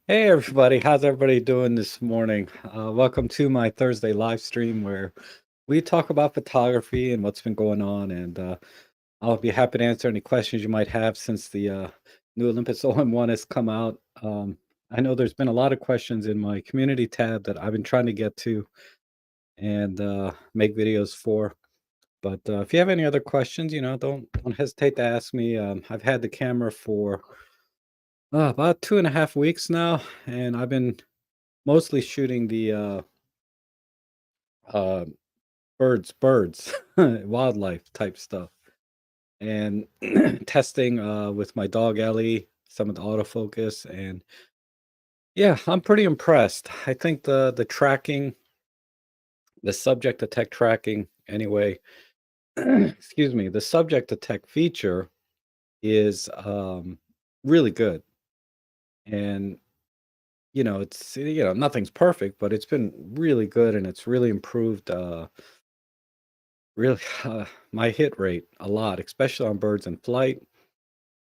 Hey everybody, how's everybody doing this morning? Welcome to my Thursday live stream where we talk about photography and what's been going on, and I'll be happy to answer any questions you might have since the new Olympus OM-1 has come out. I know there's been a lot of questions in my community tab that I've been trying to get to and make videos for. But if you have any other questions, don't hesitate to ask me. I've had the camera for about 2.5 weeks now, and I've been mostly shooting the, uh, birds, wildlife type stuff, and testing, with my dog Ellie, some of the autofocus, and yeah, I'm pretty impressed. I think the tracking, the subject to tech tracking anyway, excuse me, the subject to tech feature is, really good, and, nothing's perfect, but it's been really good, and it's really improved, really, my hit rate a lot, especially on birds in flight.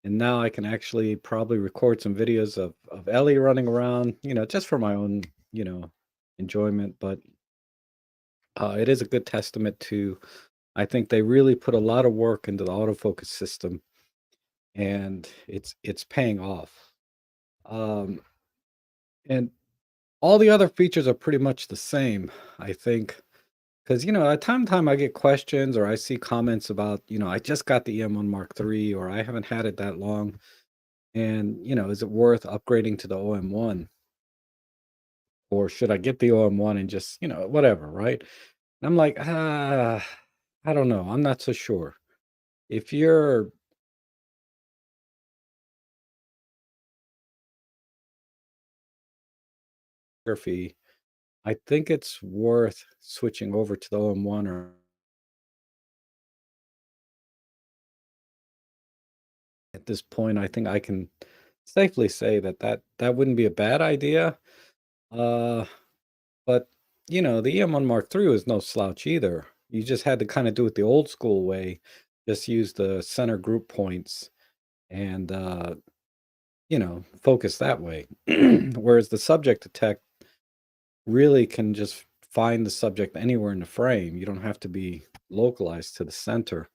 And now I can actually probably record some videos of Ellie running around, just for my own, you know, enjoyment. But it is a good testament to, I think they really put a lot of work into the autofocus system, and it's paying off. Um, and all the other features are pretty much the same, I think. Because, at time to time I get questions or I see comments about, I just got the EM1 Mark III or I haven't had it that long. And, is it worth upgrading to the OM1? Or should I get the OM1 and just, whatever, right? And I'm like, I don't know. I'm not so sure. If you're photography, I think it's worth switching over to the OM1. Or at this point, I think I can safely say that wouldn't be a bad idea. Uh, but the EM1 Mark III was no slouch either. You just had to kind of do it the old school way, just use the center group points and focus that way. Whereas the subject detect really can just find the subject anywhere in the frame. You don't have to be localized to the center.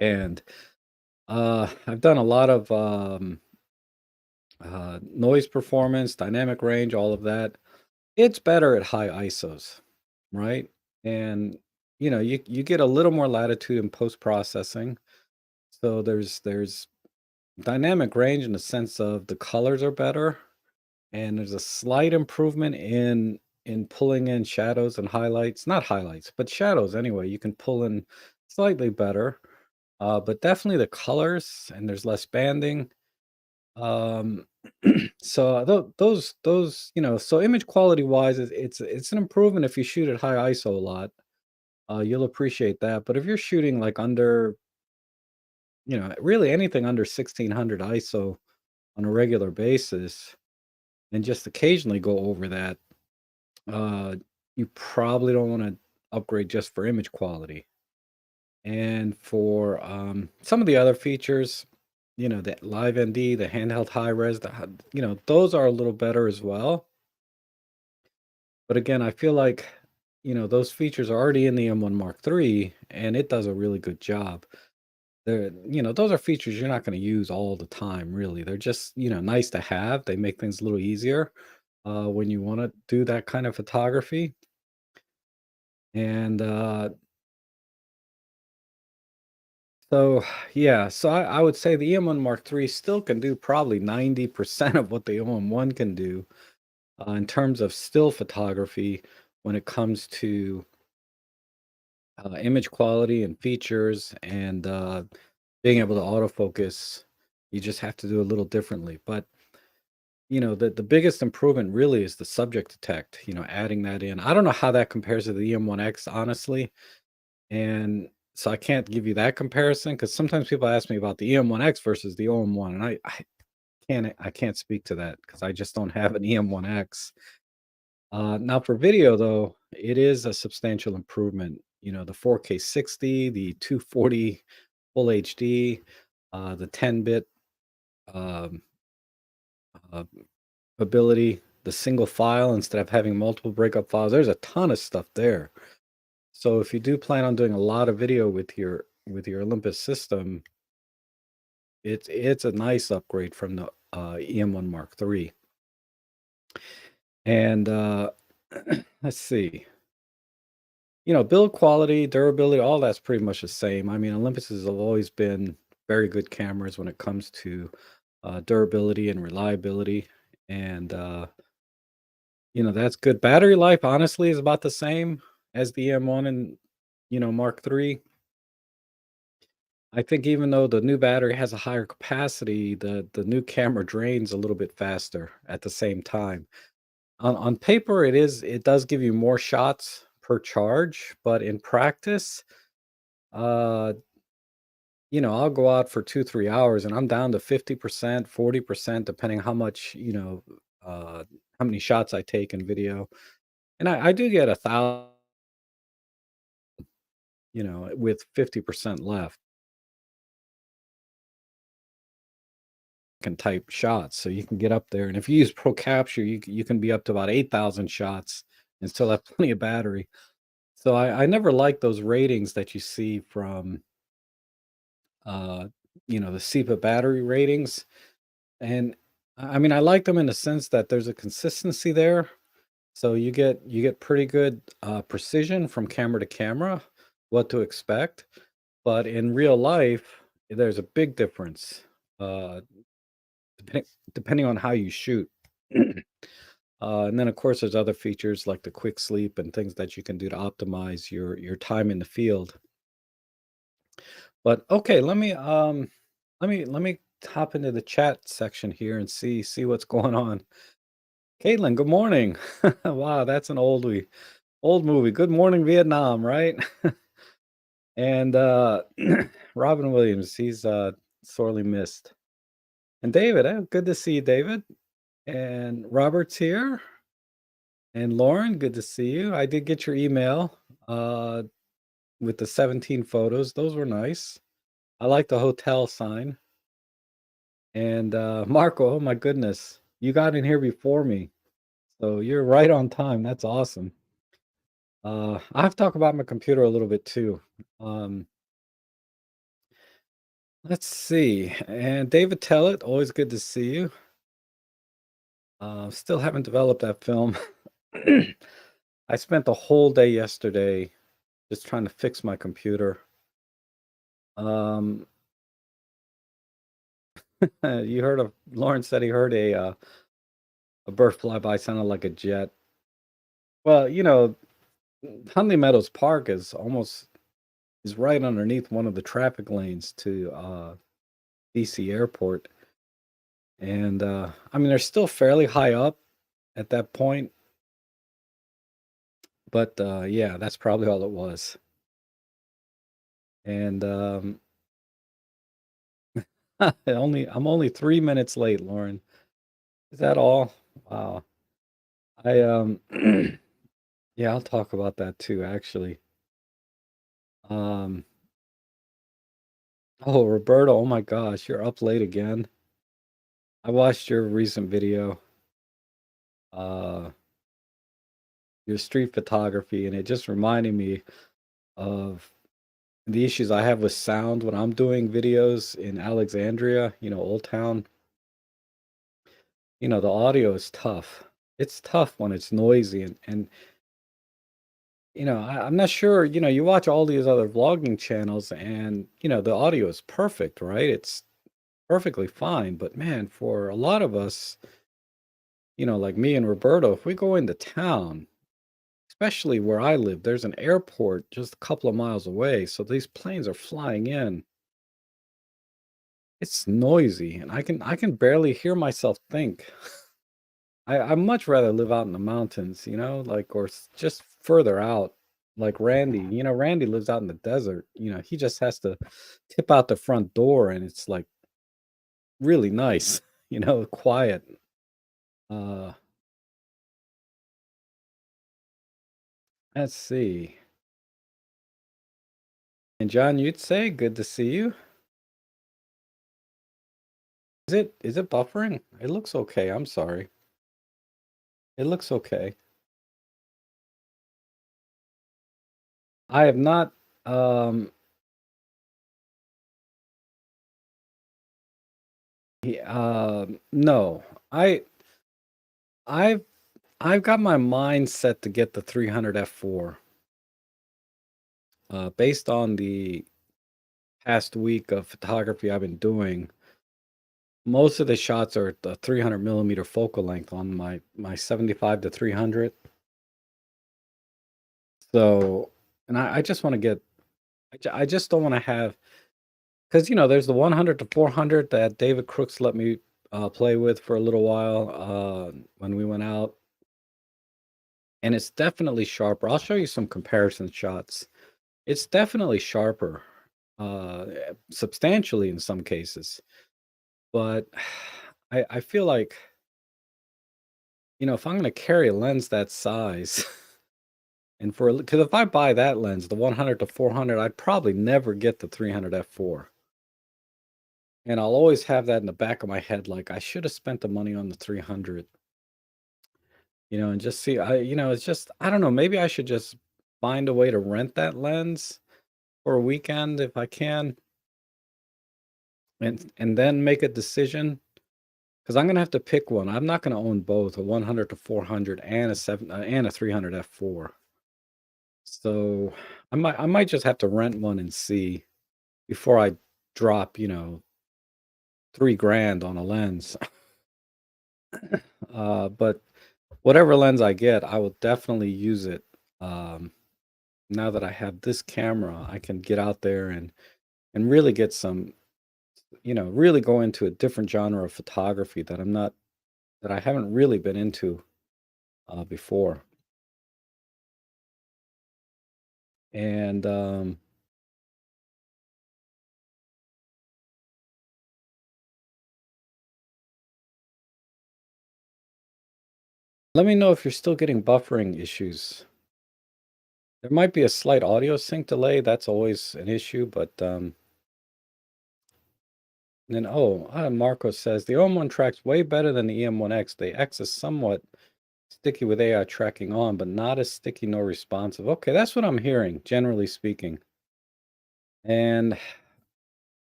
And I've done a lot of noise performance, dynamic range, all of that. It's better at high ISOs, right? And you get a little more latitude in post processing. So there's dynamic range in the sense of the colors are better, and there's a slight improvement in pulling in shadows and highlights, not highlights, but shadows anyway. You can pull in slightly better, but definitely the colors, and there's less banding. Um, so those so image quality wise, it's an improvement if you shoot at high ISO a lot. You'll appreciate that. But if you're shooting like under, really anything under 1600 ISO on a regular basis, and just occasionally go over that, uh, you probably don't want to upgrade just for image quality. And for some of the other features, the live ND, the handheld high res, those are a little better as well. But again, I feel like, those features are already in the M1 Mark III, and it does a really good job. Those are features you're not going to use all the time, really. They're just, nice to have. They make things a little easier when you want to do that kind of photography. And so, yeah, so I would say the EM1 Mark III still can do probably 90% of what the OM1 can do in terms of still photography when it comes to image quality and features and being able to autofocus. You just have to do a little differently. But, the biggest improvement really is the subject detect, adding that in. I don't know how that compares to the EM1X, honestly. And so I can't give you that comparison because sometimes people ask me about the EM1X versus the OM1, and I can't speak to that because I just don't have an EM1X. Now for video though, it is a substantial improvement. The 4K 60, the 240 full HD, the 10-bit um, uh, ability, the single file instead of having multiple breakup files. There's a ton of stuff there. So if you do plan on doing a lot of video with your Olympus system, it's a nice upgrade from the EM1 Mark III. And let's see. Build quality, durability, all that's pretty much the same. I mean, Olympuses have always been very good cameras when it comes to durability and reliability. And that's good. Battery life, honestly, is about the same as the M1 and Mark III. I think even though the new battery has a higher capacity, the new camera drains a little bit faster at the same time. On paper, it does give you more shots per charge, but in practice, uh, I'll go out for 2, 3 hours and I'm down to 50%, 40%, depending how much, how many shots I take in video. And I do get 1,000, with 50% left, can type shots. So you can get up there. And if you use Pro Capture, you can be up to about 8,000 shots and still have plenty of battery. So I never like those ratings that you see from, uh, the SEPA battery ratings. And I mean, I like them in the sense that there's a consistency there. So you get pretty good precision from camera to camera, what to expect. But in real life, there's a big difference, uh, depending on how you shoot. And then, of course, there's other features like the quick sleep and things that you can do to optimize your time in the field. But okay, let me hop into the chat section here and see what's going on. Caitlin, good morning. Wow, that's an old movie. Good Morning Vietnam, right? And Robin Williams, he's sorely missed. And David, good to see you, David. And Robert's here. And Lauren, good to see you. I did get your email with the 17 photos. Those were nice. I like the hotel sign. And Marco, oh my goodness, you got in here before me. So you're right on time. That's awesome. I have to talk about my computer a little bit too. Um, let's see. And David Tellett, always good to see you. Still haven't developed that film. I spent the whole day yesterday just trying to fix my computer. Um, you heard of Lawrence said he heard a bird fly by sounded like a jet. Well, Huntley Meadows Park is right underneath one of the traffic lanes to DC Airport. And I mean they're still fairly high up at that point, but yeah, that's probably all it was. And I'm only 3 minutes late, Lauren. Is that all? Wow. I yeah, I'll talk about that too, actually. Um oh, Roberto, oh my gosh, you're up late again. I watched your recent video, uh your street photography, and it just reminded me of the issues I have with sound when I'm doing videos in Alexandria, Old Town. The audio is tough. It's tough when it's noisy and I'm not sure, you watch all these other vlogging channels and, the audio is perfect, right? It's perfectly fine. But man, for a lot of us, like me and Roberto, if we go into town, especially where I live, there's an airport just a couple of miles away. So these planes are flying in. It's noisy and I can barely hear myself think. I much rather live out in the mountains, like or just further out, like Randy. Randy lives out in the desert. He just has to tip out the front door, and it's like really nice. Quiet. Uh, let's see. And John, you'd say good to see you. Is it buffering? It looks okay. I'm sorry. It looks okay. I have not, um, no. I I've I've got my mind set to get the 300 f4. Based on the past week of photography I've been doing, most of the shots are at the 300 millimeter focal length on my 75 to 300. So, and I just want to get, I just don't want to have, because there's the 100 to 400 that David Crooks let me play with for a little while when we went out, and it's definitely sharper. I'll show you some comparison shots. It's definitely sharper, uh, substantially in some cases, but I feel like, if I'm going to carry a lens that size, and because if I buy that lens, the 100 to 400, I'd probably never get the 300 f4. And I'll always have that in the back of my head, like I should have spent the money on the 300, and just see, it's just, I don't know, maybe I should just find a way to rent that lens for a weekend if I can, and then make a decision. Because I'm gonna have to pick one. I'm not gonna own both, a 100 to 400 and a 300 f4. So I might just have to rent one and see before I drop, 3 grand on a lens. But whatever lens I get, I will definitely use it. Um, Now that I have this camera, I can get out there and really get some, really go into a different genre of photography that I haven't really been into before. And let me know if you're still getting buffering issues. There might be a slight audio sync delay. That's always an issue, but then Marco says the OM1 tracks way better than the EM1X. The X is somewhat sticky with AI tracking on, but not as sticky nor responsive. Okay, that's what I'm hearing, generally speaking. And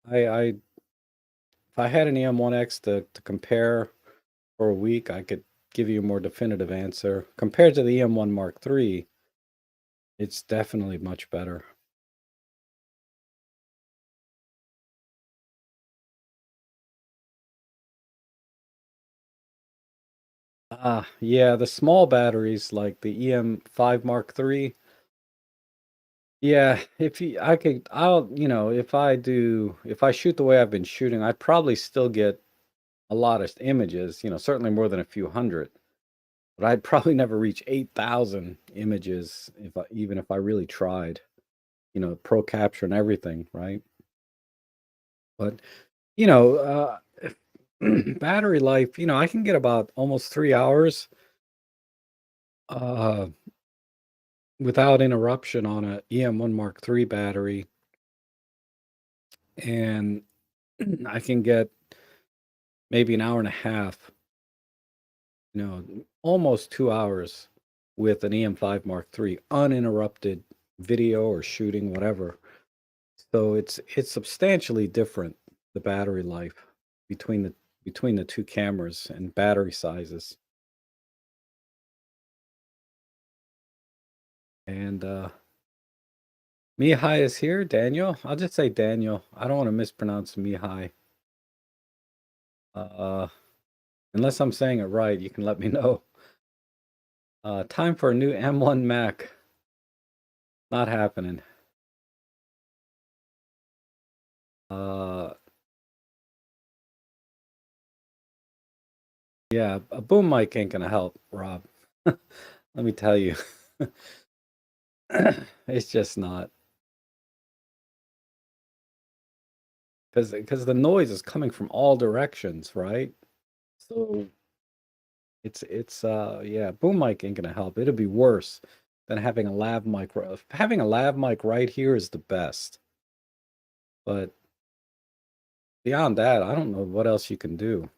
I if I had an EM1X to compare for a week, I could give you a more definitive answer. Compared to the EM1 Mark III, it's definitely much better. Yeah, the small batteries like the EM5 Mark III. Yeah, if I shoot the way I've been shooting, I'd probably still get a lot of images, certainly more than a few hundred, but I'd probably never reach 8,000 images even if I really tried, pro capture and everything, right? But, you know, uh, battery life, I can get about almost 3 hours uh, without interruption on a EM1 Mark III battery, and I can get maybe an hour and a half, almost 2 hours with an EM5 Mark III, uninterrupted video or shooting, whatever. So it's substantially different, the battery life between the two cameras and battery sizes. And Mihai is here, Daniel. I'll just say Daniel. I don't want to mispronounce Mihai. Uh, Unless I'm saying it right, you can let me know. Time for a new M1 Mac. Not happening. Uh, yeah, a boom mic ain't gonna help, Rob. Let me tell you. It's just not. Because the noise is coming from all directions, right? So yeah, boom mic ain't gonna help. It'll be worse than having a lav mic. Having a lav mic right here is the best. But beyond that, I don't know what else you can do.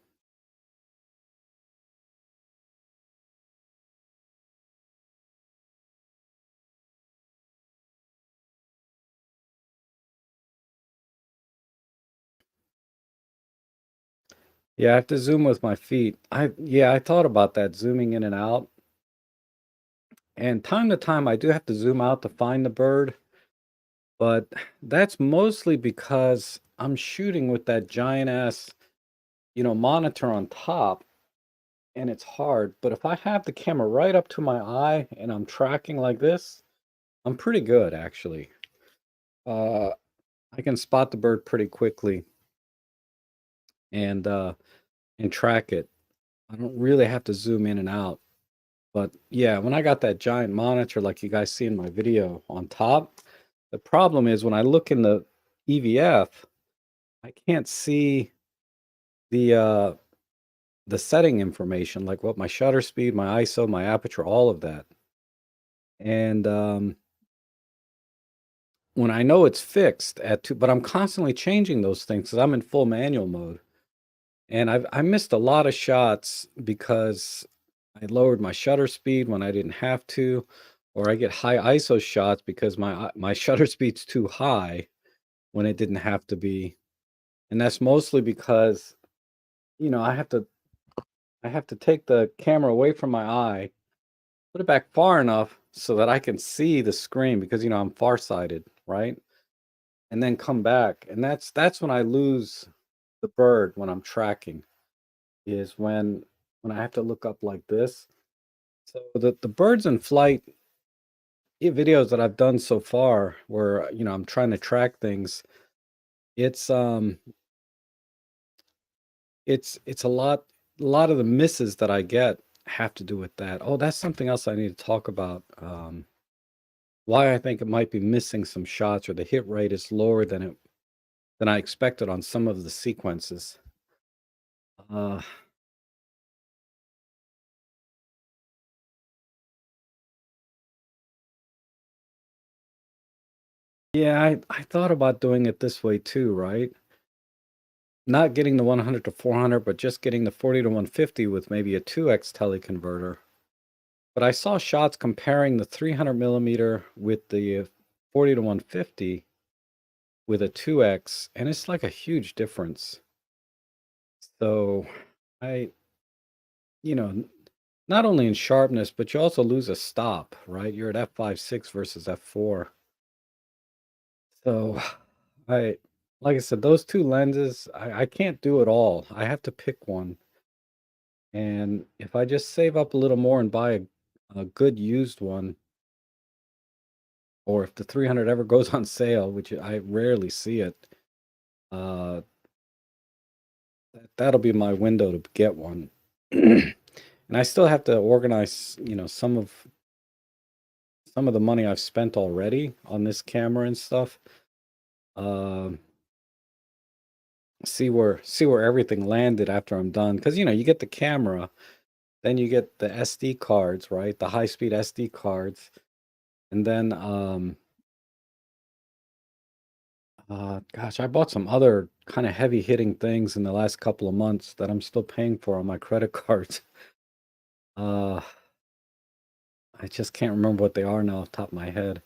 Yeah, I have to zoom with my feet. I thought about that, zooming in and out. And time to time, I do have to zoom out to find the bird, but that's mostly because I'm shooting with that giant ass, monitor on top, and it's hard. But if I have the camera right up to my eye and I'm tracking like this, I'm pretty good actually. Uh, I can spot the bird pretty quickly and uh, and track it. I don't really have to zoom in and out. But yeah, when I got that giant monitor like you guys see in my video on top, the problem is when I look in the EVF, I can't see the uh the setting information, like what my shutter speed, my ISO, my aperture, all of that. And when I know it's fixed at two, but I'm constantly changing those things because I'm in full manual mode. And I missed a lot of shots because I lowered my shutter speed when I didn't have to, or I get high ISO shots because my shutter speed's too high when it didn't have to be. And that's mostly because, I have to take the camera away from my eye, put it back far enough so that I can see the screen because I'm farsighted, right? And then come back. And that's when I lose the bird when I'm tracking, is when I have to look up like this. So the birds in flight videos that I've done so far where I'm trying to track things, it's it's a lot of the misses that I get have to do with that. Oh, that's something else I need to talk about. Why I think it might be missing some shots or the hit rate is lower than I expected on some of the sequences. Uh, yeah, I thought about doing it this way too, right? Not getting the 100 to 400, but just getting the 40 to 150 with maybe a 2x teleconverter. But I saw shots comparing the 300 millimeter with the 40 to 150 with a 2x, and it's like a huge difference. So I, you know, not only in sharpness, but you also lose a stop, right? You're at f5.6 versus f4. So I, like I said, those two lenses, I can't do it all. I have to pick one. And if I just save up a little more and buy a good used one, or if the 300 ever goes on sale, which I rarely see it, uh, that'll be my window to get one. And I still have to organize, some of the money I've spent already on this camera and stuff. Um, see where everything landed after I'm done. Because you get the camera, then you get the SD cards, right? The high-speed SD cards, and then gosh, I bought some other kind of heavy-hitting things in the last couple of months that I'm still paying for on my credit cards. Uh, I just can't remember what they are now off the top of my head.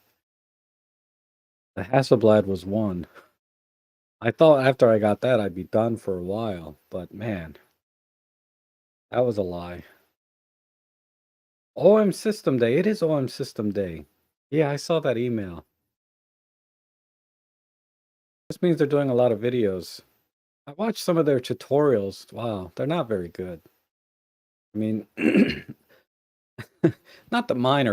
The Hasselblad was one. I thought after I got that, I'd be done for a while, but man, that was a lie. OM System Day. It is OM System Day. Yeah, I saw that email. This means they're doing a lot of videos. I watched some of their tutorials. Wow, they're not very good. I mean, not that mine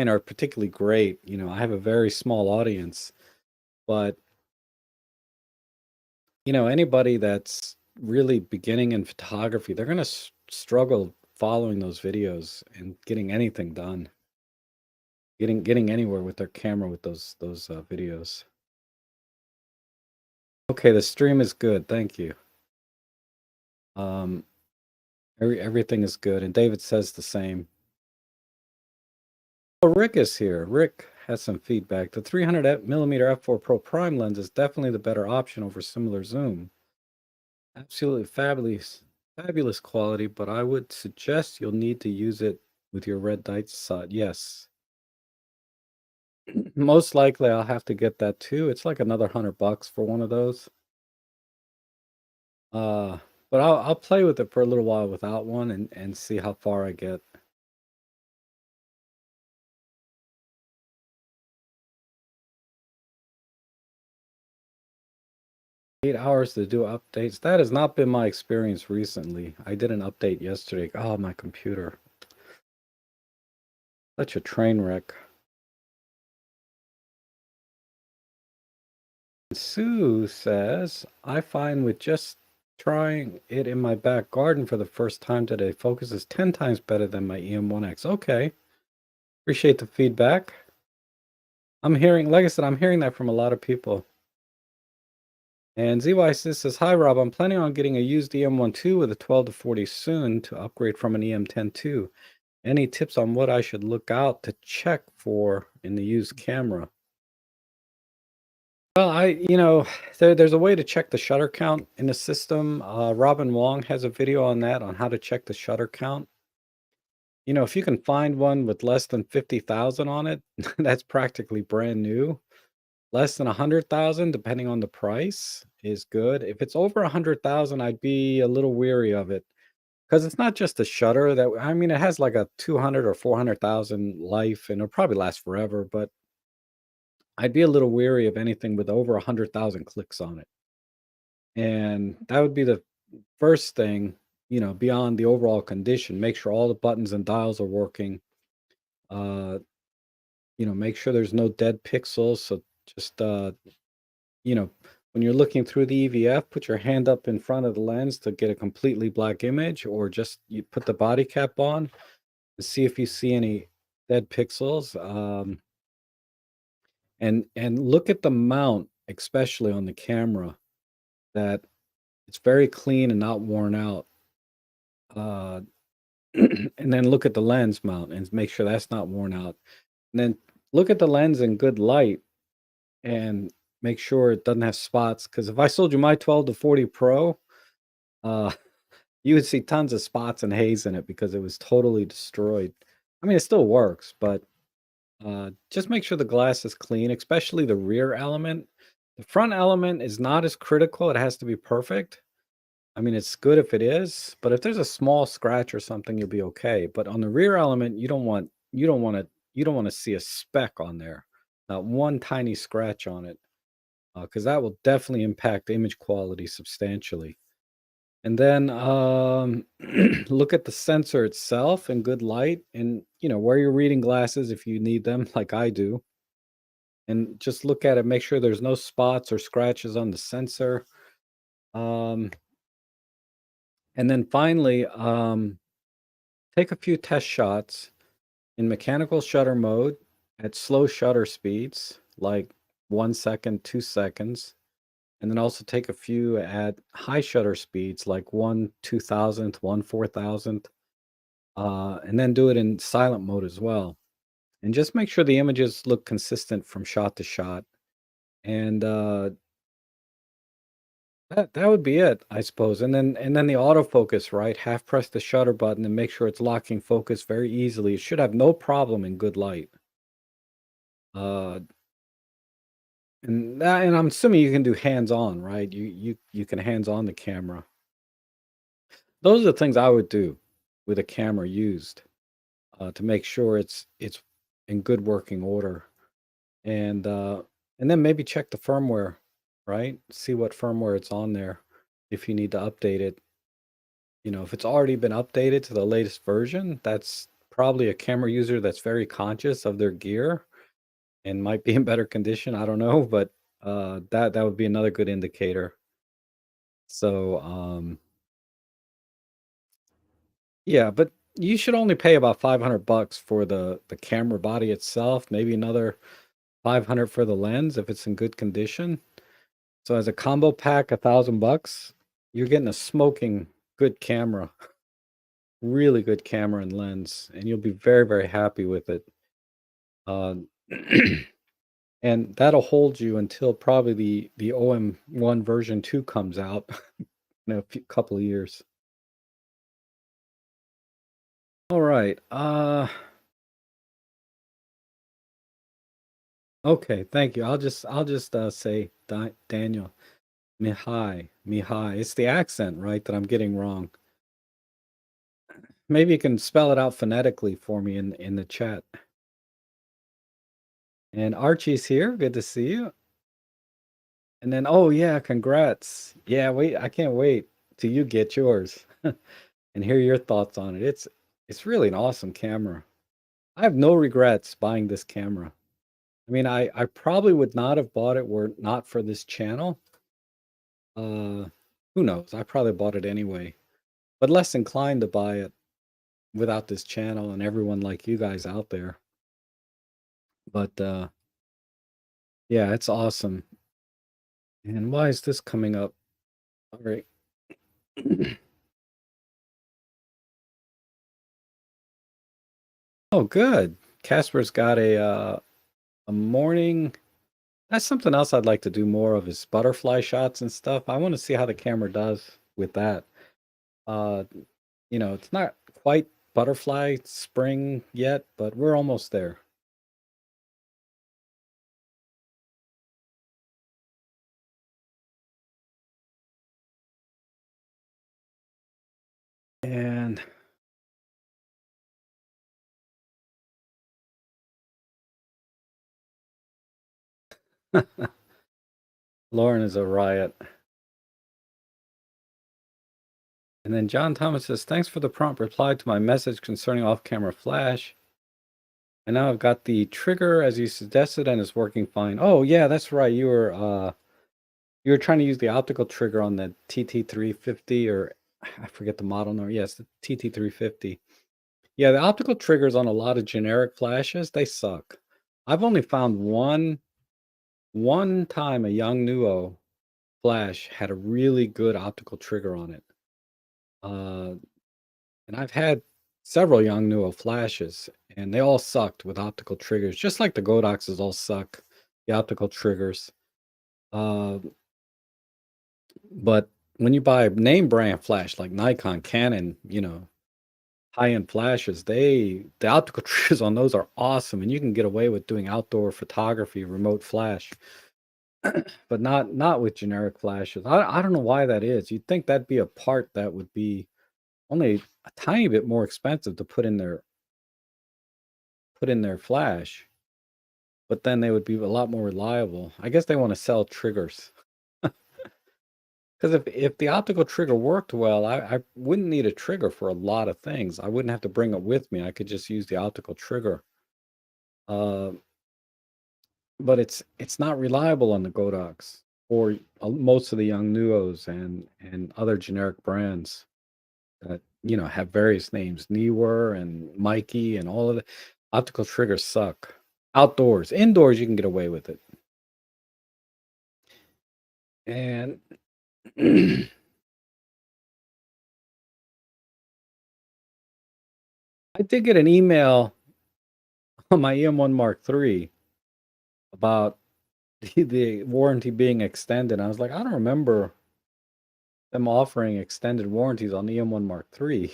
are particularly great. I have a very small audience, but anybody that's really beginning in photography, they're going to struggle following those videos and getting anything done, getting anywhere with their camera with those videos. Okay, the stream is good. Thank you. Um, everything is good, and David says the same. Oh, Rick is here. Rick has some feedback. The 300 millimeter f4 Pro Prime lens is definitely the better option over similar zoom. Absolutely fabulous quality, but I would suggest you'll need to use it with your red dot side. Yes. Most likely I'll have to get that too. It's like another $100 for one of those. But I'll play with it for a little while without one and see how far I get. 8 hours to do updates. That has not been my experience recently. I did an update yesterday. Oh, my computer. Such a train wreck. Sue says, I find with just trying it in my back garden for the first time today, focus is 10 times better than my EM1X. Okay. Appreciate the feedback. I'm hearing, like I said, I'm hearing that from a lot of people. And ZY says, hi, Rob, I'm planning on getting a used EM1 with a 12 to 40 soon to upgrade from an EM10 II. Any tips on what I should look out to check for in the used camera? Well, there's a way to check the shutter count in the system. Robin Wong has a video on that, on how to check the shutter count. If you can find one with less than 50,000 on it, that's practically brand new. Less than 100,000, depending on the price, is good. If it's over 100,000, I'd be a little weary of it because it's not just the shutter that, I mean, it has like a 200 or 400,000 life and it'll probably last forever, but I'd be a little weary of anything with over 100,000 clicks on it. And that would be the first thing, beyond the overall condition. Make sure all the buttons and dials are working. Uh, make sure there's no dead pixels. So just, you know, when you're looking through the EVF, put your hand up in front of the lens to get a completely black image, or just you put the body cap on to see if you see any dead pixels. And look at the mount, especially on the camera, that it's very clean and not worn out. Uh, and then look at the lens mount and make sure that's not worn out. And then look at the lens in good light and make sure it doesn't have spots. Because if I sold you my 12 to 40 Pro, uh, you would see tons of spots and haze in it because it was totally destroyed. I mean, it still works, but just make sure the glass is clean, especially the rear element. The front element is not as critical. It has to be perfect. I mean, it's good if it is, but if there's a small scratch or something, you'll be okay. But on the rear element, you don't want to see a speck on there, not one tiny scratch on it, because that will definitely impact image quality substantially. And then look at the sensor itself in good light, and wear your reading glasses if you need them, like I do. And just look at it, make sure there's no spots or scratches on the sensor. Um, and then finally, take a few test shots in mechanical shutter mode at slow shutter speeds, like 1 second, 2 seconds. And then also take a few at high shutter speeds, like 1/2000th, 1/4000th. And then do it in silent mode as well. And just make sure the images look consistent from shot to shot. And that would be it, I suppose. And then the autofocus, right? Half press the shutter button and make sure it's locking focus very easily. It should have no problem in good light. Uh, and I'm assuming you can do hands-on, right? You can hands-on the camera. Those are the things I would do with a camera used, to make sure it's in good working order. And and then maybe check the firmware, right? See what firmware it's on there if you need to update it. If it's already been updated to the latest version, that's probably a camera user that's very conscious of their gear and might be in better condition. I don't know, but that would be another good indicator. So yeah, but you should only pay about 500 bucks for the camera body itself, maybe another 500 for the lens if it's in good condition. So as a combo pack, 1,000 bucks, you're getting a smoking good camera, really good camera and lens, and you'll be very, very happy with it. Uh, and that'll hold you until probably the OM-1 version 2 comes out in a couple of years. All right. Okay. Thank you. I'll just say Daniel. Mihai, Mihai. It's the accent, right, that I'm getting wrong. Maybe you can spell it out phonetically for me in the chat. And Archie's here. Good to see you. And then, oh yeah, congrats. Yeah, wait, I can't wait till you get yours and hear your thoughts on it. It's really an awesome camera. I have no regrets buying this camera. I mean, I probably would not have bought it were it not for this channel. Uh, who knows? I probably bought it anyway, but less inclined to buy it without this channel and everyone like you guys out there. But yeah, it's awesome. And why is this coming up? All right. Oh, good. Casper's got a morning. That's something else I'd like to do more of is butterfly shots and stuff. I want to see how the camera does with that. Uh, it's not quite butterfly spring yet, but we're almost there. And Lauren is a riot. And then John Thomas says, thanks for the prompt reply to my message concerning off-camera flash. And now I've got the trigger as you suggested and it's working fine. Oh yeah, that's right. You were trying to use the optical trigger on the TT350 or I forget the model number. Yes, the TT350. Yeah, the optical triggers on a lot of generic flashes, they suck. I've only found one time a Yongnuo flash had a really good optical trigger on it. And I've had several Yongnuo flashes, and they all sucked with optical triggers, just like the Godoxes all suck, the optical triggers. Uh, but when you buy a name brand flash like Nikon, Canon, high-end flashes, the optical triggers on those are awesome, and you can get away with doing outdoor photography, remote flash, but not with generic flashes. I don't know why that is. You'd think that'd be a part that would be only a tiny bit more expensive to put in their flash, but then they would be a lot more reliable. I guess they want to sell triggers. Because if the optical trigger worked well, I wouldn't need a trigger for a lot of things. I wouldn't have to bring it with me. I could just use the optical trigger. Uh, but it's not reliable on the Godox or most of the young Nuos and other generic brands that have various names, Neewer and Mikey and all of the optical triggers suck. Outdoors, indoors you can get away with it. And I did get an email on my EM1 Mark III about the warranty being extended. I was like, I don't remember them offering extended warranties on the EM1 Mark III.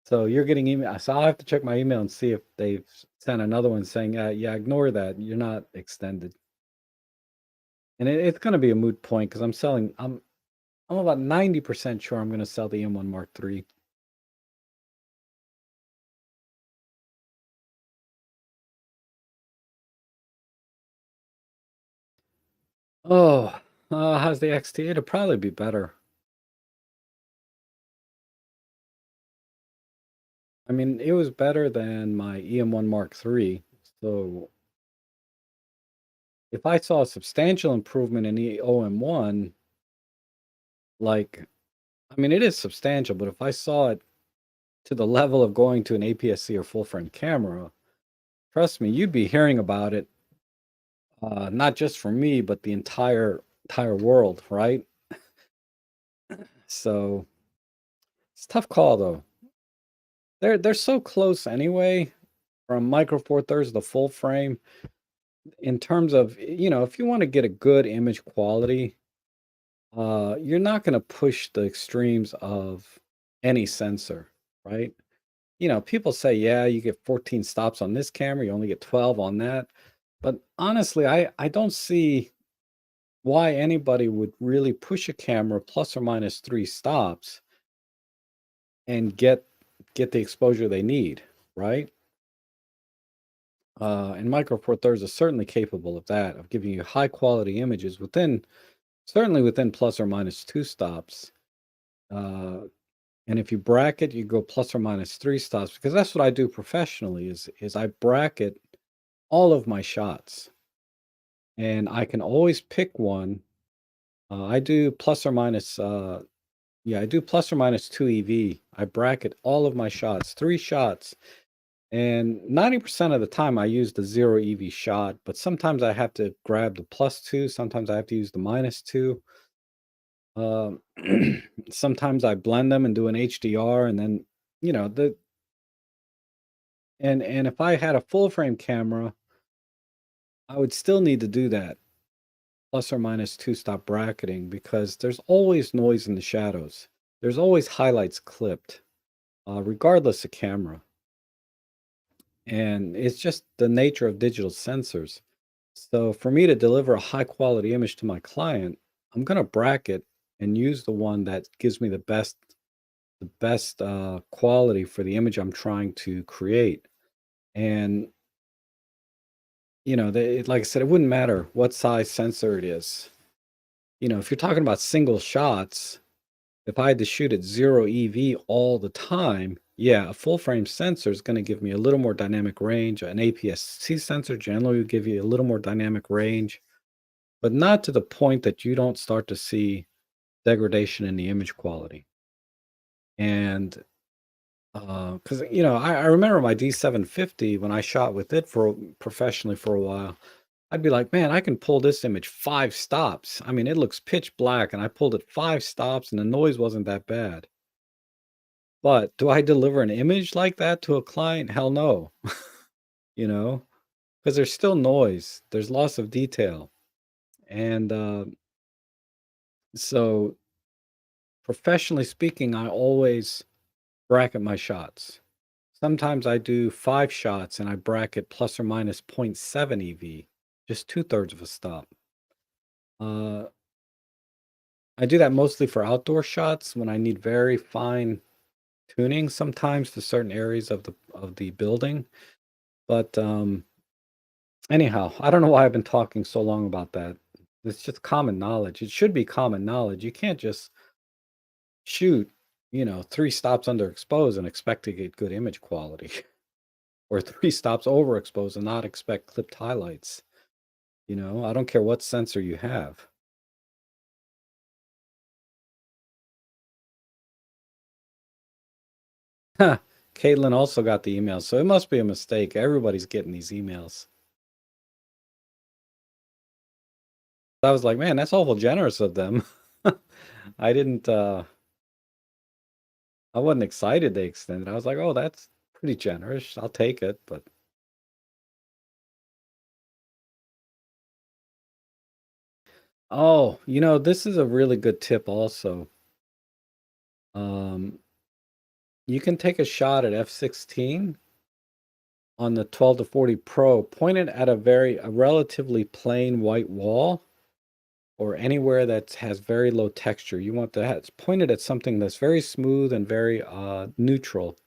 So you're getting email. So I'll have to check my email and see if they've sent another one saying, yeah, ignore that. You're not extended. And it's going to be a moot point because I'm about 90% sure I'm going to sell the EM1 Mark III. Oh, how's the XT? It'll probably be better. I mean, it was better than my EM1 Mark III. So if I saw a substantial improvement in the OM1, like, I mean, it is substantial, but if I saw it to the level of going to an APS-C or full frame camera, trust me, you'd be hearing about it, not just from me, but the entire world, right? So it's a tough call though. They're so close anyway, from micro four thirds to full frame. In terms of, if you want to get a good image quality, you're not going to push the extremes of any sensor, right? People say, yeah, you get 14 stops on this camera, you only get 12 on that. But honestly, I don't see why anybody would really push a camera plus or minus 3 stops and get the exposure they need, right? And Micro Four Thirds is certainly capable of that, of giving you high quality images within certainly within plus or minus 2 stops. Uh, and if you bracket, you go plus or minus 3 stops because that's what I do professionally is I bracket all of my shots and I can always pick one. I do plus or minus yeah, I do plus or minus 2 EV. I bracket all of my shots, 3 shots. And 90% of the time I use the 0 EV shot, but sometimes I have to grab the plus 2, sometimes I have to use the minus 2. Um, sometimes I blend them and do an HDR and then, you know, the and if I had a full frame camera, I would still need to do that plus or minus 2 stop bracketing because there's always noise in the shadows. There's always highlights clipped, regardless of camera. And it's just the nature of digital sensors. So for me to deliver a high quality image to my client, I'm going to bracket and use the one that gives me the best quality for the image I'm trying to create. And like I said, it wouldn't matter what size sensor it is. If you're talking about single shots, if I had to shoot at 0 EV all the time, yeah, a full frame sensor is going to give me a little more dynamic range. An APS-C sensor generally will give you a little more dynamic range, but not to the point that you don't start to see degradation in the image quality. And because I remember my D750 when I shot with it for professionally for a while. I'd be like, man, I can pull this image 5 stops. I mean, it looks pitch black, and I pulled it 5 stops, and the noise wasn't that bad. But do I deliver an image like that to a client? Hell no. you know, because there's still noise, there's loss of detail. And so, professionally speaking, I always bracket my shots. Sometimes I do 5 shots and I bracket plus or minus zero point 0.7 EV, just 2/3 of a stop. Uh, I do that mostly for outdoor shots when I need very fine tuning sometimes to certain areas of the building. But anyhow, I don't know why I've been talking so long about that. It's just common knowledge. It should be common knowledge. You can't just shoot, 3 stops underexposed and expect to get good image quality, or 3 stops overexposed and not expect clipped highlights. I don't care what sensor you have. Caitlin also got the email, so it must be a mistake. Everybody's getting these emails. I was like, man, that's awful generous of them. I didn't I wasn't excited they extended. I was like, oh, that's pretty generous. I'll take it. But oh, this is a really good tip also. Um, you can take a shot at f16 on the 12 to 40 Pro, point it at a relatively plain white wall or anywhere that has very low texture. You want to point it at something that's very smooth and very neutral.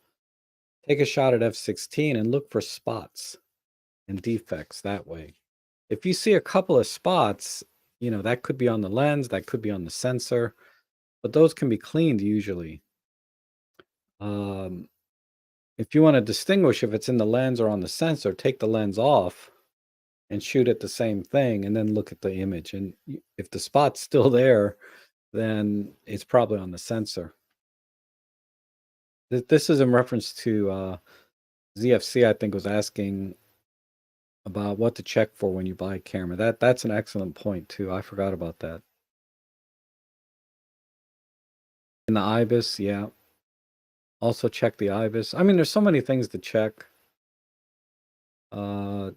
Take a shot at f16 and look for spots and defects that way. If you see a couple of spots, that could be on the lens, that could be on the sensor, but those can be cleaned usually. Um, if you want to distinguish if it's in the lens or on the sensor, take the lens off and shoot at the same thing and then look at the image. And if the spot's still there, then it's probably on the sensor. This is in reference to ZFC, I think, was asking about what to check for when you buy a camera. That's an excellent point too. I forgot about that. In the IBIS, yeah. Also check the IBIS. I mean, there's so many things to check. Uh,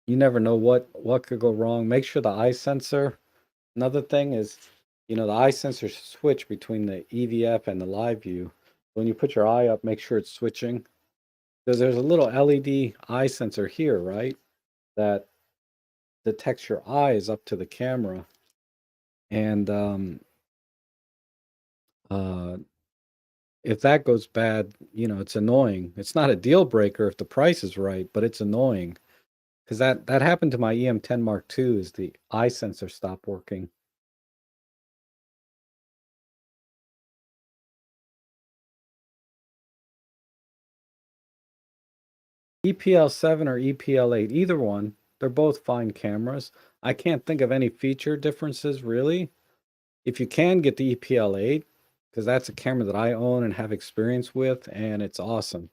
you never know what could go wrong. Make sure the eye sensor. Another thing is, the eye sensor switch between the EVF and the live view. When you put your eye up, make sure it's switching. Because there's a little LED eye sensor here, right? That detects your eyes up to the camera. And uh, if that goes bad, it's annoying. It's not a deal breaker if the price is right, but it's annoying because that happened to my EM10 Mark II. Is the eye sensor stopped working? EPL7 or EPL8, either one. They're both fine cameras. I can't think of any feature differences really. If you can get the EPL8, because that's a camera that I own and have experience with, and it's awesome.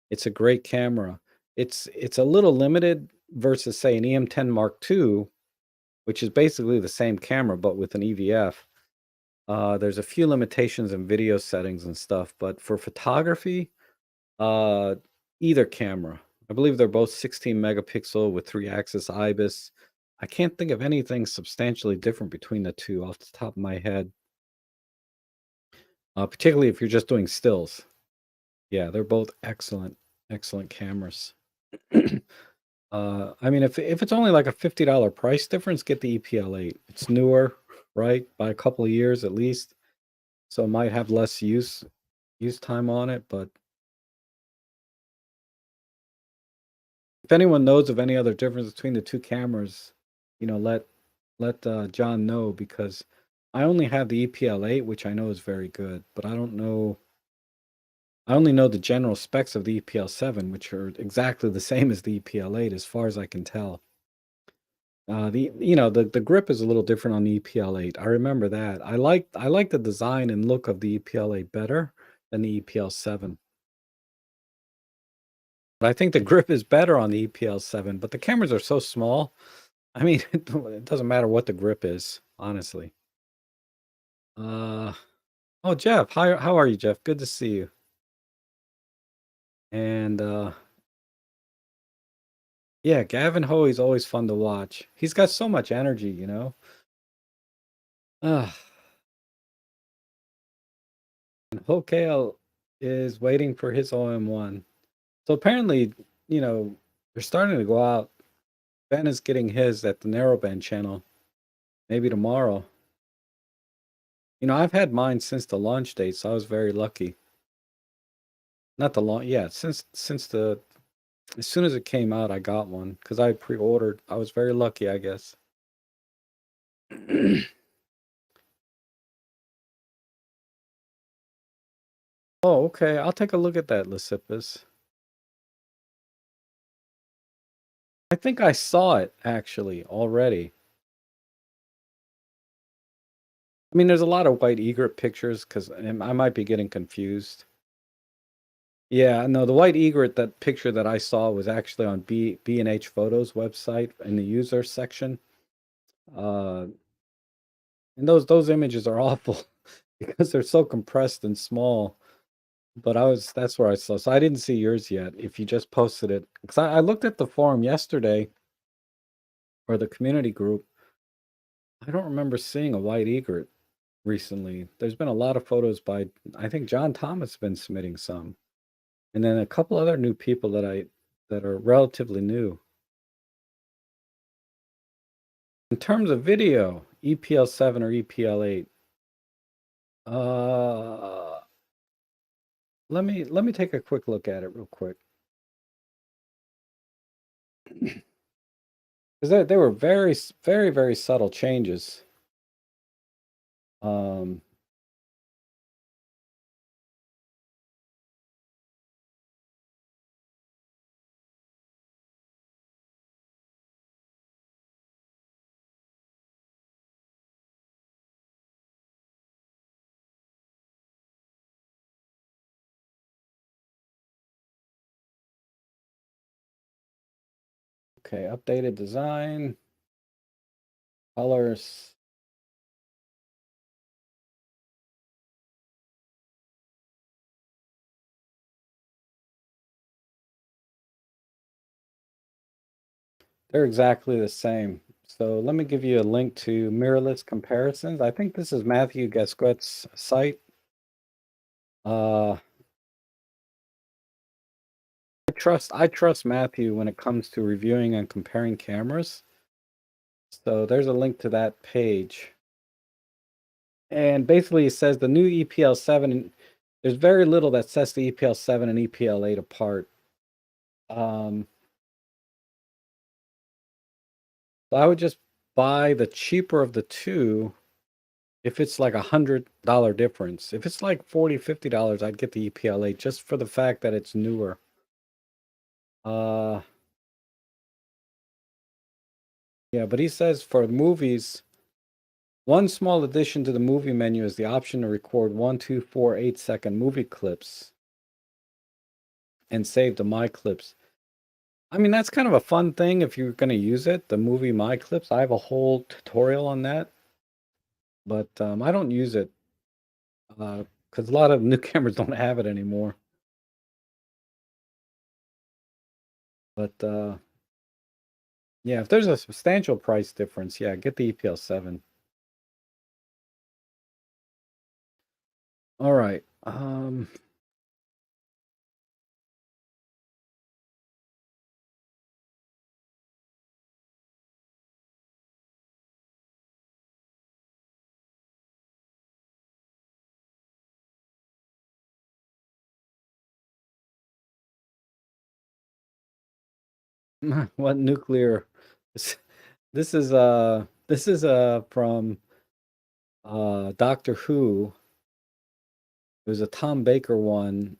It's a great camera. It's a little limited versus say an EM10 Mark II, which is basically the same camera but with an EVF. There's a few limitations in video settings and stuff, but for photography, uh, either camera. I believe they're both 16 megapixel with 3-axis IBIS. I can't think of anything substantially different between the two off the top of my head. Particularly if you're just doing stills. Yeah, they're both excellent, excellent cameras. I mean, if it's only like a $50 price difference, get the EPL8. It's newer, right? By a couple of years at least. So it might have less use time on it, but if anyone knows of any other difference between the two cameras, let John know because I only have the EPL8, which I know is very good, but I don't know. I only know the general specs of the EPL7, which are exactly the same as the EPL8 as far as I can tell. The grip is a little different on the EPL8. I remember that. I like the design and look of the EPL8 better than the EPL7. But I think the grip is better on the EPL7, but the cameras are so small. I mean, it doesn't matter what the grip is, honestly. Uh, oh, Jeff, how are you, Jeff? Good to see you. And yeah, Gavin Hoey's always fun to watch. He's got so much energy. Uh, and Hokale is waiting for his OM-1. So apparently, they're starting to go out. Ben is getting his at the narrowband channel, maybe tomorrow. I've had mine since the launch date, so I was very lucky. Not the launch, yeah, since the as soon as it came out, I got one because I pre-ordered. I was very lucky, I guess. Oh, okay. I'll take a look at that, Lysippus. I think I saw it actually already. I mean, there's a lot of white egret pictures because I might be getting confused. Yeah, no, the white egret, that picture that I saw was actually on B&H Photos website in the user section. Uh, and those images are awful because they're so compressed and small. But that's where I saw. So I didn't see yours yet. If you just posted it, because I looked at the forum yesterday or the community group. I don't remember seeing a white egret recently. There's been a lot of photos by, I think John Thomas has been submitting some, and then a couple other new people that are relatively new. In terms of video, EPL7 or EPL8. Uh, let me take a quick look at it real quick. Because they were very, very, very subtle changes. Um, okay, updated design, colors. They're exactly the same. So let me give you a link to mirrorless comparisons. I think this is Matthew Gasquet's site. I trust Matthew when it comes to reviewing and comparing cameras. So there's a link to that page. And basically it says the new EPL7, there's very little that sets the EPL7 and EPL8 apart. So I would just buy the cheaper of the two if it's like $100 difference. If it's like $40, $50, I'd get the EPL8 just for the fact that it's newer. Yeah, but he says for movies, one small addition to the movie menu is the option to record 1, 2, 4, 8-second movie clips and save to My Clips. I mean, that's kind of a fun thing if you're going to use it, the movie My Clips. I have a whole tutorial on that, but I don't use it because a lot of new cameras don't have it anymore. But yeah, if there's a substantial price difference, yeah, get the EPL7. All right. What nuclear? This, this is from Doctor Who. It was a Tom Baker one,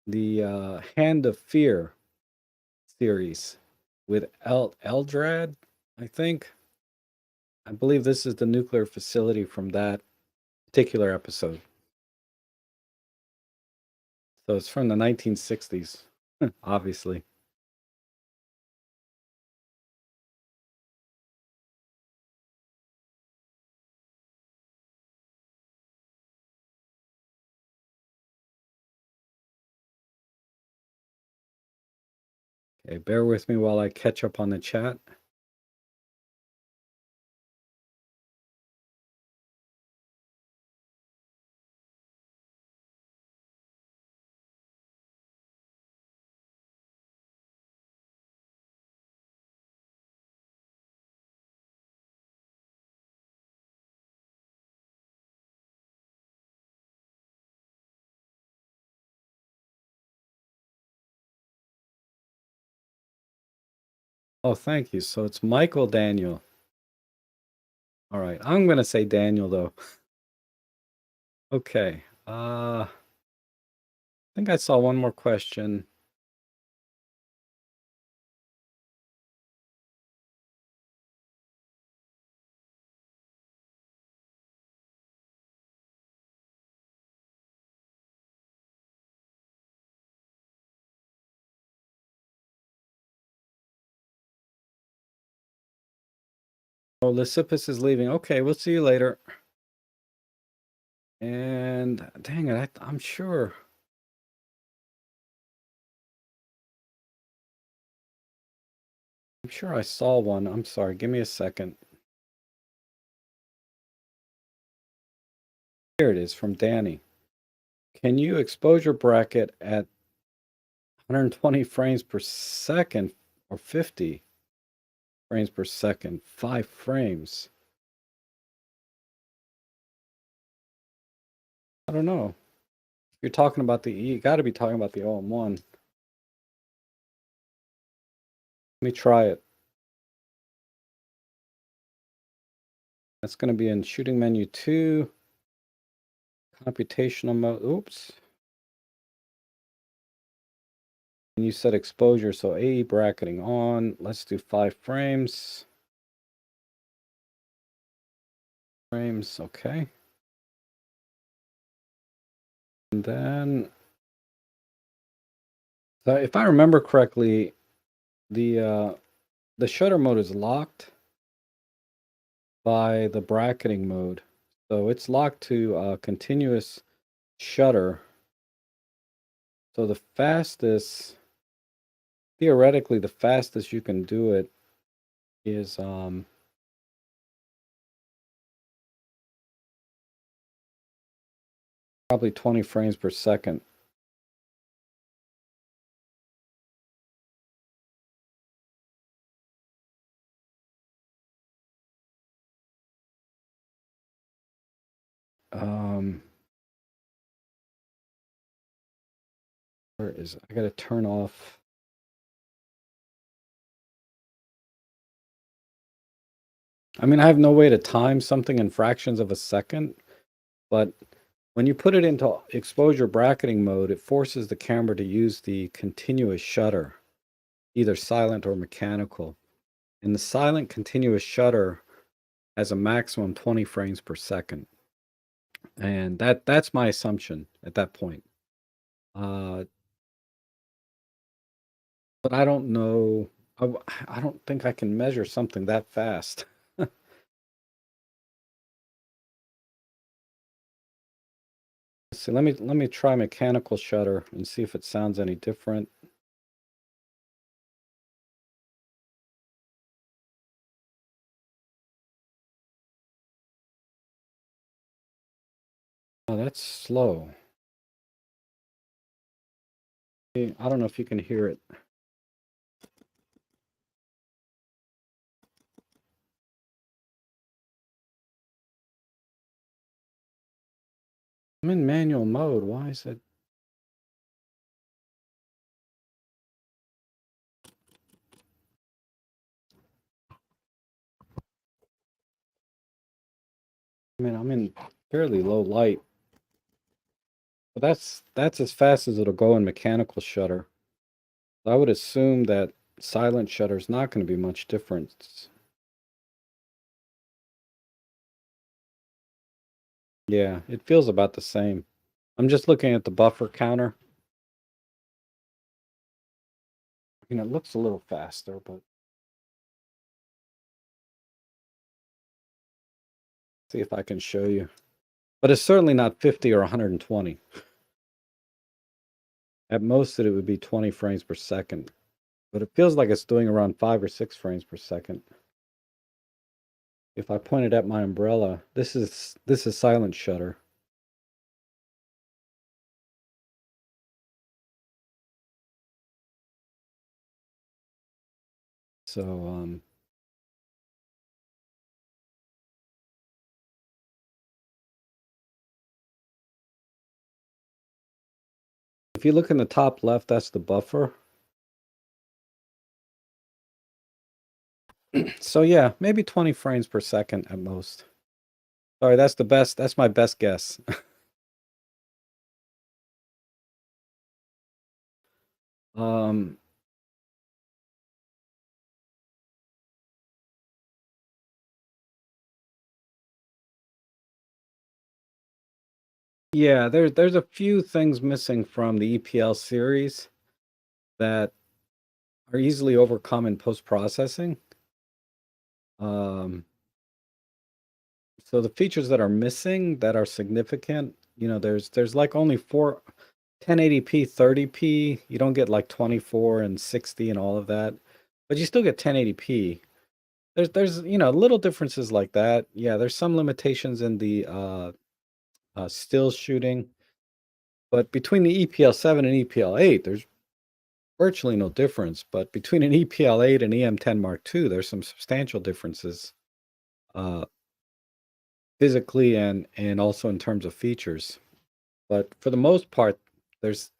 the Hand of Fear series with Eldrad, I think. I believe this is the nuclear facility from that particular episode. So it's from the 1960s, obviously. Okay, bear with me while I catch up on the chat. Oh, thank you. So it's Michael Daniel. All right, I'm going to say Daniel, though. Okay. I think I saw one more question. Oh, Lysippus is leaving. Okay, we'll see you later. And dang it, I'm sure. I'm sure I saw one. I'm sorry. Give me a second. Here it is from Danny. Can you exposure bracket at 120 frames per second or 50 frames per second? 5 frames. I don't know. If you're talking about the you got to be talking about the OM-1. Let me try it. That's going to be in shooting menu 2, computational mode. Oops. And you set exposure, so AE bracketing on. Let's do 5 frames. Frames, okay. And then, so if I remember correctly, the shutter mode is locked by the bracketing mode. So it's locked to continuous shutter. So the fastest, theoretically, the fastest you can do it is probably 20 frames per second. Um, where is it? I gotta turn off. I mean, I have no way to time something in fractions of a second, but when you put it into exposure bracketing mode, it forces the camera to use the continuous shutter, either silent or mechanical. And the silent continuous shutter has a maximum 20 frames per second. And that's my assumption at that point. But I don't know. I don't think I can measure something that fast. So let me try mechanical shutter and see if it sounds any different. Oh, that's slow. I don't know if you can hear it. I'm in manual mode. Why is it? I mean, I'm in fairly low light, but that's as fast as it'll go in mechanical shutter. I would assume that silent shutter is not going to be much difference. Yeah, it feels about the same. I'm just looking at the buffer counter. You know, it looks a little faster, but see if I can show you. But it's certainly not 50 or 120. At most, it would be 20 frames per second. But it feels like it's doing around 5 or 6 frames per second. If I point it at my umbrella, this is silent shutter. So if you look in the top left, that's the buffer. So yeah, maybe 20 frames per second at most. Sorry, that's my best guess. um yeah, there's a few things missing from the EPL series that are easily overcome in post-processing. Um so the features that are missing that are significant, you know, there's like only 1080p, 30p. You don't get like 24 and 60 and all of that, but you still get 1080p. There's you know, little differences like that. Yeah, there's some limitations in the still shooting, but between the EPL7 and EPL8, there's virtually no difference. But between an EPL8 and EM10 Mark II, there's some substantial differences, uh, physically and also in terms of features. But for the most part, there's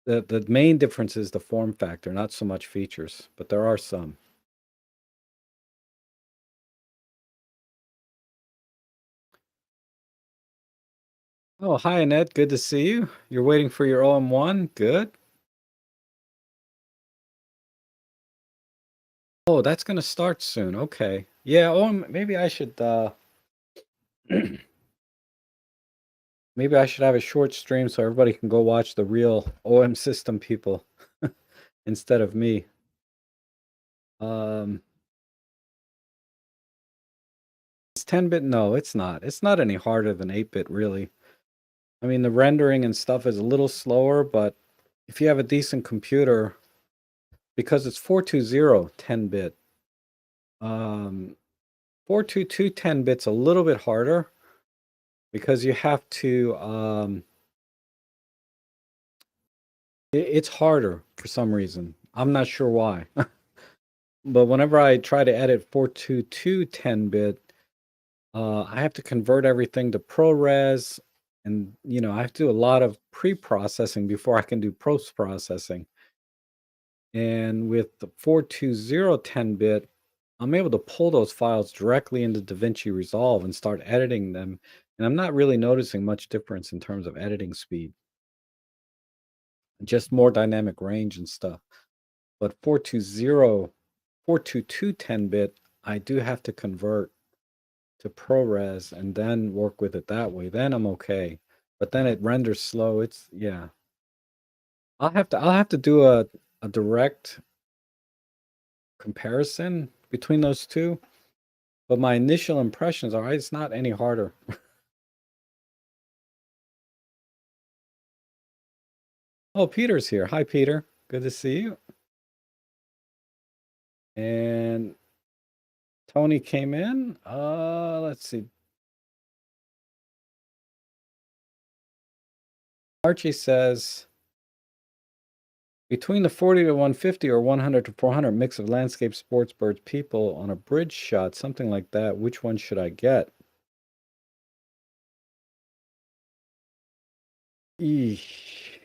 the main difference is the form factor, not so much features, but there are some. Oh, hi, Annette. Good to see you. You're waiting for your OM1? Good. Oh, that's going to start soon. Okay. Yeah, maybe I should maybe I should have a short stream so everybody can go watch the real OM system people instead of me. Um it's 10-bit. No, it's not. It's not any harder than 8-bit really. I mean, the rendering and stuff is a little slower, but if you have a decent computer, because it's 420 10-bit, 422 10-bit's a little bit harder because you have to it's harder for some reason. I'm not sure why. But whenever I try to edit 422 10-bit, I have to convert everything to ProRes, and, I have to do a lot of pre-processing before I can do post-processing. And with the 42010-bit, I'm able to pull those files directly into DaVinci Resolve and start editing them, and I'm not really noticing much difference in terms of editing speed, just more dynamic range and stuff. But 42210-bit, I do have to convert to ProRes and then work with it that way. Then I'm okay. But then it renders slow. It's yeah. I'll have to do a direct comparison between those two. But my initial impressions are it's not any harder. Oh, Peter's here. Hi, Peter. Good to see you. And Tony came in. Let's see. Archie says between the 40 to 150 or 100 to 400 mix of landscape, sports, birds, people on a bridge shot, something like that. Which one should I get? Eesh.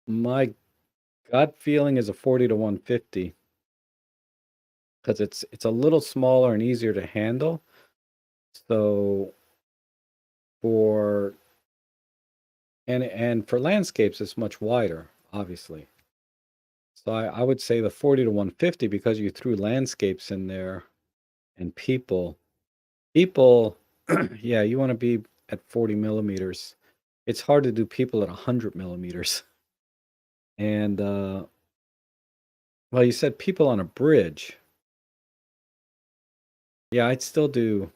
My gut feeling is a 40 to 150 because it's a little smaller and easier to handle. So for and for landscapes, it's much wider, obviously. So I would say the 40 to 150 because you threw landscapes in there and people. People, yeah, you want to be at 40 millimeters. It's hard to do people at 100 millimeters. And well, you said people on a bridge. Yeah, I'd still do.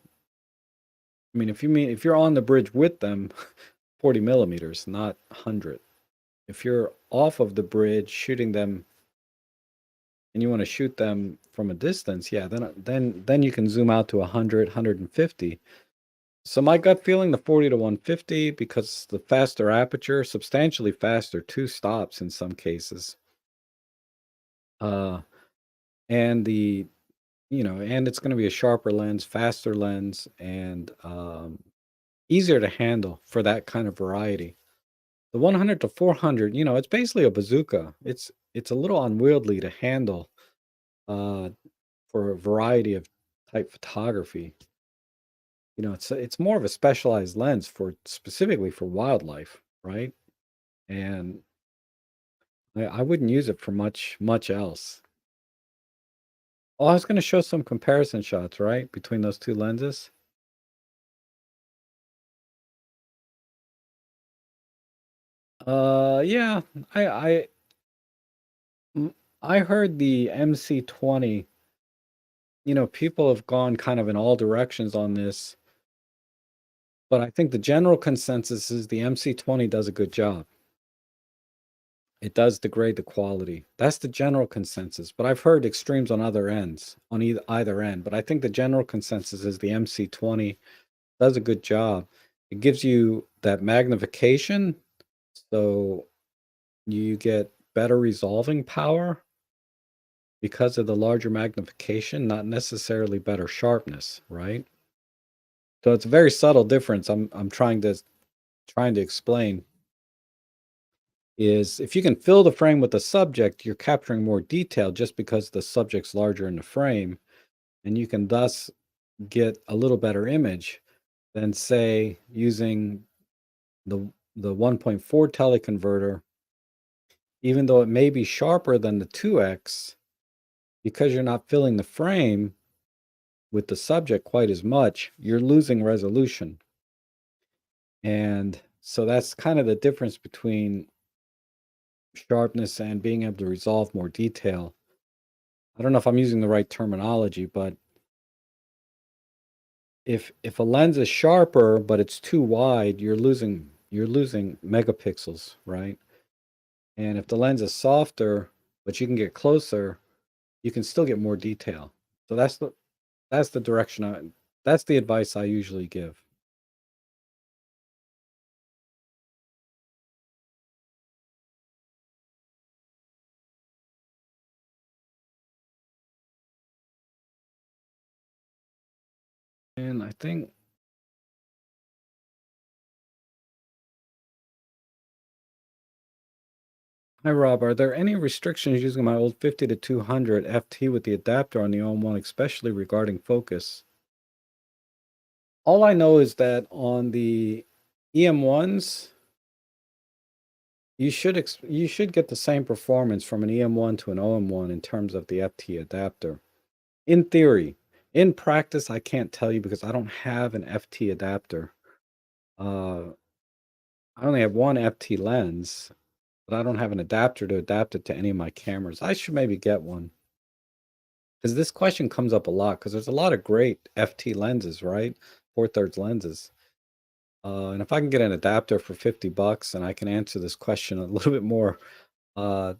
I mean, if you're on the bridge with them, 40 millimeters, not 100. If you're off of the bridge shooting them and you want to shoot them from a distance, yeah, then you can zoom out to 100, 150. So my gut feeling, the 40 to 150, because the faster aperture, substantially faster, 2 stops in some cases. Uh, and and it's going to be a sharper lens, faster lens, and easier to handle for that kind of variety. The 100 to 400, it's basically a bazooka. It's a little unwieldy to handle uh, for a variety of type photography. It's more of a specialized lens for specifically for wildlife, right? And I wouldn't use it for much else. Oh, I was going to show some comparison shots, right, between those two lenses. Yeah, I I I heard the MC20. People have gone kind of in all directions on this, but I think the general consensus is the MC20 does a good job. It does degrade the quality. That's the general consensus, but I've heard extremes on other ends, on either end. But I think the general consensus is the MC20 does a good job. It gives you that magnification, so you get better resolving power because of the larger magnification, not necessarily better sharpness, right? So it's a very subtle difference. I'm trying to explain is if you can fill the frame with the subject, you're capturing more detail just because the subject's larger in the frame, and you can thus get a little better image than say using the 1.4 teleconverter, even though it may be sharper than the 2x, because you're not filling the frame with the subject quite as much, you're losing resolution. And so that's kind of the difference between sharpness and being able to resolve more detail. I don't know if I'm using the right terminology, but if a lens is sharper but it's too wide, you're losing megapixels, right? And if the lens is softer but you can get closer, you can still get more detail. So that's the direction that's the advice I usually give. I think Hi Rob, are there any restrictions using my old 50 to 200 FT with the adapter on the OM1, especially regarding focus? All I know is that on the EM1s, you should get the same performance from an EM1 to an OM1 in terms of the FT adapter. In theory. In practice, I can't tell you because I don't have an FT adapter. I only have one FT lens, but I don't have an adapter to adapt it to any of my cameras. I should maybe get one. Because this question comes up a lot because there's a lot of great FT lenses, right? 4/3 lenses. And if I can get an adapter for 50 bucks and I can answer this question a little bit more uh,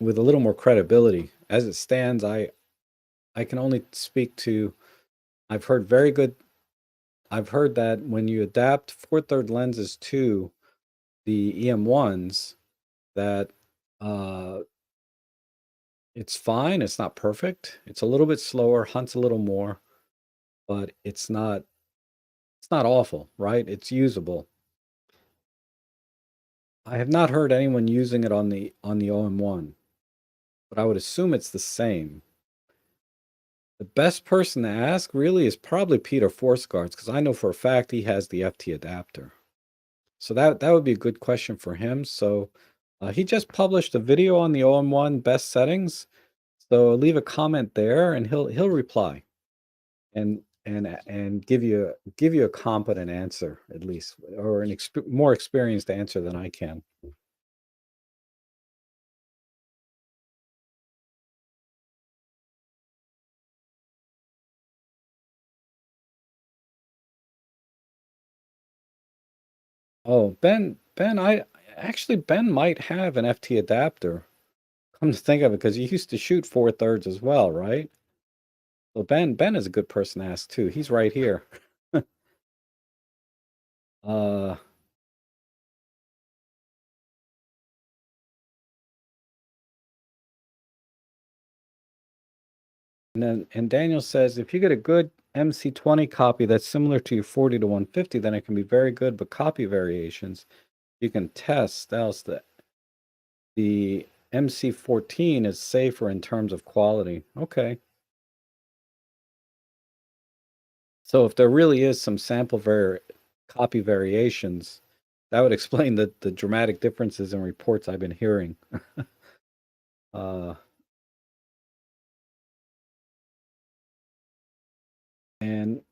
with a little more credibility. As it stands, I can only speak to I've heard very good I've heard that when you adapt 4/3 lenses to the EM1s that uh it's fine, it's not perfect. It's a little bit slower, hunts a little more, but it's not awful, right? It's usable. I have not heard anyone using it on the OM1, but I would assume it's the same. The best person to ask really is probably Peter Forsgaards because I know for a fact he has the FT adapter. So that would be a good question for him. So he just published a video on the OM1 best settings. So leave a comment there and he'll reply and give you a competent answer at least or an more experienced answer than I can. Oh, Ben might have an FT adapter. Come to think of it, because he used to shoot 4/3 as well, right? Well, Ben is a good person to ask too. He's right here. Uh, and Daniel says if you get a good MC20 copy that's similar to your 40 to 150, then it can be very good, but copy variations you can test. Else the MC14 is safer in terms of quality. Okay. So if there really is some copy variations, that would explain the dramatic differences in reports I've been hearing. uh, and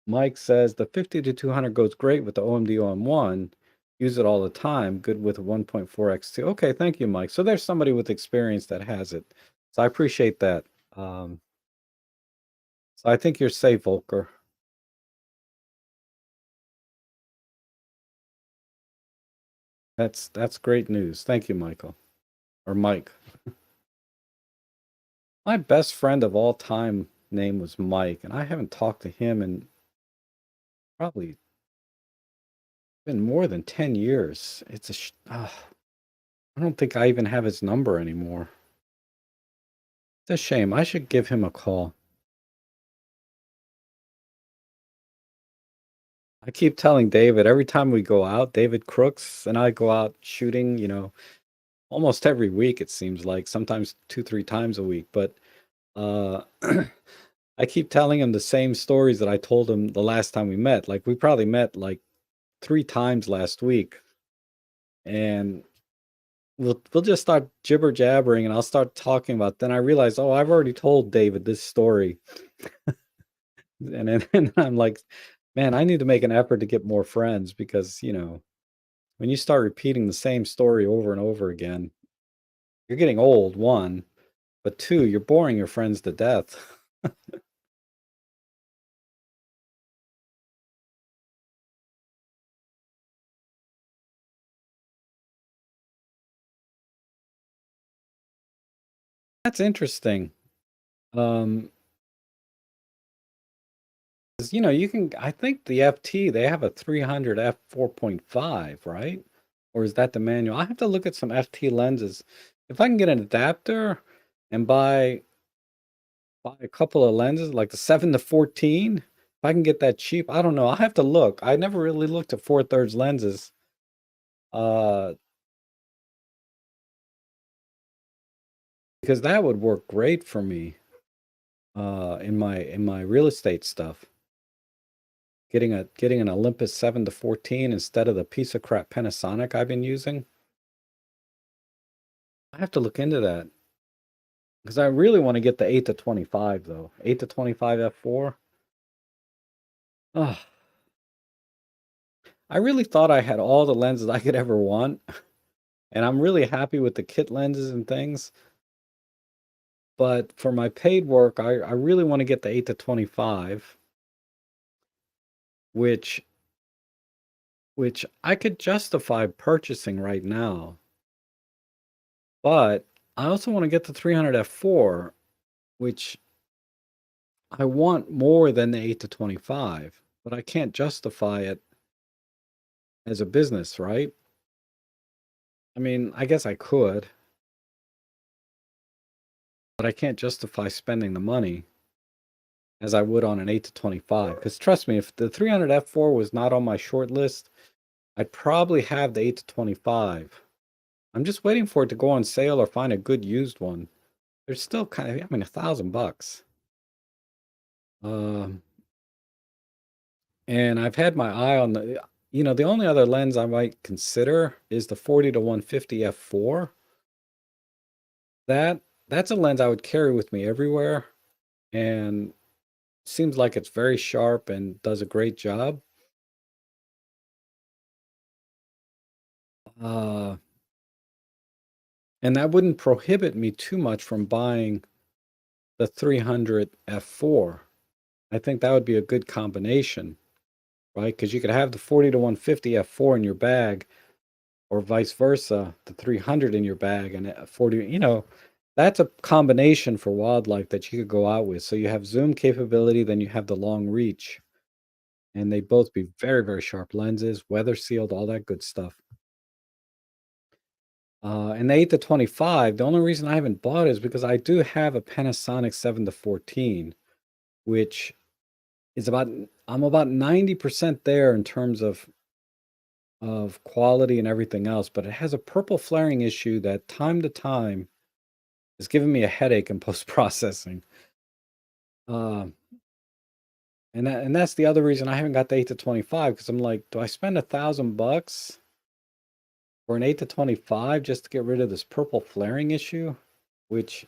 Mike says the 50 to 200 goes great with the OMD OM1. Use it all the time. Good with 1.4x2. Okay, thank you, Mike. So there's somebody with experience that has it. So I appreciate that. So I think you're safe, Volker. That's great news. Thank you, Michael. Or Mike. My best friend of all time name was Mike, and I haven't talked to him in probably been more than 10 years. I don't think I even have his number anymore. It's a shame. I should give him a call. I keep telling David every time we go out, David Crooks and I go out shooting, almost every week, it seems like, sometimes 2, 3 times a week. But uh, I keep telling him the same stories that I told him the last time we met. Like, we probably met like 3 times last week. And we'll just start jibber jabbering and I'll start talking about then I realize, oh, I've already told David this story. And I'm like, man, I need to make an effort to get more friends because, when you start repeating the same story over and over again, you're getting old, one, but two, you're boring your friends to death. That's interesting. 'Cause, you can I think the FT, they have a 300 f 4.5, right? Or is that the manual? I have to look at some FT lenses. If I can get an adapter and buy buy a couple of lenses, like the 7 to 14. If I can get that cheap, I don't know. I have to look. I never really looked at 4/3 lenses. Uh, because that would work great for me in my real estate stuff. Getting an Olympus 7 to 14 instead of the piece of crap Panasonic I've been using. I have to look into that because I really want to get the 8 to 25 though. 8 to 25 f4. Oh, I really thought I had all the lenses I could ever want, and I'm really happy with the kit lenses and things. But for my paid work, I really want to get the 8 to 25, which I could justify purchasing right now. But I also want to get the 300 f4, which I want more than the 8 to 25, but I can't justify it as a business, right? I mean, I guess I could, but I can't justify spending the money as I would on an 8 to 25. Because trust me, if the 300 f4 was not on my short list, I'd probably have the 8 to 25. I'm just waiting for it to go on sale or find a good used one. They're still kind of, I mean, $1,000. Um, and I've had my eye on the only other lens I might consider is the 40 to 150 f4. That's a lens I would carry with me everywhere, and seems like it's very sharp and does a great job. Uh, and that wouldn't prohibit me too much from buying the 300 f4. I think that would be a good combination, right? Because you could have the 40 to 150 f4 in your bag, or vice versa, the 300 in your bag and 40, that's a combination for wildlife that you could go out with. So you have zoom capability, then you have the long reach, and they both be very, very sharp lenses, weather sealed, all that good stuff. And the 8 to 25, the only reason I haven't bought it is because I do have a Panasonic 7 to 14, which is I'm about 90% there in terms of quality and everything else, but it has a purple flaring issue that time to time is giving me a headache in post-processing. Uh, and that's the other reason I haven't got the 8 to 25, because I'm like, do I spend $1,000 for an 8 to 25 just to get rid of this purple flaring issue? Which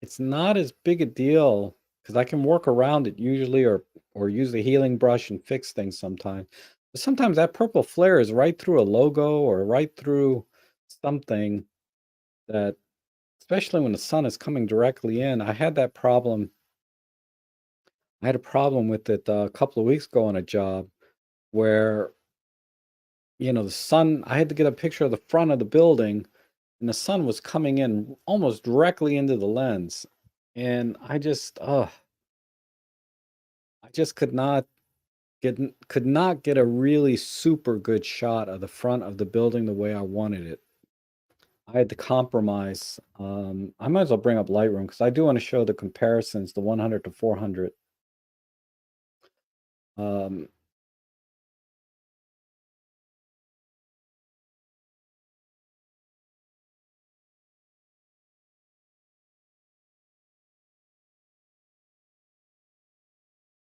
it's not as big a deal because I can work around it usually, or use the healing brush and fix things sometimes. But sometimes that purple flare is right through a logo or right through something that, especially when the sun is coming directly in. I had that problem. I had a problem with it a couple of weeks ago on a job where, the sun, I had to get a picture of the front of the building, and the sun was coming in almost directly into the lens. And I just could not get a really super good shot of the front of the building the way I wanted it. I had to compromise. I might as well bring up Lightroom because I do want to show the comparisons, the 100 to 400. Um,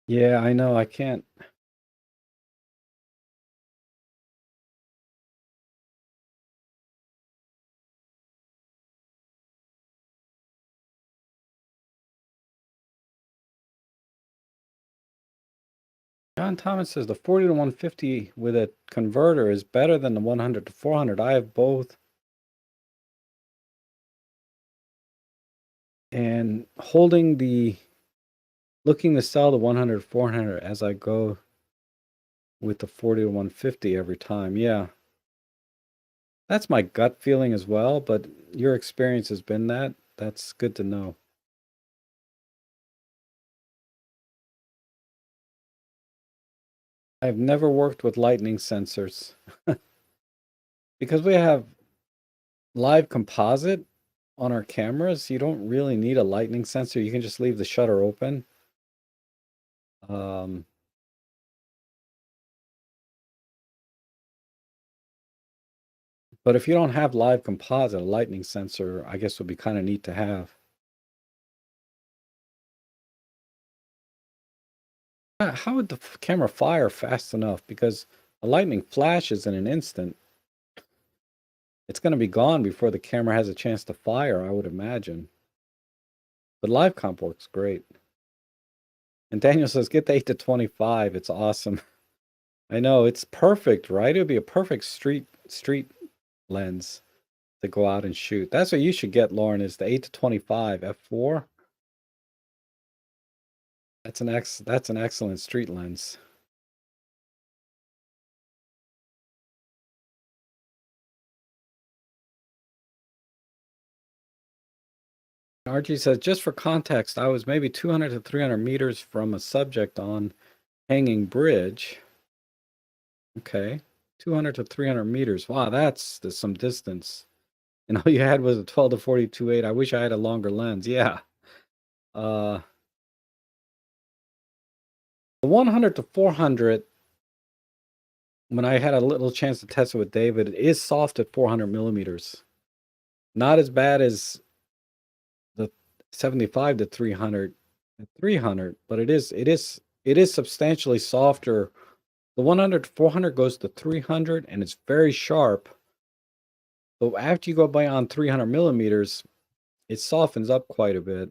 yeah, I know. I can't. John Thomas says the 40 to 150 with a converter is better than the 100 to 400. I have both. And looking to sell the 100 400 as I go with the 40 to 150 every time. Yeah. That's my gut feeling as well, but your experience has been that. That's good to know. I've never worked with lightning sensors because we have live composite. on our cameras, you don't really need a lightning sensor. You can just leave the shutter open. Um, but if you don't have live composite, a lightning sensor, I guess, would be kind of neat to have. How would the camera fire fast enough? Because a lightning flashes in an instant. It's going to be gone before the camera has a chance to fire, I would imagine. But live comp works great. And Daniel says, get the 8 to 25. It's awesome. I know, it's perfect, right? It would be a perfect street lens to go out and shoot. That's what you should get, Lauren, is the 8 to 25 f4. That's an excellent street lens. RG says, just for context, I was maybe 200 to 300 meters from a subject on Hanging Bridge. Okay, 200 to 300 meters. Wow, that's some distance. And all you had was a 12 to 42.8. I wish I had a longer lens. Yeah. The 100 to 400, when I had a little chance to test it with David, it is soft at 400 millimeters. Not as bad as the 75 to 300 at 300, but it is substantially softer. The 100 to 400 goes to 300 and it's very sharp. But after you go beyond 300 millimeters, it softens up quite a bit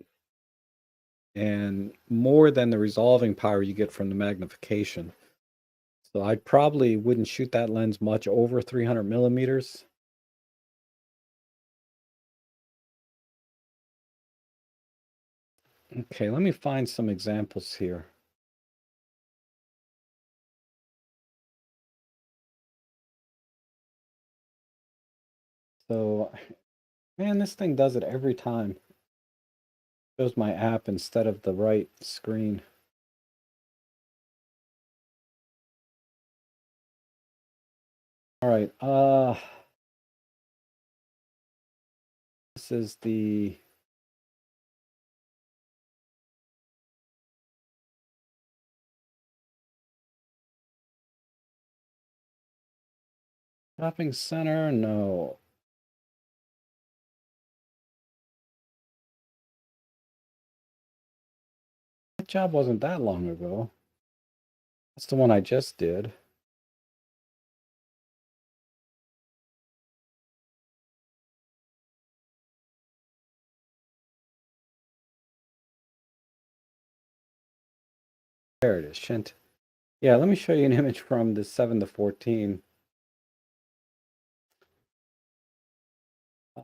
and more than the resolving power you get from the magnification. So I probably wouldn't shoot that lens much over 300 millimeters. Okay, let me find some examples here. So, man, this thing does it every time. Shows my app instead of the right screen. All right, this is the shopping center. No. That job wasn't that long ago. That's the one I just did. There it is, Shint. Yeah, let me show you an image from the 7 to 14.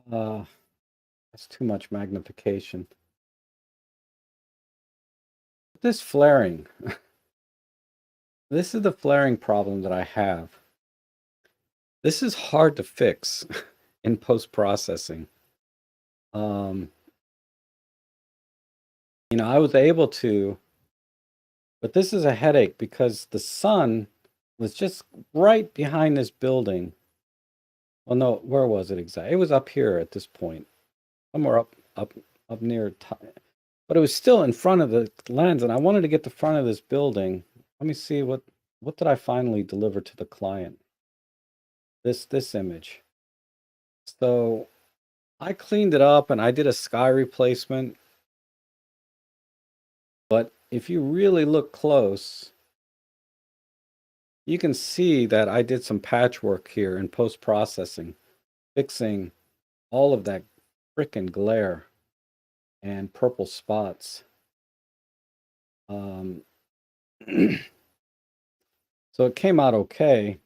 That's too much magnification. This flaring. This is the flaring problem that I have. This is hard to fix in post-processing. I was able to, but this is a headache because the sun was just right behind this building. Well, no, where was it exactly? It was up here at this point, somewhere up near, but it was still in front of the lens, and I wanted to get the front of this building. Let me see what did I finally deliver to the client? This image. So I cleaned it up and I did a sky replacement. But if you really look close, you can see that I did some patchwork here in post-processing, fixing all of that frickin' glare and purple spots. So it came out okay.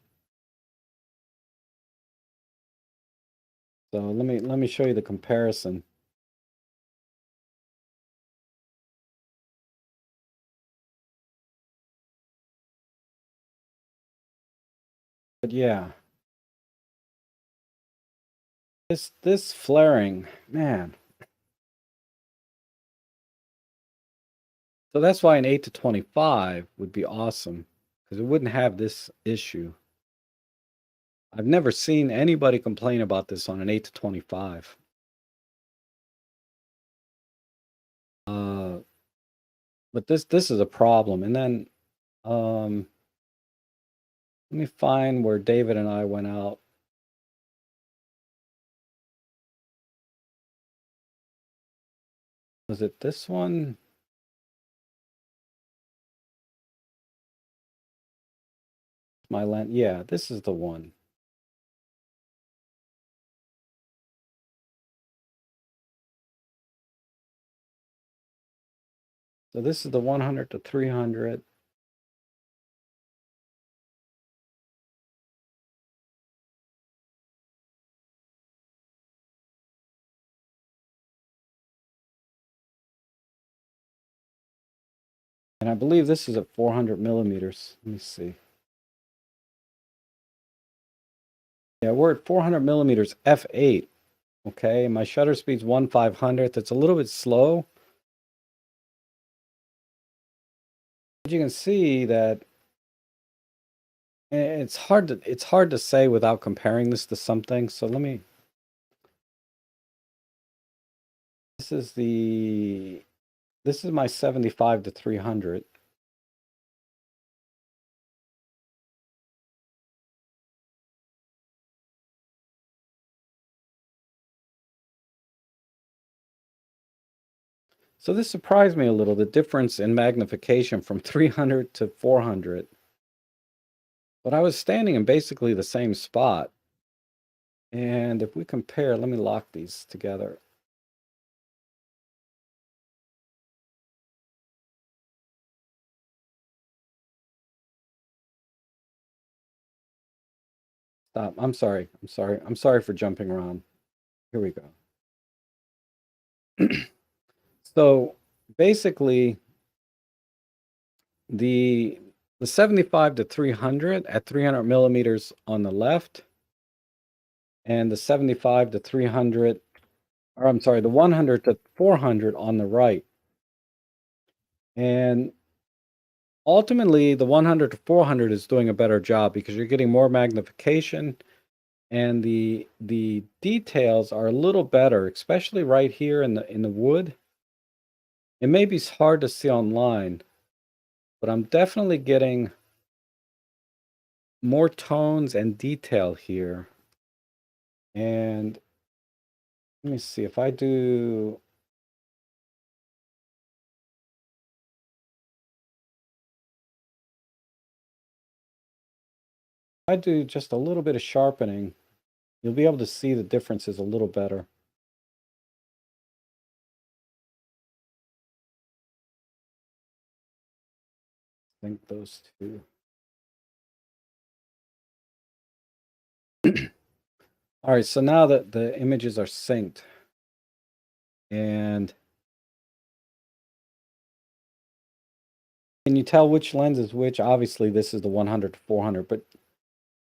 So let me show you the comparison. But yeah, this flaring, man. So that's why an 8 to 25 would be awesome because it wouldn't have this issue. I've never seen anybody complain about this on an 8 to 25. But this is a problem. And then let me find where David and I went out. Was it this one? My lens. Yeah, this is the one. So this is the 100 to 300. And I believe this is at 400 millimeters. Let me see. Yeah, we're at 400 millimeters f8. Okay, my shutter speed's 1/500th. It's a little bit slow. But you can see that it's hard to say without comparing this to something. So let me. This is my 75 to 300. So this surprised me a little, the difference in magnification from 300 to 400. But I was standing in basically the same spot. And if we compare, let me lock these together. Stop. I'm sorry. I'm sorry for jumping around. Here we go. So basically, the 75 to 300 at 300 millimeters on the left, and the 75 to 300, or I'm sorry, the 100 to 400 on the right. And ultimately, the 100 to 400 is doing a better job because you're getting more magnification, and the details are a little better, especially right here in the wood. It may be hard to see online, but I'm definitely getting more tones and detail here. And let me see if I do. If I do just a little bit of sharpening, you'll be able to see the differences a little better. I think those two. All right, so now that the images are synced, and can you tell which lens is which? Obviously, this is the 100 to 400, but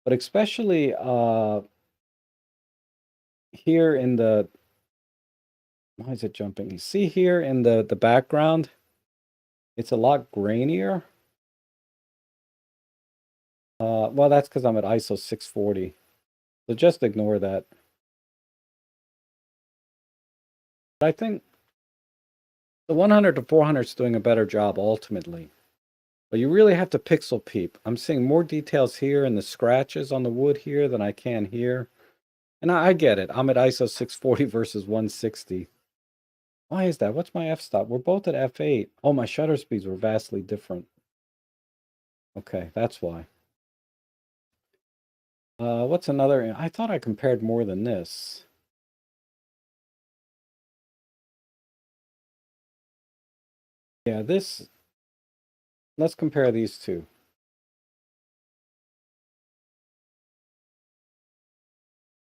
especially here in the, why is it jumping? You see here in the background, it's a lot grainier. Well, that's because I'm at ISO 640. So just ignore that. But I think the 100 to 400 is doing a better job ultimately. But you really have to pixel peep. I'm seeing more details here in the scratches on the wood here than I can here. And I get it. I'm at ISO 640 versus 160. Why is that? What's my f-stop? We're both at f8. Oh, my shutter speeds were vastly different. Okay, that's why. What's another? I thought I compared more than this. Yeah, this. Let's compare these two.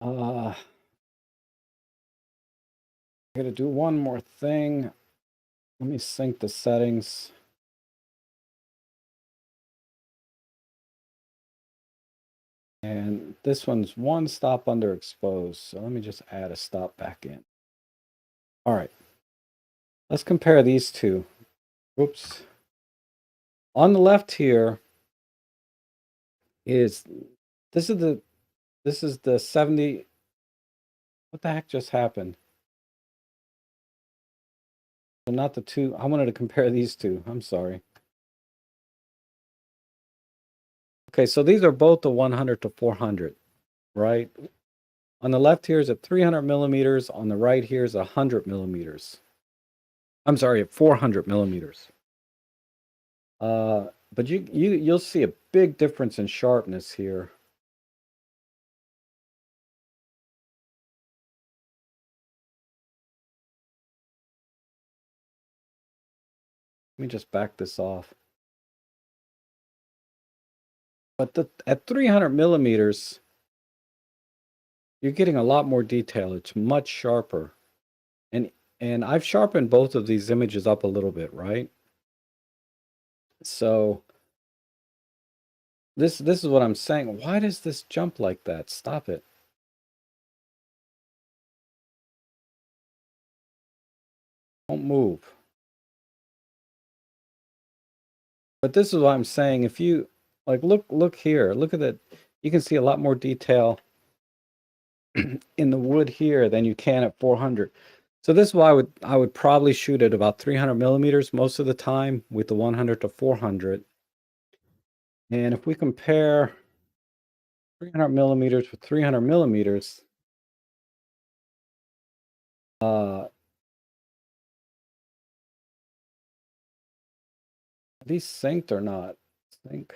I gotta do one more thing. Let me sync the settings. And this one's one stop underexposed. So let me just add a stop back in. All right. Let's compare these two. Whoops. On the left here is this is the 70. What the heck just happened? So not the two. I wanted to compare these two. I'm sorry. Okay, so these are both the 100 to 400, right? On the left here is at 300 millimeters. On the right here is 100 millimeters. I'm sorry, at 400 millimeters. But you'll see a big difference in sharpness here. Let me just back this off. But at 300 millimeters, you're getting a lot more detail. It's much sharper. And I've sharpened both of these images up a little bit, right? So this is what I'm saying. Why does this jump like that? Stop it. Don't move. But this is what I'm saying. If you like look here, look at that. You can see a lot more detail in the wood here than you can at 400. So this is why I would probably shoot at about 300 millimeters most of the time with the 100 to 400. And if we compare 300 millimeters with 300 millimeters, these synced or not? Sync.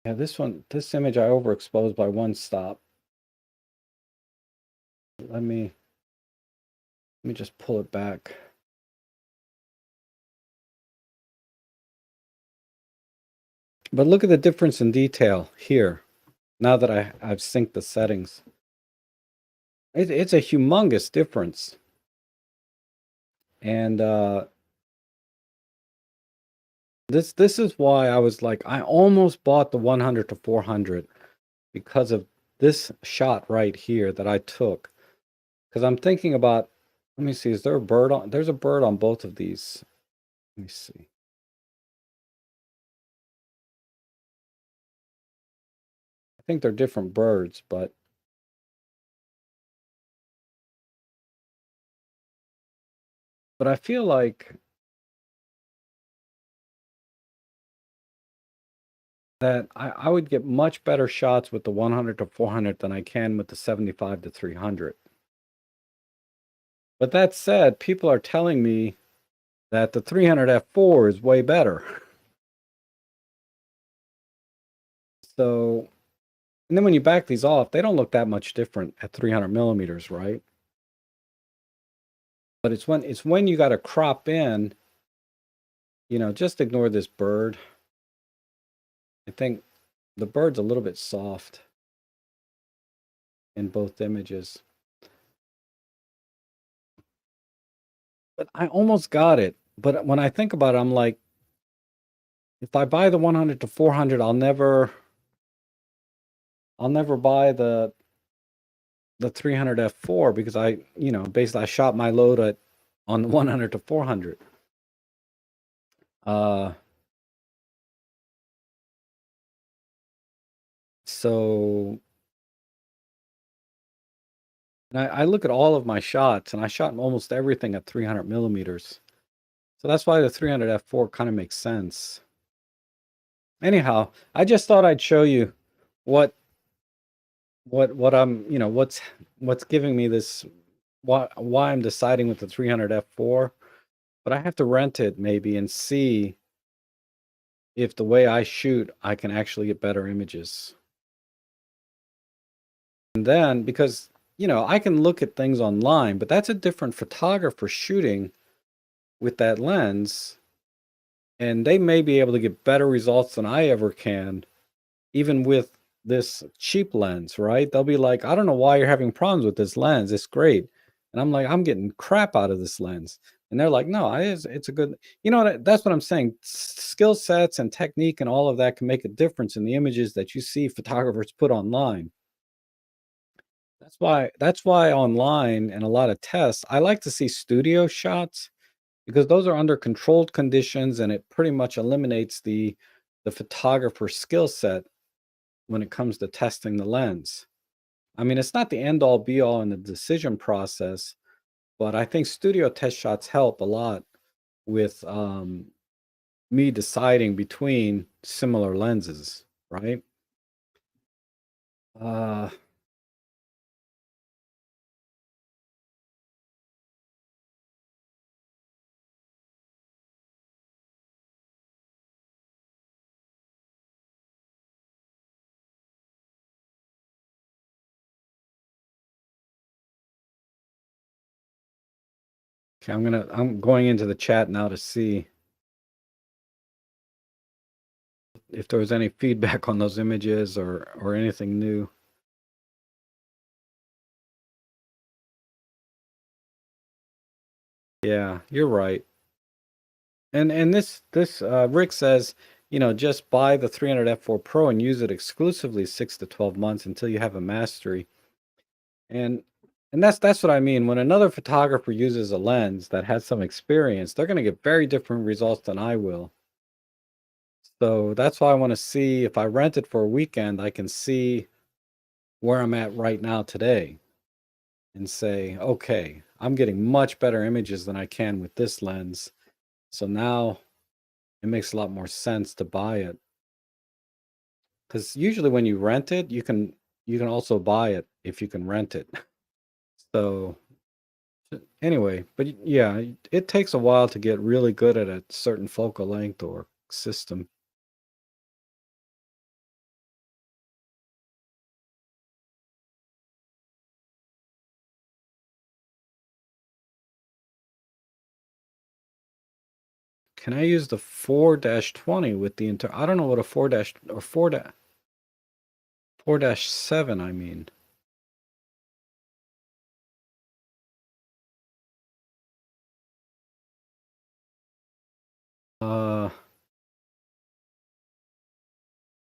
Yeah, this image I overexposed by one stop. Let me just pull it back. But look at the difference in detail here. Now that I've synced the settings, it's a humongous difference. And this is why I was like, I almost bought the 100 to 400 because of this shot right here that I took. Because I'm thinking about, let me see, is there a bird on? There's a bird on both of these. Let me see. I think they're different birds, but I feel like that I would get much better shots with the 100 to 400 than I can with the 75 to 300. But that said, people are telling me that the 300 f4 is way better. So, and then when you back these off, they don't look that much different at 300 millimeters, right? But it's when you got to crop in, just ignore this bird. I think the bird's a little bit soft in both images. But I almost got it. But when I think about it, I'm like, if I buy the 100 to 400, I'll never buy the 300 f4 because basically I shot my load on the 100 to 400. So I look at all of my shots, and I shot almost everything at 300 millimeters. So that's why the 300 f4 kind of makes sense. Anyhow, I just thought I'd show you what I'm, what's giving me this, why I'm deciding with the 300 f4. But I have to rent it maybe and see if the way I shoot, I can actually get better images. And then, because, I can look at things online, but that's a different photographer shooting with that lens. And they may be able to get better results than I ever can, even with this cheap lens, right? They'll be like, I don't know why you're having problems with this lens. It's great. And I'm like, I'm getting crap out of this lens. And they're like, no, it's a good, that's what I'm saying. Skill sets and technique and all of that can make a difference in the images that you see photographers put online. That's why online and a lot of tests, I like to see studio shots because those are under controlled conditions and it pretty much eliminates the photographer's skill set when it comes to testing the lens. I mean, it's not the end all be all in the decision process, But I think studio test shots help a lot with me deciding between similar lenses, right? Uh, okay, I'm going into the chat now to see if there was any feedback on those images or anything new. Yeah, you're right. And this Rick says, just buy the 300 f4 Pro and use it exclusively 6 to 12 months until you have a mastery. And and that's what I mean. When another photographer uses a lens that has some experience, they're going to get very different results than I will. So that's why I want to see if I rent it for a weekend, I can see where I'm at right now today and say, okay, I'm getting much better images than I can with this lens. So now it makes a lot more sense to buy it. Because usually when you rent it, you can also buy it if you can rent it. So anyway, but yeah, it takes a while to get really good at a certain focal length or system. Can I use the 4-20 with the entire? I don't know what a 4 dash or 4-7, I mean. Uh,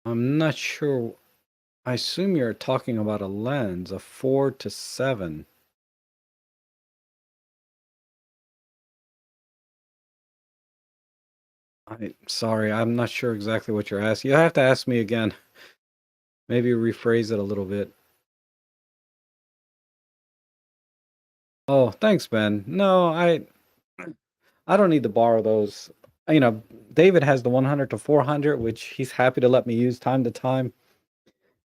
I'm not sure. I assume you're talking about a lens, a 4-7. Sorry, I'm not sure exactly what you're asking. You have to ask me again. Maybe rephrase it a little bit. Oh, thanks, Ben. No, I don't need to borrow those. David has the 100 to 400, which he's happy to let me use time to time.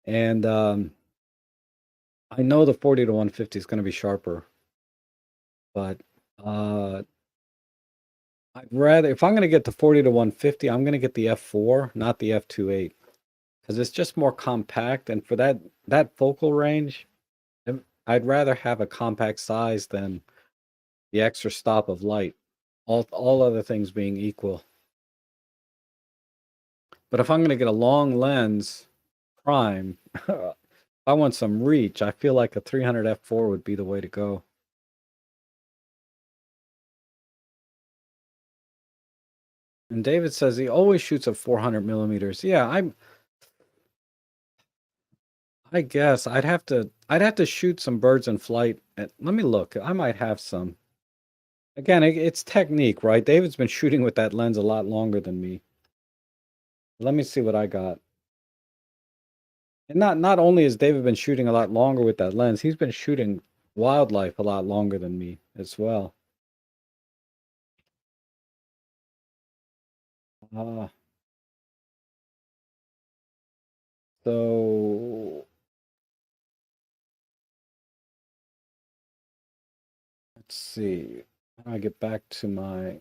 And I know the 40 to 150 is going to be sharper, but uh, I'd rather, if I'm going to get the 40 to 150, I'm going to get the f4, not the f2.8, because it's just more compact. And for that focal range, I'd rather have a compact size than the extra stop of light. All other things being equal. But if I'm going to get a long lens prime, if I want some reach, I feel like a 300 f4 would be the way to go. And David says he always shoots at 400 millimeters. Yeah, I guess I'd have to shoot some birds in flight. Let me look. I might have some. Again, it's technique, right? David's been shooting with that lens a lot longer than me. Let me see what I got. And not only has David been shooting a lot longer with that lens, he's been shooting wildlife a lot longer than me as well. Uh, so let's see. How do I get back to my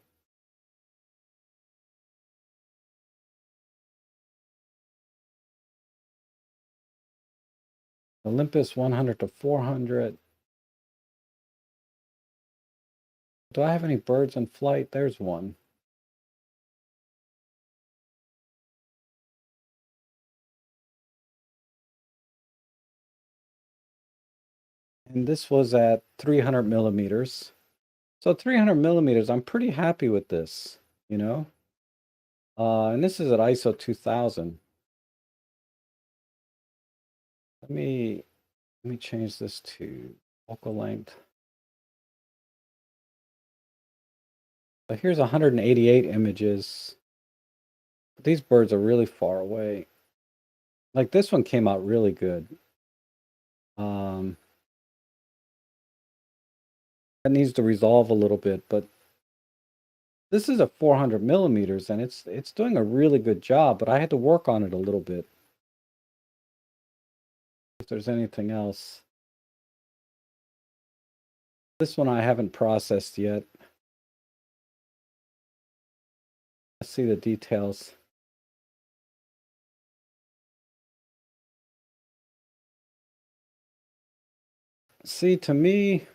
Olympus 100 to 400? Do I have any birds in flight? There's one. And this was at 300 millimeters. So 300 millimeters, I'm pretty happy with this, you know? And this is at ISO 2000. Let me let me change this to focal length. So here's 188 images. These birds are really far away. Like this one came out really good. Um, That needs to resolve a little bit, but this is a 400 millimeters and it's doing a really good job, but I had to work on it a little bit. If there's anything else. This one I haven't processed yet. Let's see the details. See, to me,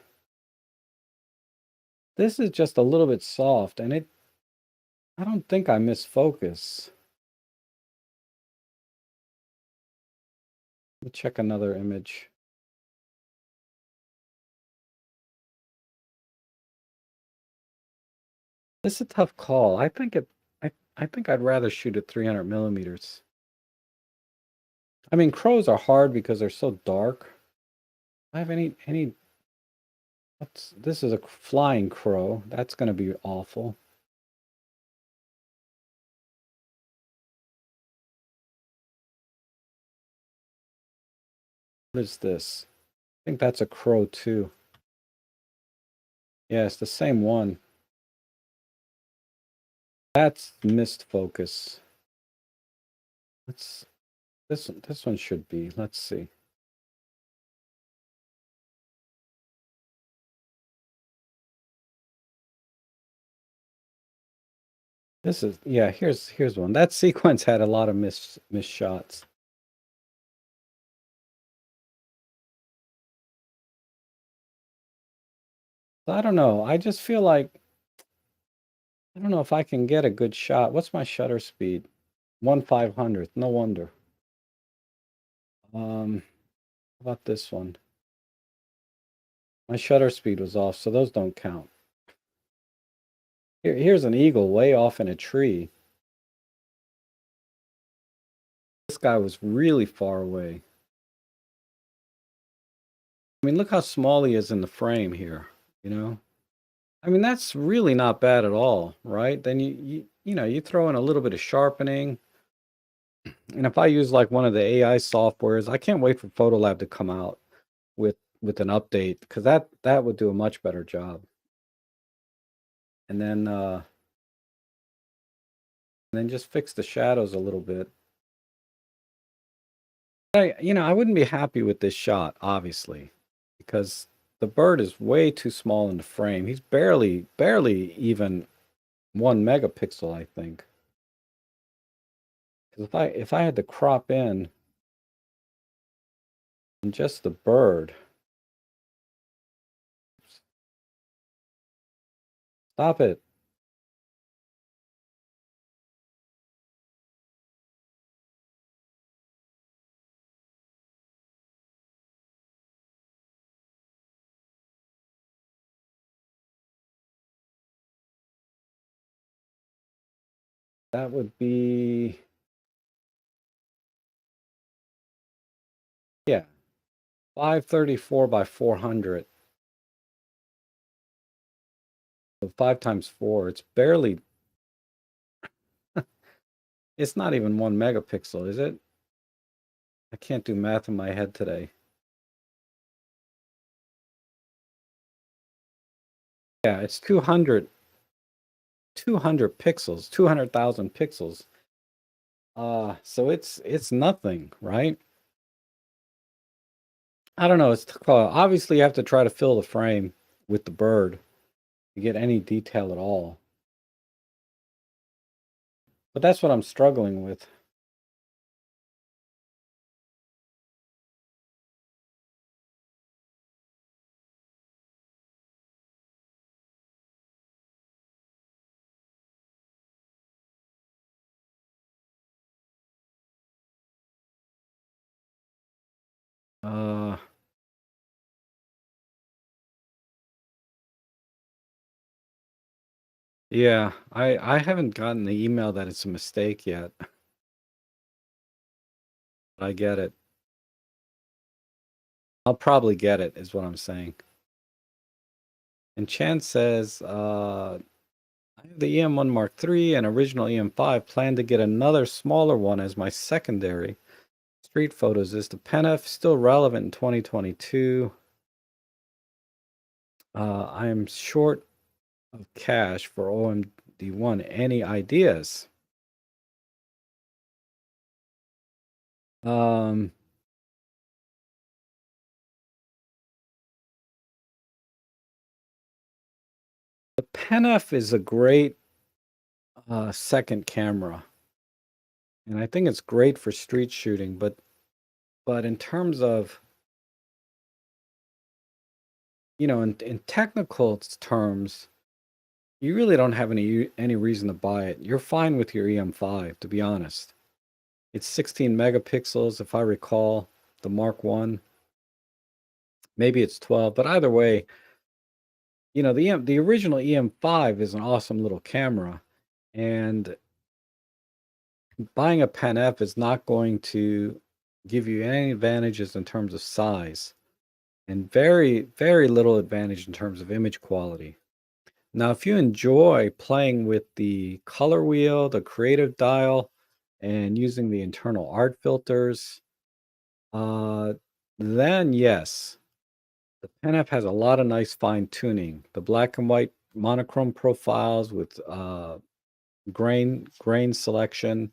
this is just a little bit soft, and I don't think I misfocus. Let me check another image. This is a tough call. I think I'd rather shoot at 300 millimeters. I mean, crows are hard because they're so dark. I have any this is a flying crow. That's going to be awful. What is this? I think that's a crow too. Yeah, it's the same one. That's missed focus. This one should be. Let's see. This is, yeah, here's one. That sequence had a lot of missed shots. I don't know. I just feel like I don't know if I can get a good shot. What's my shutter speed? 1/500th. No wonder. How about this one? My shutter speed was off, so those don't count. Here's an eagle way off in a tree. This guy was really far away. I mean, look how small he is in the frame here, you know? I mean, that's really not bad at all, right? Then you throw in a little bit of sharpening. And if I use like one of the AI softwares, I can't wait for Photolab to come out with an update because that would do a much better job. And then just fix the shadows a little bit. I wouldn't be happy with this shot, obviously, because the bird is way too small in the frame. He's barely even 1 megapixel, I think. Because if I had to crop in just the bird, stop it. That would be, yeah, 534 by 400. So 5 times 4, it's barely, it's not even 1 megapixel, is it? I can't do math in my head today. Yeah, it's 200 pixels, 200,000 pixels. So it's nothing, right? I don't know. Obviously you have to try to fill the frame with the bird to get any detail at all. But that's what I'm struggling with. Uh, yeah, I haven't gotten the email that it's a mistake yet. But I get it. I'll probably get it, is what I'm saying. And Chan says, I have the EM1 Mark III and original EM5. Plan to get another smaller one as my secondary. Street photos. Is the PenF still relevant in 2022? I am short of cash for OMD1. Any ideas? Um, the Pen F is a great second camera, and I think it's great for street shooting. But in terms of, in technical terms, you really don't have any reason to buy it. You're fine with your EM5, to be honest. It's 16 megapixels, if I recall, the Mark 1. Maybe it's 12, but either way, the original EM5 is an awesome little camera, and buying a Pen F is not going to give you any advantages in terms of size, and very, very little advantage in terms of image quality. Now, if you enjoy playing with the color wheel, the creative dial, and using the internal art filters, uh, then yes, the Pen F has a lot of nice fine tuning. The black and white monochrome profiles with grain selection,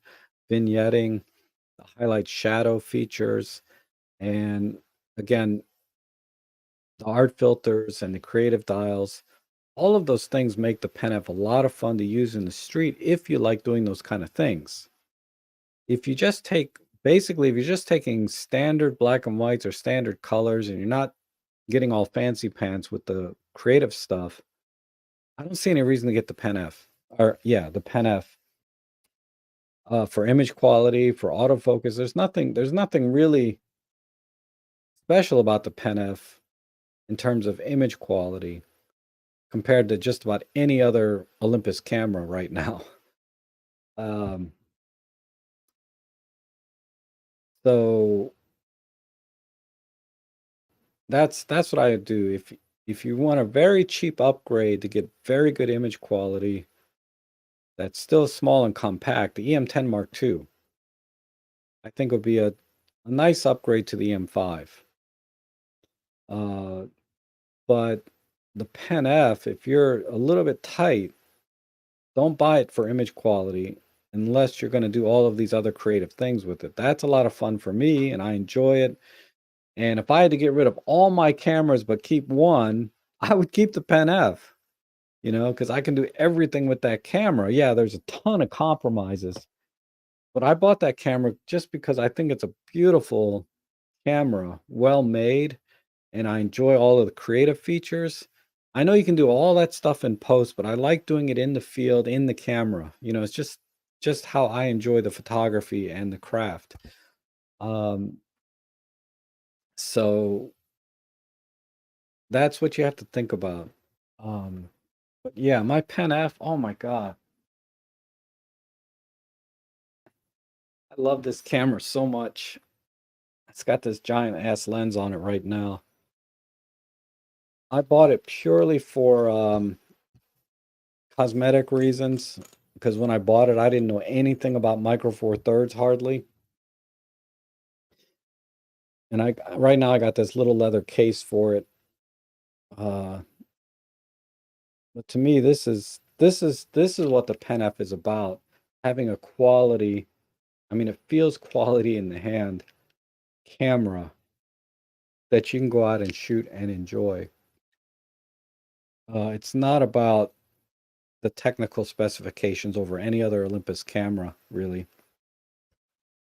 vignetting, the highlight shadow features, and again, the art filters and the creative dials. All of those things make the Pen F a lot of fun to use in the street if you like doing those kind of things. If you just take Basically, if you're just taking standard black and whites or standard colors and you're not getting all fancy pants with the creative stuff, I don't see any reason to get the Pen F. Or yeah, the Pen F. For image quality, for autofocus, there's nothing really special about the Pen F in terms of image quality compared to just about any other Olympus camera right now. Um, so that's what I would do. If you want a very cheap upgrade to get very good image quality that's still small and compact, the EM10 Mark II, I think would be a nice upgrade to the EM5. Uh, but the Pen F, if you're a little bit tight, don't buy it for image quality unless you're going to do all of these other creative things with it. That's a lot of fun for me, and I enjoy it. And if I had to get rid of all my cameras but keep one, I would keep the Pen F, because I can do everything with that camera. Yeah, there's a ton of compromises, but I bought that camera just because I think it's a beautiful camera, well made, and I enjoy all of the creative features. I know you can do all that stuff in post, but I like doing it in the field, in the camera. It's just how I enjoy the photography and the craft. Um, so that's what you have to think about. Um, but yeah, my Pen F, oh my God. I love this camera so much. It's got this giant ass lens on it right now. I bought it purely for cosmetic reasons because when I bought it, I didn't know anything about Micro Four Thirds hardly. And I right now I got this little leather case for it. Uh, but to me, this is what the Pen F is about. Having a quality, I mean, it feels quality in the hand camera that you can go out and shoot and enjoy. It's not about the technical specifications over any other Olympus camera, really.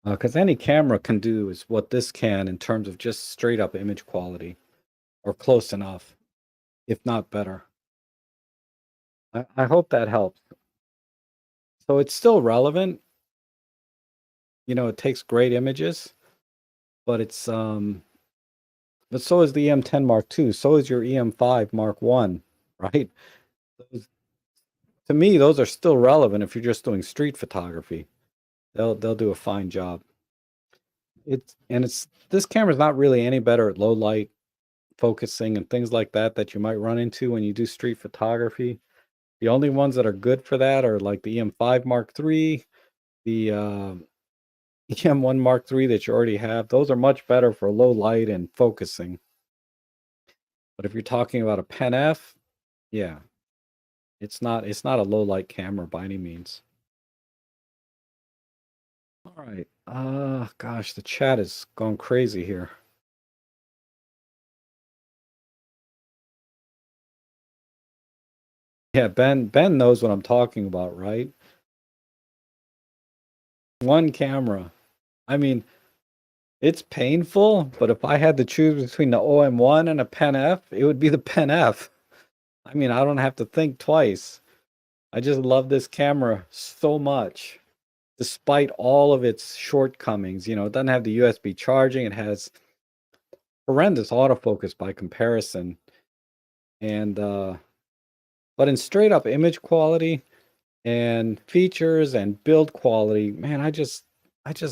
Because any camera can do is what this can in terms of just straight up image quality or close enough, if not better. I hope that helps. So it's still relevant. It takes great images, but but so is the EM10 Mark II. So is your EM5 Mark 1, right? Those, to me, those are still relevant if you're just doing street photography. They'll do a fine job. It's this camera's not really any better at low light focusing and things like that you might run into when you do street photography. The only ones that are good for that are like the EM5 Mark III, the EM1 Mark III that you already have. Those are much better for low light and focusing. But if you're talking about a Pen F, yeah, it's not a low light camera by any means. All right. Gosh, the chat is going crazy here. Yeah, Ben knows what I'm talking about, right? One camera. I mean, it's painful, but if I had to choose between the OM-1 and a Pen F, it would be the Pen F. I mean, I don't have to think twice. I just love this camera so much, despite all of its shortcomings. You know, it doesn't have the USB charging. It has horrendous autofocus by comparison. And but in straight up image quality and features and build quality, man, I just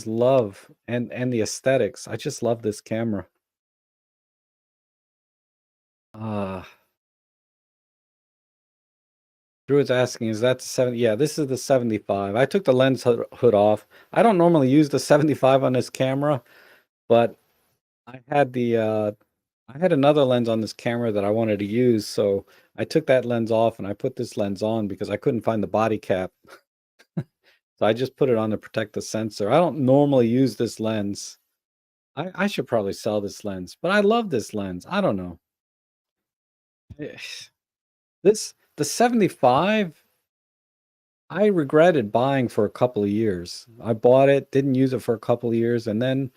love and the aesthetics. I just love this camera. Uh Drew is asking, is that the 70? Yeah, this is the 75. I took the lens hood off. I don't normally use the 75 on this camera, but I had I had another lens on this camera that I wanted to use, so I took that lens off and I put this lens on because I couldn't find the body cap. So I just put it on to protect the sensor. I don't normally use this lens. I should probably sell this lens, but I love this lens. I don't know. Eh, the 75, I regretted buying for a couple of years. I bought it, didn't use it for a couple of years, and then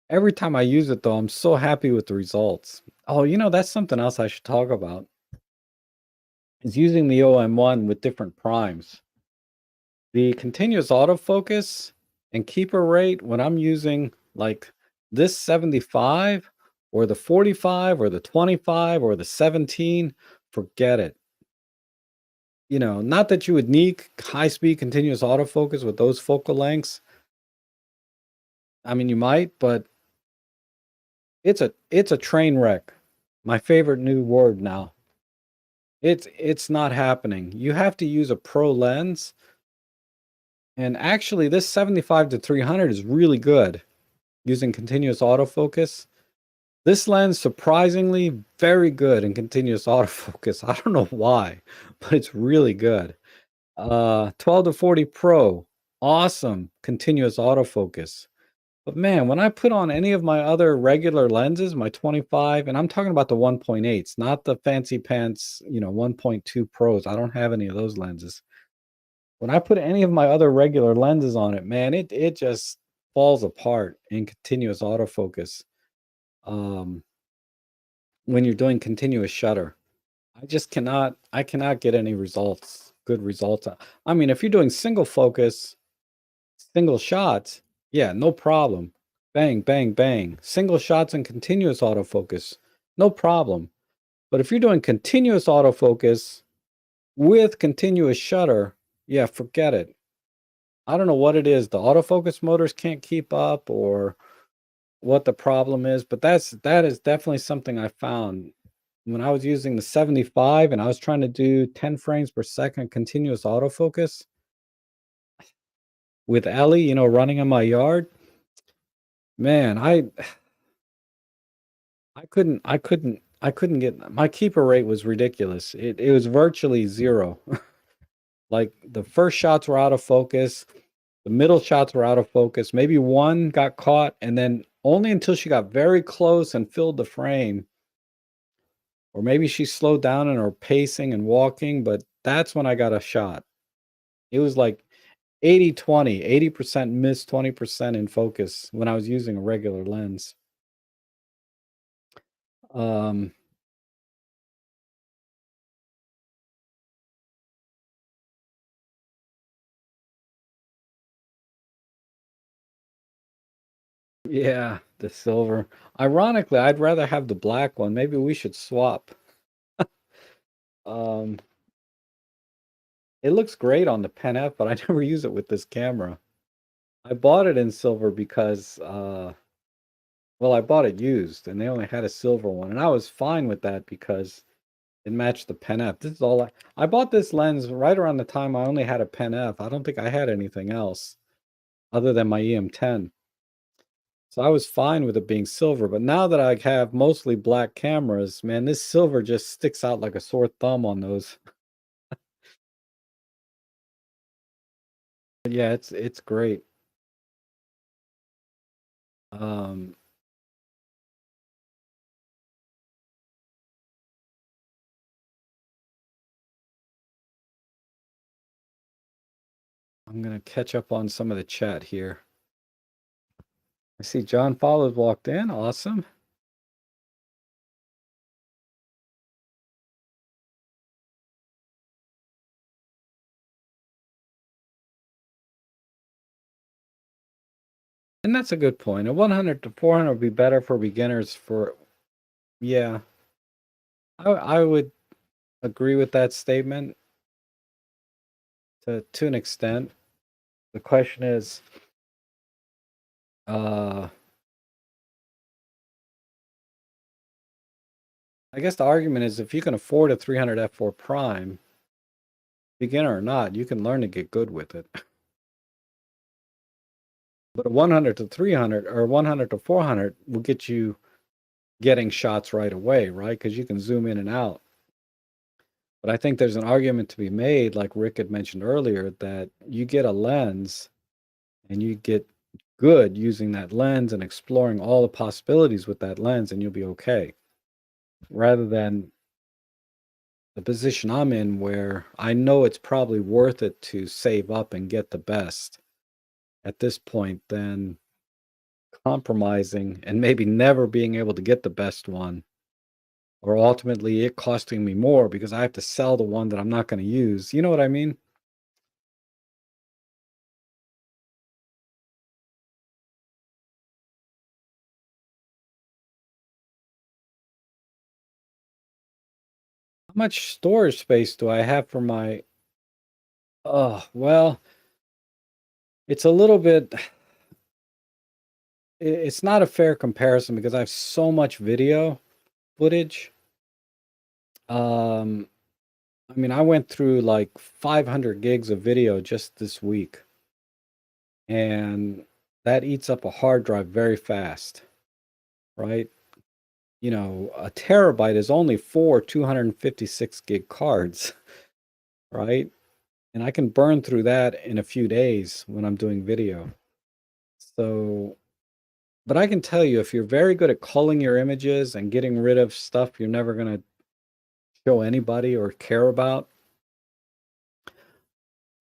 every time I use it though, I'm so happy with the results. Oh, that's something else I should talk about. Is using the OM-1 with different primes. The continuous autofocus and keeper rate when I'm using like this 75 or the 45 or the 25 or the 17, forget it. Not that you would need high-speed continuous autofocus with those focal lengths. I mean, you might, but it's a train wreck. My favorite new word now. It's not happening. You have to use a pro lens. And actually, this 75 to 300 is really good using continuous autofocus. This lens, surprisingly, very good in continuous autofocus. I don't know why, but it's really good. 12 to 40 Pro, awesome continuous autofocus. But man, when I put on any of my other regular lenses, my 25, and I'm talking about the 1.8s, not the fancy pants, 1.2 Pros. I don't have any of those lenses. When I put any of my other regular lenses on it, man, it just falls apart in continuous autofocus. Um, when you're doing continuous shutter, I cannot get any results, good results. I mean, if you're doing single focus, single shots, yeah, no problem. Bang, bang, bang. Single shots and continuous autofocus, no problem. But if you're doing continuous autofocus with continuous shutter, yeah, forget it. I don't know what it is. The autofocus motors can't keep up or what the problem is, but that is definitely something I found when I was using the 75 and I was trying to do 10 frames per second continuous autofocus with Ellie, running in my yard. Man, I couldn't get my keeper rate was ridiculous. It was virtually zero. Like the first shots were out of focus, the middle shots were out of focus. Maybe one got caught, and then only until she got very close and filled the frame, or maybe she slowed down in her pacing and walking, but that's when I got a shot. It was like 80-20, 80% miss, 20% in focus when I was using a regular lens. Um, yeah, the silver. Ironically, I'd rather have the black one. Maybe we should swap. Um, it looks great on the Pen F, but I never use it with this camera. I bought it in silver because, well, I bought it used and they only had a silver one. And I was fine with that because it matched the Pen F. This is all I bought this lens right around the time I only had a Pen F. I don't think I had anything else other than my EM10. So I was fine with it being silver, but now that I have mostly black cameras, man, this silver just sticks out like a sore thumb on those. But yeah, it's great. Um, I'm gonna catch up on some of the chat here. I see John Follows walked in. Awesome. And that's a good point. A 100 to 400 would be better for beginners for, yeah, I would agree with that statement to an extent. The question is, uh, I guess the argument is if you can afford a 300 f4 prime, beginner or not, you can learn to get good with it. But a 100 to 300 or 100 to 400 will get you getting shots right away, right? Because you can zoom in and out. But I think there's an argument to be made, like Rick had mentioned earlier, that you get a lens and you get good using that lens and exploring all the possibilities with that lens, and you'll be okay. Rather than the position I'm in where I know it's probably worth it to save up and get the best at this point than compromising and maybe never being able to get the best one, or ultimately it costing me more because I have to sell the one that I'm not going to use. You know what I mean? How much storage space do I have for my, oh, well, it's a little bit, it's not a fair comparison because I have so much video footage. Um, I mean, I went through like 500 gigs of video just this week, and that eats up a hard drive very fast, right? You know, a terabyte is only four 256 gig cards, right? And I can burn through that in a few days when I'm doing video. So, but I can tell you, if you're very good at culling your images and getting rid of stuff you're never going to show anybody or care about,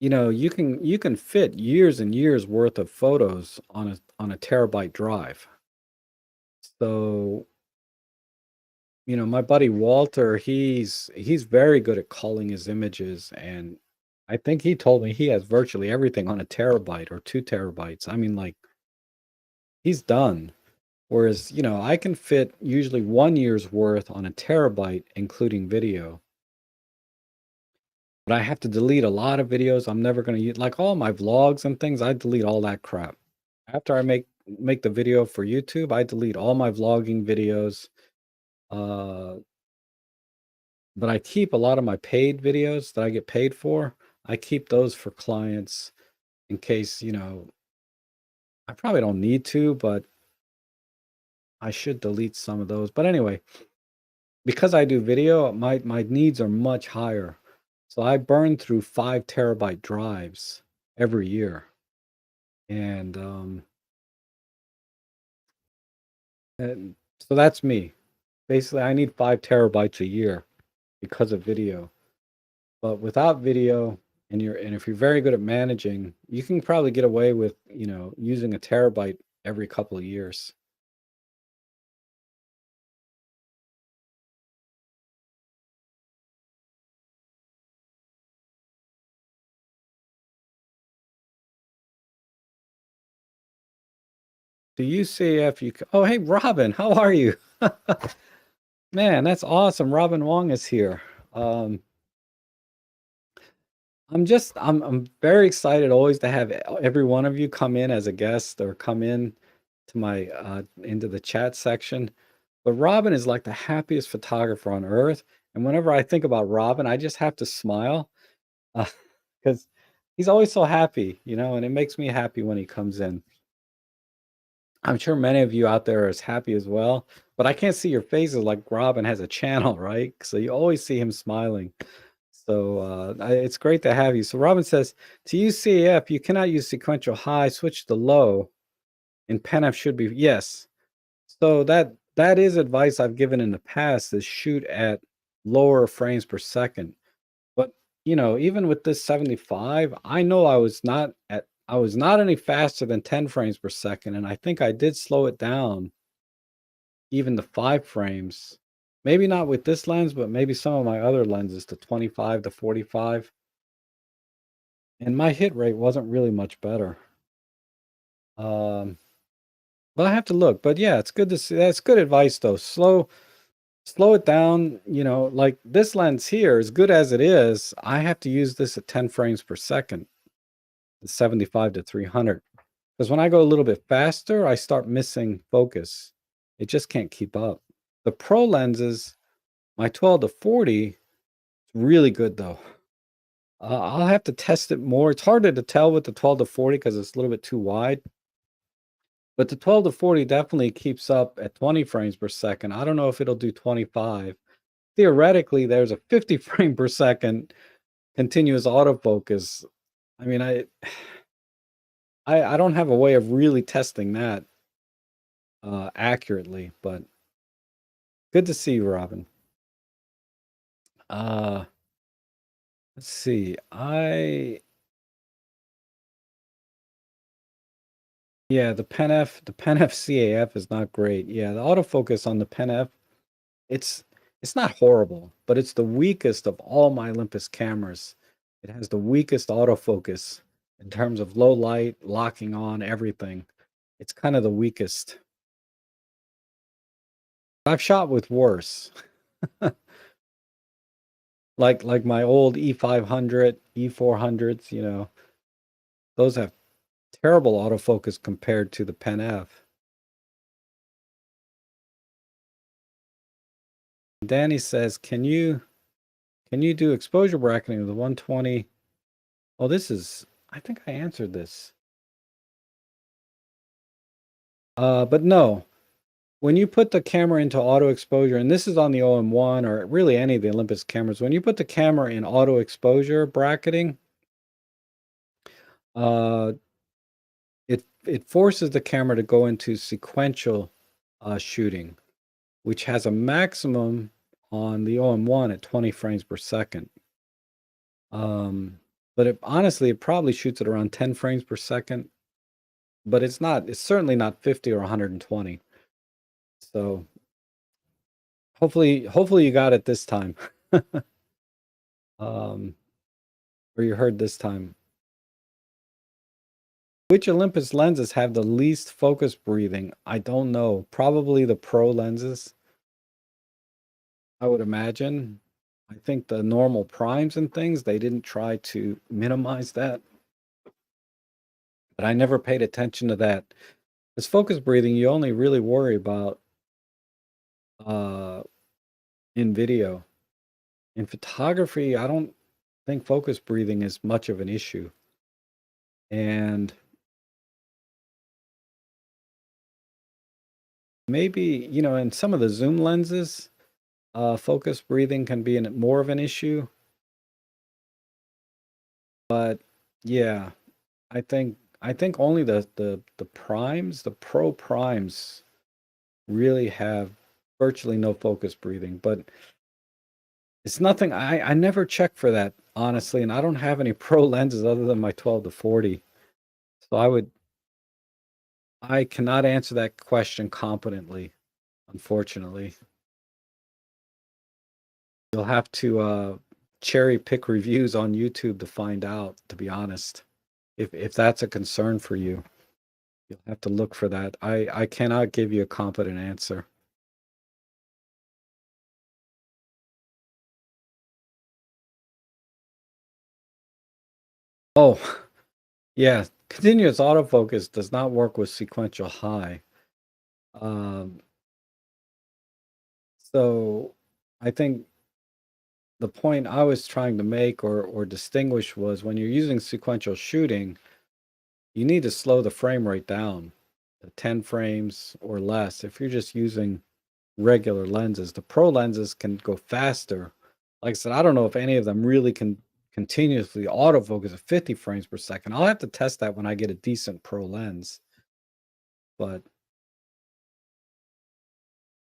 you know, you can fit years and years worth of photos on a terabyte drive. So, you know, my buddy Walter, he's very good at culling his images, and I think he told me he has virtually everything on a terabyte or 2 terabytes. I mean, like, he's done. Whereas, you know, I can fit usually 1 year's worth on a terabyte, including video. But I have to delete a lot of videos I'm never going to use. Like all my vlogs and things, I delete all that crap. After I make the video for YouTube, I delete all my vlogging videos. Uh, but I keep a lot of my paid videos that I get paid for. I keep those for clients in case, you know, I probably don't need to, but I should delete some of those. But anyway, because I do video, my needs are much higher. So I burn through 5 terabyte drives every year. And so that's me. Basically, I need 5 terabytes a year because of video. But without video, and if you're very good at managing, you can probably get away with, you know, using a terabyte every couple of years. Do you see if you oh, hey, Robin, how are you? Man, that's awesome. Robin Wong is here. I'm very excited always to have every one of you come in as a guest or come in to my into the chat section. But Robin is like the happiest photographer on earth. And whenever I think about Robin, I just have to smile because he's always so happy, you know, and it makes me happy when he comes in. I'm sure many of you out there are as happy as well, but I can't see your faces like Robin has a channel, right? So you always see him smiling. So it's great to have you. So Robin says, to use CAF, you cannot use sequential high, switch to low, and PenF should be, yes. So that is advice I've given in the past is shoot at lower frames per second. But even with this 75, I know I was not any faster than 10 frames per second. And I think I did slow it down even to 5 frames. Maybe not with this lens, but maybe some of my other lenses to 25 to 45. And my hit rate wasn't really much better. Well, I have to look, but yeah, it's good to see. That's good advice though. Slow it down. Like this lens here, as good as it is, I have to use this at 10 frames per second, the 75 to 300. Because when I go a little bit faster, I start missing focus. It just can't keep up. The pro lenses, my 12 to 40, it's really good though. I'll have to test it more. It's harder to tell with the 12 to 40 because it's a little bit too wide. But the 12 to 40 definitely keeps up at 20 frames per second. I don't know if it'll do 25. Theoretically, there's a 50 frame per second continuous autofocus. I mean, I don't have a way of really testing that accurately, but good to see you, Robin. Let's see. Yeah, the PenF CAF is not great. Yeah, the autofocus on the PenF, it's it's not horrible, but it's the weakest of all my Olympus cameras. It has the weakest autofocus in terms of low light, locking on, everything. It's kind of the weakest. I've shot with worse. Like my old E500, E400s, those have terrible autofocus compared to the PenF. Danny says, can you do exposure bracketing with the 120? Oh, I think I answered this. But no, when you put the camera into auto exposure, and this is on the OM-1 or really any of the Olympus cameras, when you put the camera in auto exposure bracketing, uh, it forces the camera to go into sequential shooting, which has a maximum on the OM-1 at 20 frames per second. But honestly, it probably shoots at around 10 frames per second, but it's certainly not 50 or 120. So hopefully you got it this time. Or you heard this time. Which Olympus lenses have the least focus breathing? I don't know. Probably the pro lenses, I would imagine. I think the normal primes and things, they didn't try to minimize that. But I never paid attention to that. As focus breathing, you only really worry about in video. In photography, I don't think focus breathing is much of an issue. And maybe, in some of the zoom lenses, focus breathing can be more of an issue. But yeah, I think only the primes, the pro primes, really have virtually no focus breathing. But it's nothing. I never check for that, honestly, and I don't have any pro lenses other than my 12 to 40. So I cannot answer that question competently, unfortunately. You'll have to cherry pick reviews on YouTube to find out, to be honest. If that's a concern for you, you'll have to look for that. I cannot give you a competent answer. Oh, yeah. Continuous autofocus does not work with sequential high. Um, so I think the point I was trying to make or distinguish was when you're using sequential shooting, you need to slow the frame rate down. 10 frames or less. If you're just using regular lenses, the pro lenses can go faster. Like I said, I don't know if any of them really can continuously autofocus at 50 frames per second. I'll have to test that when I get a decent pro lens. But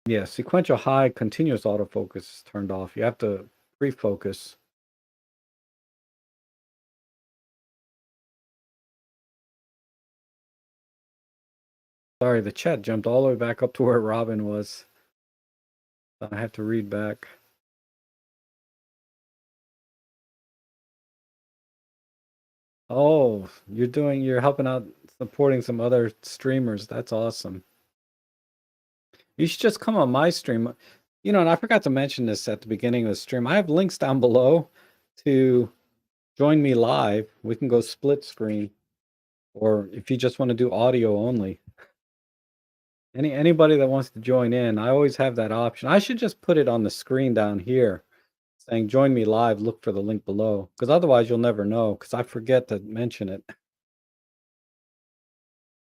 yeah, sequential high continuous autofocus is turned off. You have to pre-focus. Sorry, the chat jumped all the way back up to where Robin was. I have to read back. Oh, you're helping out, supporting some other streamers. That's awesome. You should just come on my stream. And I forgot to mention this at the beginning of the stream. I have links down below to join me live. We can go split screen, or if you just want to do audio only. Anybody that wants to join in, I always have that option. I should just put it on the screen down here saying join me live, look for the link below, because otherwise you'll never know, because I forget to mention it.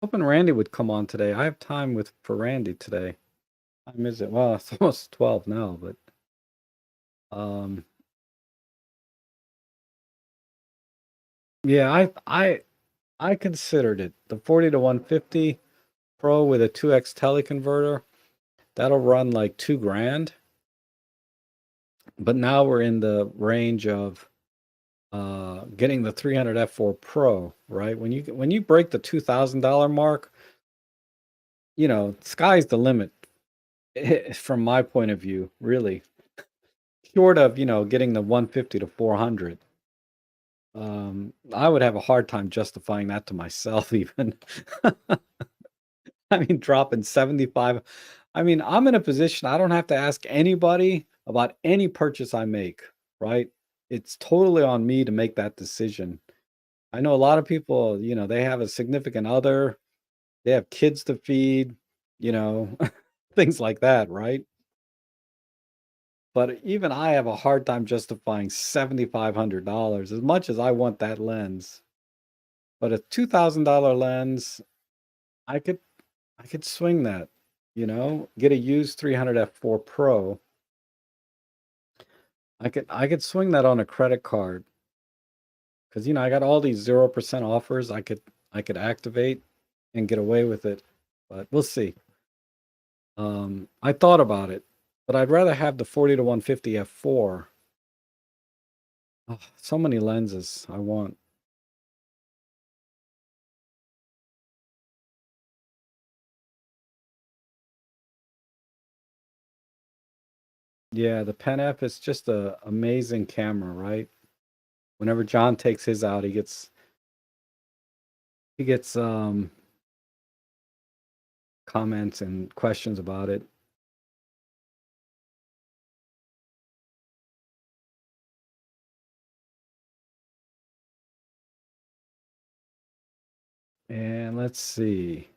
Hoping Randy would come on today. I have time for Randy today. What time is it? Well, it's almost 12 now, but yeah, I considered it. The 40 to 150 Pro with a 2x teleconverter, that'll run like $2,000. But now we're in the range of getting the 300 f4 Pro, right? When you break the $2,000 mark, sky's the limit from my point of view, really. Short of, getting the 150 to 400. I would have a hard time justifying that to myself even. I mean, dropping 75. I mean, I'm in a position I don't have to ask anybody about any purchase I make, right? It's totally on me to make that decision. I know a lot of people, they have a significant other, they have kids to feed, things like that, right? But even I have a hard time justifying $7,500 as much as I want that lens. But a $2,000 lens, I could swing that, get a used 300 f4 Pro. I could swing that on a credit card because I got all these 0% offers I could activate and get away with it, but we'll see. I thought about it, but I'd rather have the 40 to 150 f4. Oh, so many lenses I want. Yeah, the Pen F is just a amazing camera, right? Whenever John takes his out, he gets comments and questions about it. And let's see.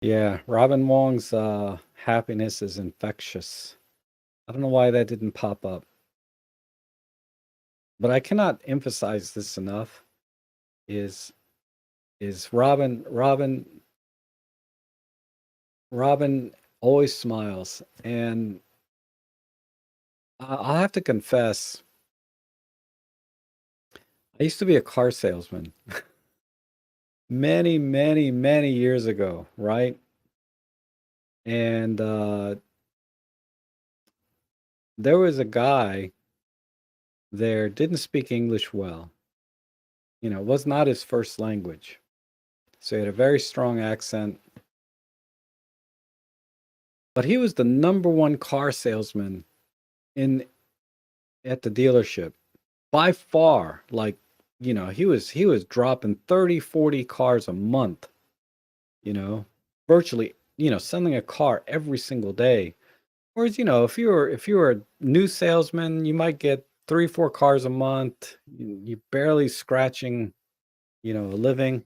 Yeah, Robin Wong's happiness is infectious. I don't know why that didn't pop up. But I cannot emphasize this enough is Robin always smiles, and I'll have to confess, I used to be a car salesman many, many, many years ago, right? And there was a guy there, didn't speak English well. It was not his first language. So he had a very strong accent. But he was the number one car salesman at the dealership by far. Like, he was dropping 30, 40 cars a month, virtually, selling a car every single day. Whereas, if you were a new salesman, you might get 3, 4 cars a month. You barely scratching, a living.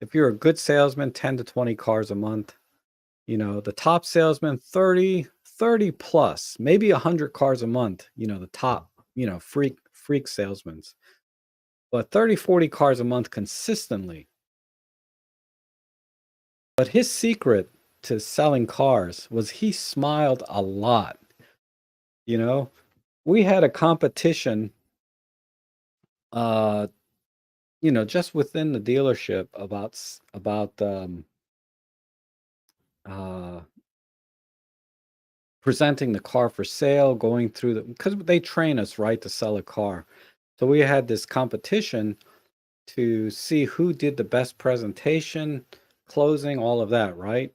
If you're a good salesman, 10 to 20 cars a month. The top salesman, 30 plus, maybe 100 cars a month, the top. freak salesmen, but 30, 40 cars a month consistently. But his secret to selling cars was he smiled a lot, you know? We had a competition, uh, just within the dealership about uh, presenting the car for sale, going through the because they train us, right, to sell a car. So we had this competition to see who did the best presentation, closing, all of that, right?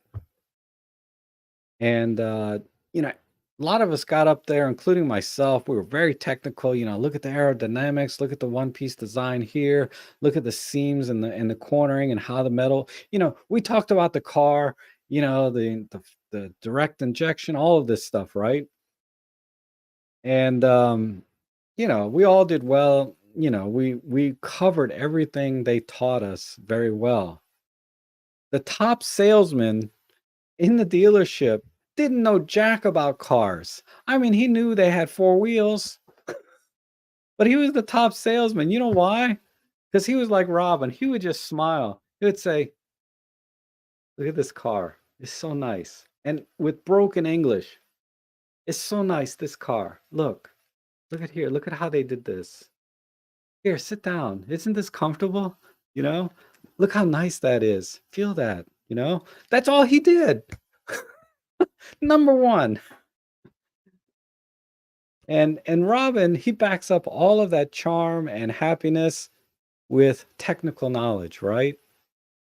And a lot of us got up there, including myself. We were very technical. Look at the aerodynamics, look at the one-piece design here, look at the seams and the cornering and how the metal. We talked about the car, the direct injection, all of this stuff, right? And we all did well. We covered everything they taught us very well. The top salesman in the dealership didn't know jack about cars. I mean, he knew they had four wheels, but he was the top salesman. You know why? Because he was like Robin. He would just smile. He would say, "Look at this car. It's so nice." And with broken English, "It's so nice, this car. Look at here. Look at how they did this. Here, sit down. Isn't this comfortable? You know, look how nice that is. Feel that, That's all he did. Number one. And Robin, he backs up all of that charm and happiness with technical knowledge, right?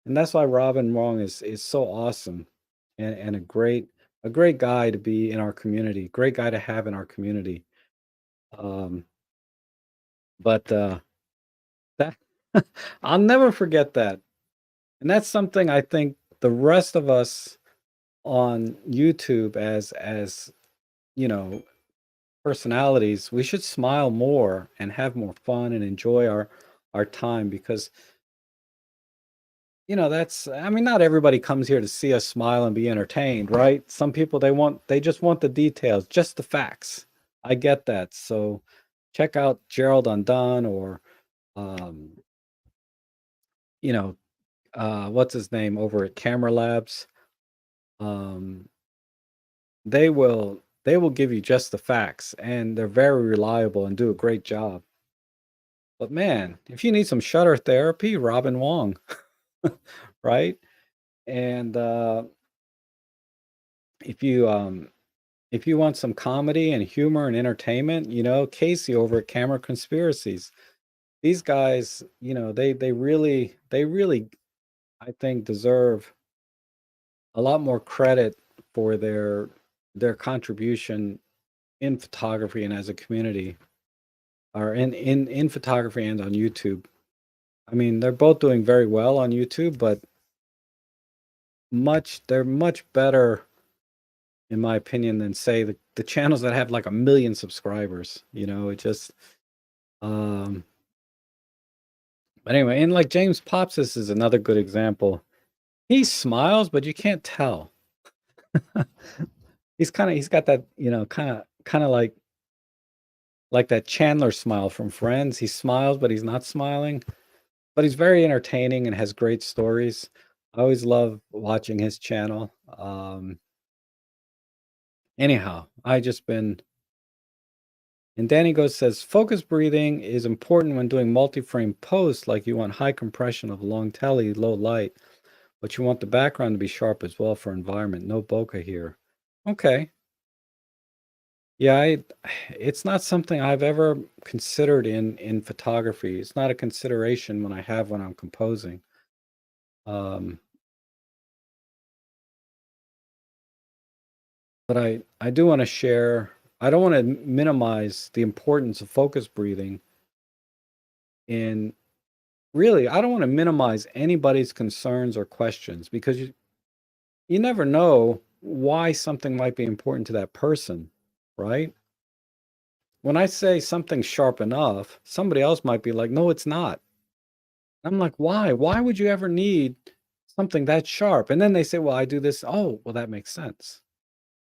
And that's why Robin Wrong is so awesome and a great guy to be in our community, great guy to have in our community. Um, but that I'll never forget that. And that's something I think the rest of us on YouTube as you know personalities, we should smile more and have more fun and enjoy our time because that's I mean not everybody comes here to see us smile and be entertained, right? Some people they just want the details, just the facts. I get that. So check out Gerald Undone or um you know what's his name over at Camera Labs. Um they will give you just the facts and they're very reliable and do a great job. But man, if you need some shutter therapy, Robin Wong, right? And if you if you want some comedy and humor and entertainment, Casey over at Camera Conspiracies. These guys, they really I think deserve a lot more credit for their contribution in photography and as a community or in photography and on YouTube. I mean, they're both doing very well on YouTube, but they're much better in my opinion than say the channels that have like a million subscribers. It just um but anyway, and like James Popsis is another good example. He smiles, but you can't tell. He's got that, kind of like that Chandler smile from Friends. He smiles, but he's not smiling. But he's very entertaining and has great stories. I always love watching his channel. Anyhow, I just been and Danny Goes says focus breathing is important when doing multi-frame posts, like you want high compression of long telly, low light, but you want the background to be sharp as well for environment. No bokeh here. Okay. Yeah, it's not something I've ever considered in photography. It's not a consideration when I'm composing. Um, but I do want to share. I don't want to minimize the importance of focus breathing. In really, I don't want to minimize anybody's concerns or questions because you never know why something might be important to that person, right? When I say something's sharp enough, somebody else might be like, no, it's not. I'm like, why? Why would you ever need something that sharp? And then they say, well, I do this. Oh, well, that makes sense.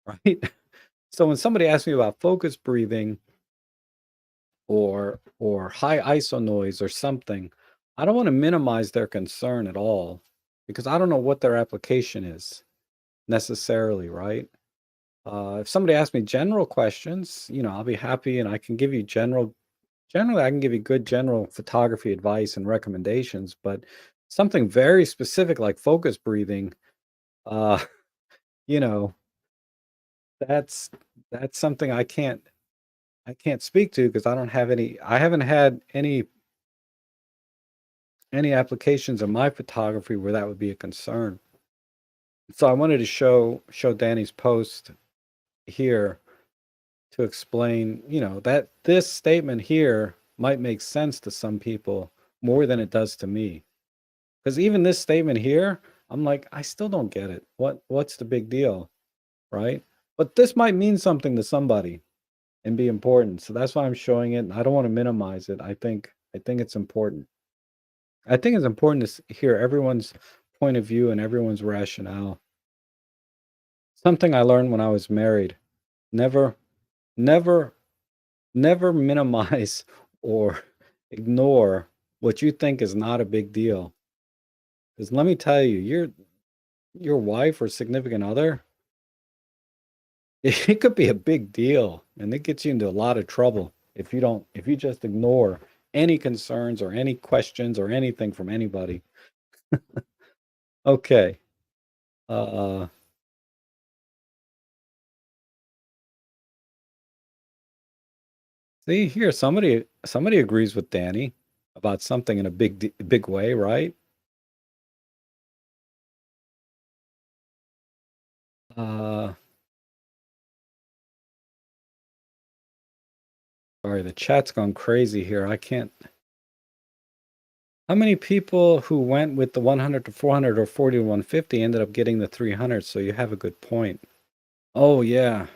Right. So when somebody asks me about focus breathing, or high ISO noise or something, I don't want to minimize their concern at all because I don't know what their application is necessarily, right? If somebody asks me general questions, I'll be happy and I can give you generally I can give you good general photography advice and recommendations, but something very specific like focus breathing, uh, you know, that's that's something I can't speak to because I haven't had any applications in my photography where that would be a concern. So I wanted to show Danny's post here to explain, that this statement here might make sense to some people more than it does to me. Because even this statement here, I'm like, I still don't get it. What's the big deal, right? But this might mean something to somebody and be important. So that's why I'm showing it. And I don't want to minimize it. I think it's important. I think it's important to hear everyone's point of view and everyone's rationale. Something I learned when I was married. Never, never, never minimize or ignore what you think is not a big deal. Because let me tell you, your wife or significant other, it could be a big deal, and it gets you into a lot of trouble if you just ignore any concerns or any questions or anything from anybody. Okay. Uh, See here, somebody agrees with Danny about something in a big way, right? Uh, Sorry, the chat's gone crazy here. I can't. How many people who went with the 100 to 400 or 40 to 150 ended up getting the 300? So you have a good point. Oh yeah.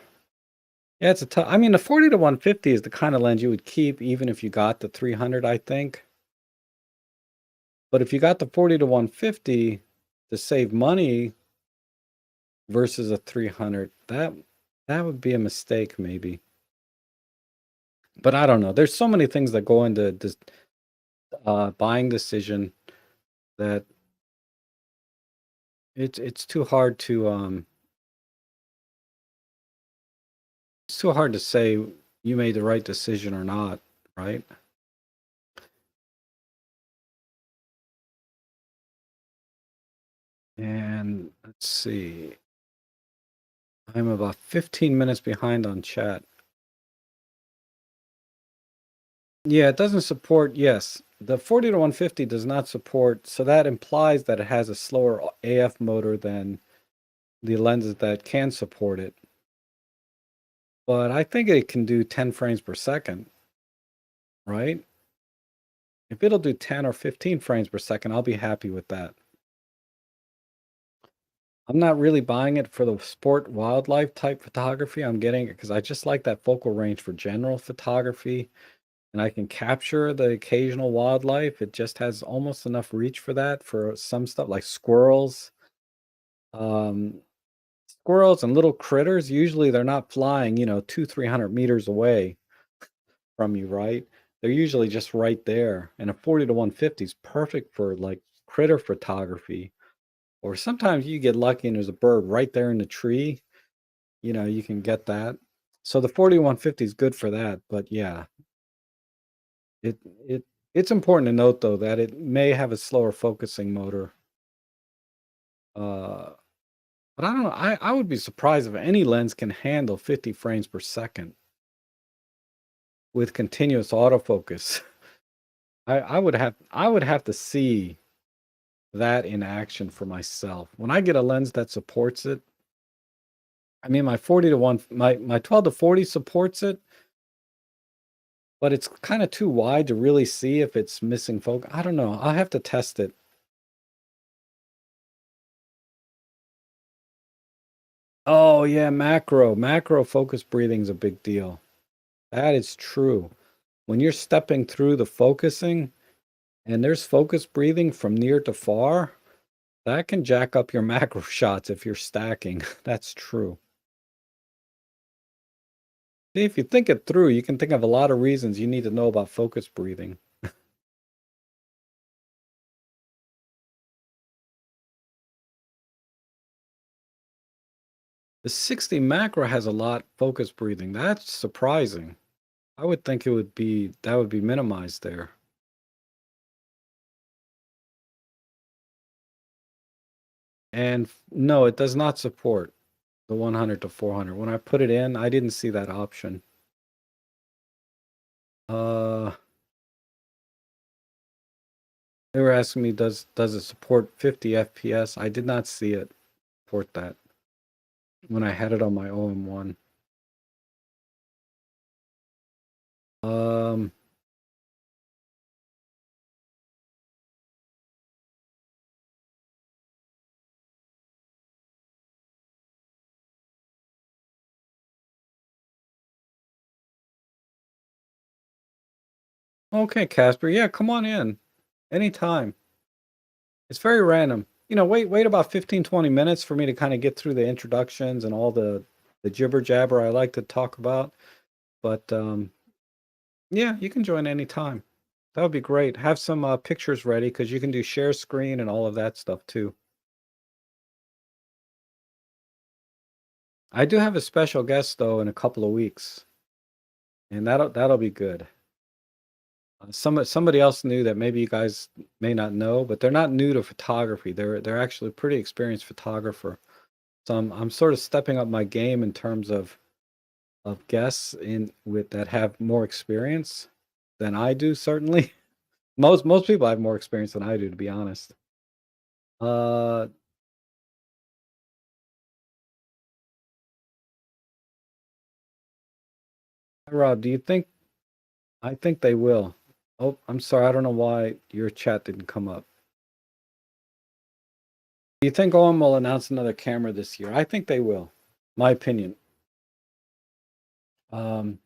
Yeah, it's a tough. I mean, the 40 to 150 is the kind of lens you would keep even if you got the 300, I think. But if you got the 40 to 150 to save money versus a 300, that would be a mistake maybe. But I don't know. There's so many things that go into this buying decision that it's too hard to it's too hard to say you made the right decision or not, right? And let's see. I'm about 15 minutes behind on chat. Yeah, it doesn't support, yes. The 40 to 150 does not support, so that implies that it has a slower AF motor than the lenses that can support it. But I think it can do 10 frames per second, right? If it'll do 10 or 15 frames per second, I'll be happy with that. I'm not really buying it for the sport wildlife type photography. I'm getting it because I just like that focal range for general photography and I can capture the occasional wildlife. It just has almost enough reach for that for some stuff like squirrels. Um, Squirrels and little critters, usually they're not flying, 200-300 meters away from you, right? They're usually just right there. And a 40 to 150 is perfect for like critter photography. Or sometimes you get lucky and there's a bird right there in the tree, you can get that. So the 40 to 150 is good for that. But yeah, it it it's important to note though that it may have a slower focusing motor. Uh, but I don't know. I would be surprised if any lens can handle 50 frames per second with continuous autofocus. I would have to see that in action for myself. When I get a lens that supports it, I mean my 40 to 1 my 12 to 40 supports it, but it's kind of too wide to really see if it's missing focus. I don't know. I'll have to test it. Oh yeah, macro focus breathing is a big deal. That is true. When you're stepping through the focusing and there's focus breathing from near to far, that can jack up your macro shots if you're stacking. That's true. See, if you think it through, you can think of a lot of reasons you need to know about focus breathing. The 60 macro has a lot focus breathing. That's surprising. I would think it would be that would be minimized there. And no, it does not support the 100 to 400. When I put it in, I didn't see that option. Uh, they were asking me, does it support 50 FPS? I did not see it support that when I had it on my OM-1. Um, okay, Casper. Yeah, come on in. Anytime. It's very random. Wait about 15, 20 minutes for me to kind of get through the introductions and all the jibber jabber I like to talk about. But yeah, you can join anytime. That would be great. Have some pictures ready because you can do share screen and all of that stuff too. I do have a special guest though in a couple of weeks, and that'll be good. Somebody else new that maybe you guys may not know, but they're not new to photography. They're actually a pretty experienced photographer. So I'm sort of stepping up my game in terms of guests in with that have more experience than I do, certainly. Most people have more experience than I do, to be honest. Uh, Rob, do you think I think they will? Oh, I'm sorry, I don't know why your chat didn't come up. Do you think OM will announce another camera this year? I think they will. My opinion. Because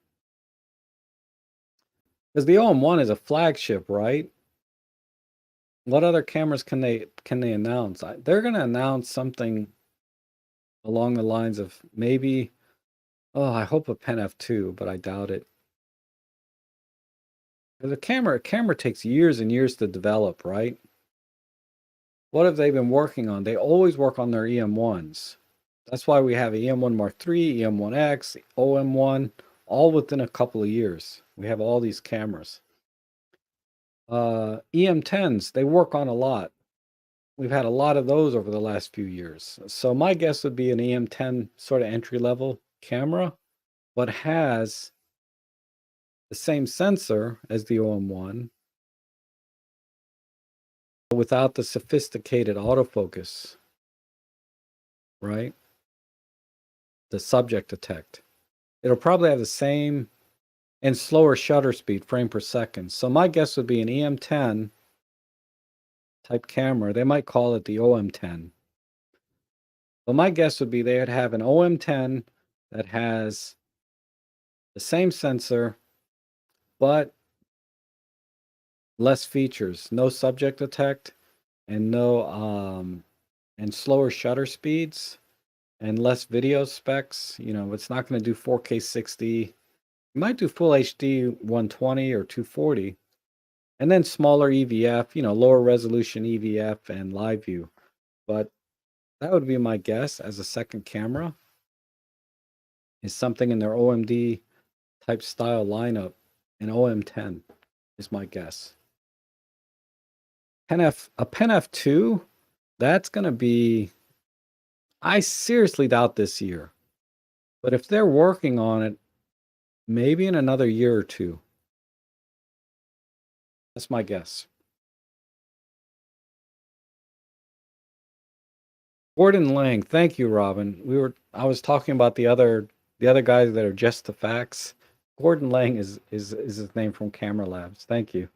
the OM-1 is a flagship, right? What other cameras can they announce? They're going to announce something along the lines of maybe, oh, I hope a Pen F2, but I doubt it. Because a camera takes years and years to develop, right? What have they been working on? They always work on their EM1s. That's why we have EM1 Mark III, EM1X, OM1, all within a couple of years. We have all these cameras. EM10s, they work on a lot. We've had a lot of those over the last few years. So my guess would be an EM10 sort of entry level camera, but has the same sensor as the OM1 without the sophisticated autofocus, right? The subject detect. It'll probably have the same and slower shutter speed, frame per second. So my guess would be an EM10 type camera. They might call it the OM10. But my guess would be they would have an OM10 that has the same sensor, but less features, no subject detect, and no and slower shutter speeds and less video specs. It's not going to do 4K 60. It might do full HD 120 or 240, and then smaller EVF, lower resolution EVF and live view. But that would be my guess as a second camera is something in their OMD type style lineup. An OM10 is my guess. A Pen F2, that's going to be, I seriously doubt this year. But if they're working on it, maybe in another year or two. That's my guess. Gordon Lang, thank you, Robin. I was talking about the other guys that are just the facts. Gordon Lang is his name from Camera Labs. Thank you.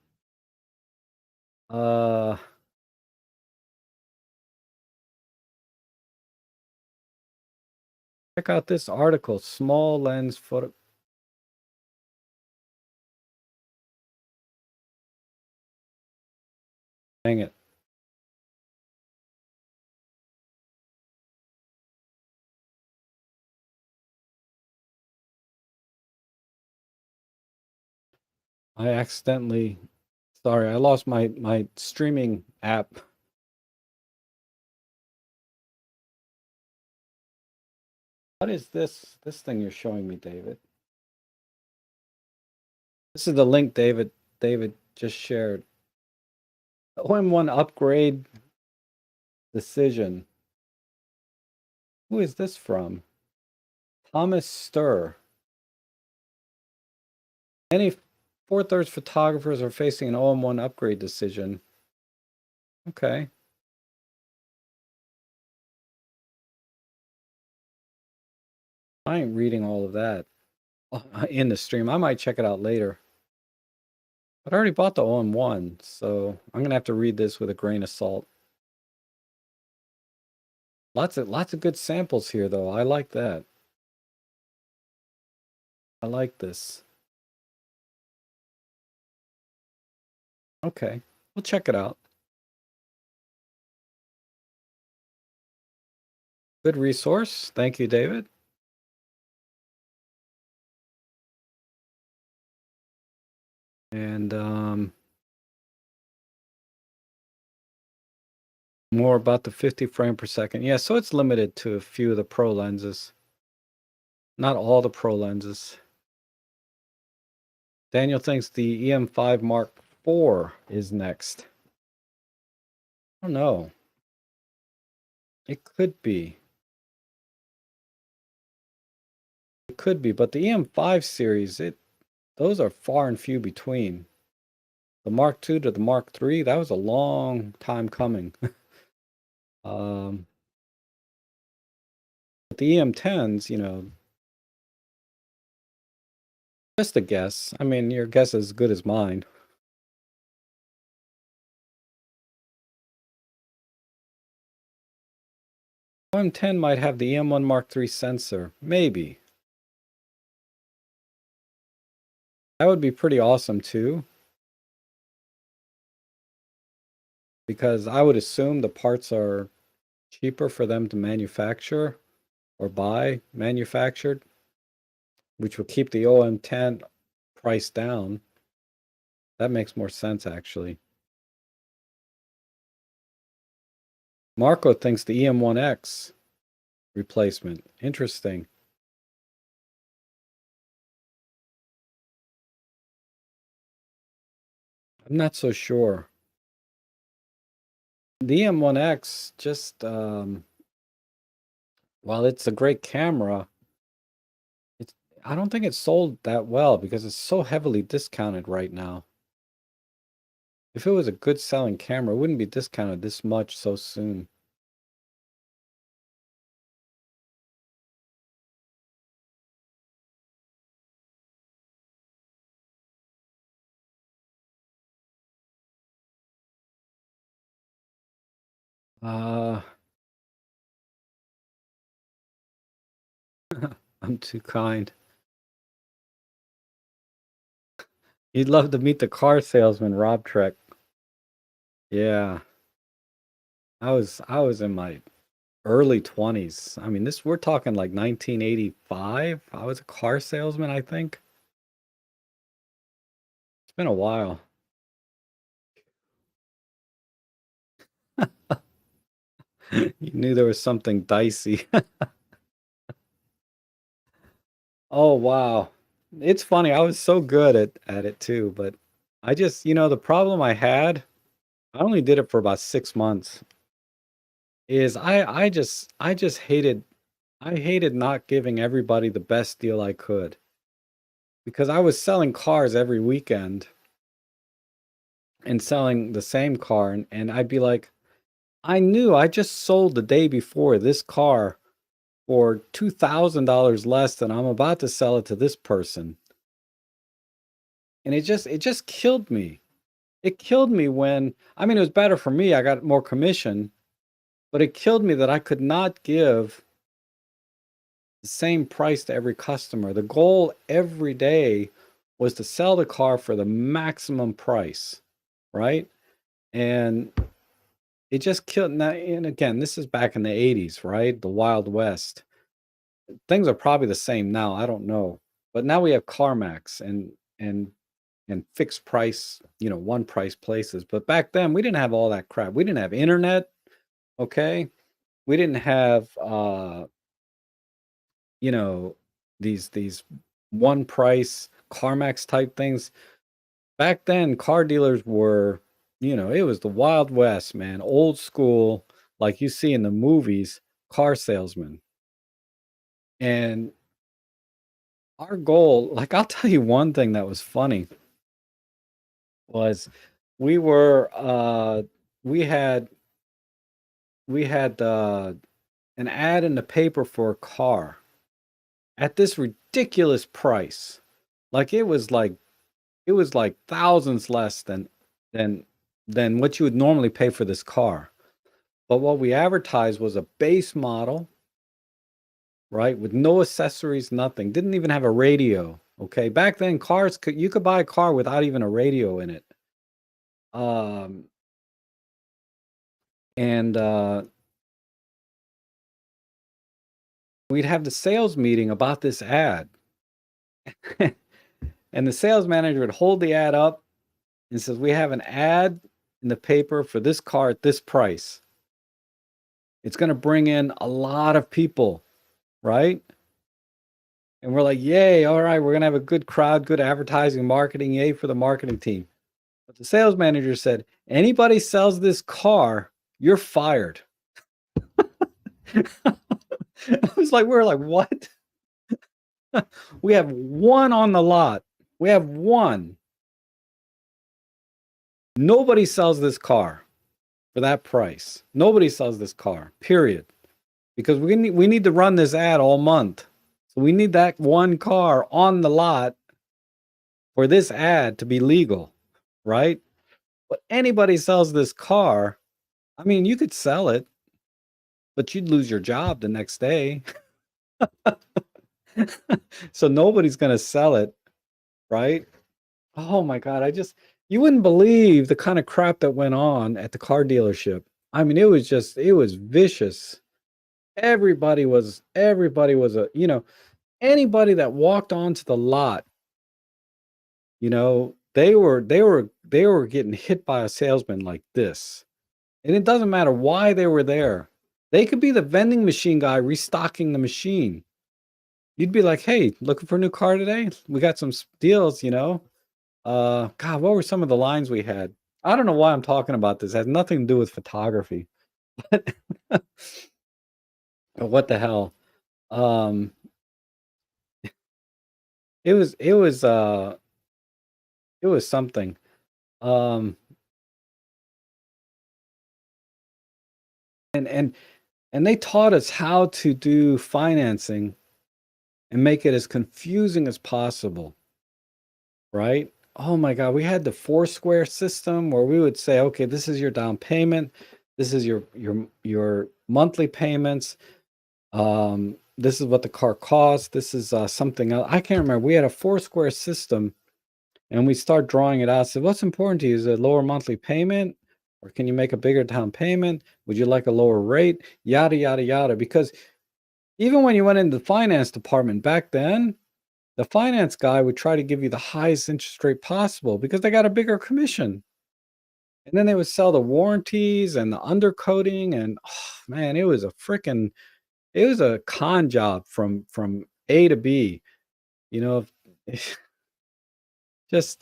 Uh Check out this article, small lens photo. Dang it. I accidentally sorry, I lost my streaming app. What is this thing you're showing me, David? This is the link David just shared. OM1 upgrade decision. Who is this from? Thomas Sturr. Many 4/3 photographers are facing an OM1 upgrade decision. Okay. I ain't reading all of that in the stream. I might check it out later. But I already bought the OM1, so I'm gonna have to read this with a grain of salt. Lots of good samples here, though. I like that. I like this. Okay, we'll check it out. Good resource. Thank you, David. And more about the 50 frame per second. Yeah, so it's limited to a few of the pro lenses. Not all the pro lenses. Daniel thinks the EM5 Mark IV is next. I don't know. It could be. It could be, but the EM5 series, those are far and few between. The Mark II to the Mark III, that was a long time coming. But the EM10s, just a guess. I mean, your guess is as good as mine. OM10 might have the EM1 Mark III sensor. Maybe. That would be pretty awesome too. Because I would assume the parts are cheaper for them to manufacture or buy manufactured, which would keep the OM10 price down. That makes more sense, actually. Marco thinks the EM1X replacement. Interesting. I'm not so sure. The EM1X just, while it's a great camera, I don't think it's sold that well because it's so heavily discounted right now. If it was a good selling camera, it wouldn't be discounted this much so soon. Uh, I'm too kind. You'd love to meet the car salesman, Rob Trek. Yeah. I was in my early 20s. I mean, we're talking like 1985. I was a car salesman, I think. It's been a while. You knew there was something dicey. Oh, wow. It's funny. I was so good at it too, but I just, the problem I had, I only did it for about 6 months, is I just hated not giving everybody the best deal I could because I was selling cars every weekend and selling the same car, and I'd be like, I knew I just sold the day before this car for $2,000 less than I'm about to sell it to this person. And it just killed me. It killed me when, I mean, it was better for me. I got more commission, but it killed me that I could not give the same price to every customer. The goal every day was to sell the car for the maximum price, right? And it just killed. Now, and again, this is back in the 80s, right? The Wild West. Things are probably the same now. I don't know. But now we have CarMax and and fixed price, one price places. But back then, we didn't have all that crap. We didn't have internet, okay? We didn't have you know, these one price CarMax type things. Back then, car dealers were, it was the Wild West, man. Old school, like you see in the movies, car salesman. And our goal, like I'll tell you one thing that was funny was we were we had we had an ad in the paper for a car at this ridiculous price. Like it was like thousands less than than what you would normally pay for this car. But what we advertised was a base model, right? With no accessories, nothing. Didn't even have a radio. Okay. Back then, you could buy a car without even a radio in it. Um, and we'd have the sales meeting about this ad. And the sales manager would hold the ad up and says, "We have an ad in the paper for this car at this price. It's going to bring in a lot of people, right?" And we're like, "Yay, all right, we're going to have a good crowd, good advertising, marketing, yay for the marketing team." But the sales manager said, "Anybody sells this car, you're fired." I was like, we're like, "What?" We have one on the lot. We have one. Nobody sells this car for that price. Nobody sells this car, period. Because we need to run this ad all month. So we need that one car on the lot for this ad to be legal, right? But anybody sells this car, I mean, you could sell it, but you'd lose your job the next day. So nobody's going to sell it, right? Oh my God, you wouldn't believe the kind of crap that went on at the car dealership. I mean, it was vicious. Everybody was anybody that walked onto the lot, they were getting hit by a salesman like this. And it doesn't matter why they were there. They could be the vending machine guy restocking the machine. You'd be like, "Hey, looking for a new car today? We got some deals. God, what were some of the lines we had? I don't know why I'm talking about this. It has nothing to do with photography. But what the hell? Um, it was something. Um, and and they taught us how to do financing and make it as confusing as possible, right? Oh my God, we had the Foursquare system where we would say, "Okay, this is your down payment, this is your monthly payments, this is what the car costs, this is something else." I can't remember. We had a Foursquare system, and we start drawing it out. So, what's important to you? Is it a lower monthly payment, or can you make a bigger down payment? Would you like a lower rate? Yada yada yada. Because even when you went into the finance department back then, the finance guy would try to give you the highest interest rate possible because they got a bigger commission. And then they would sell the warranties and the undercoating, and oh, man, it was a con job from A to B. You know, just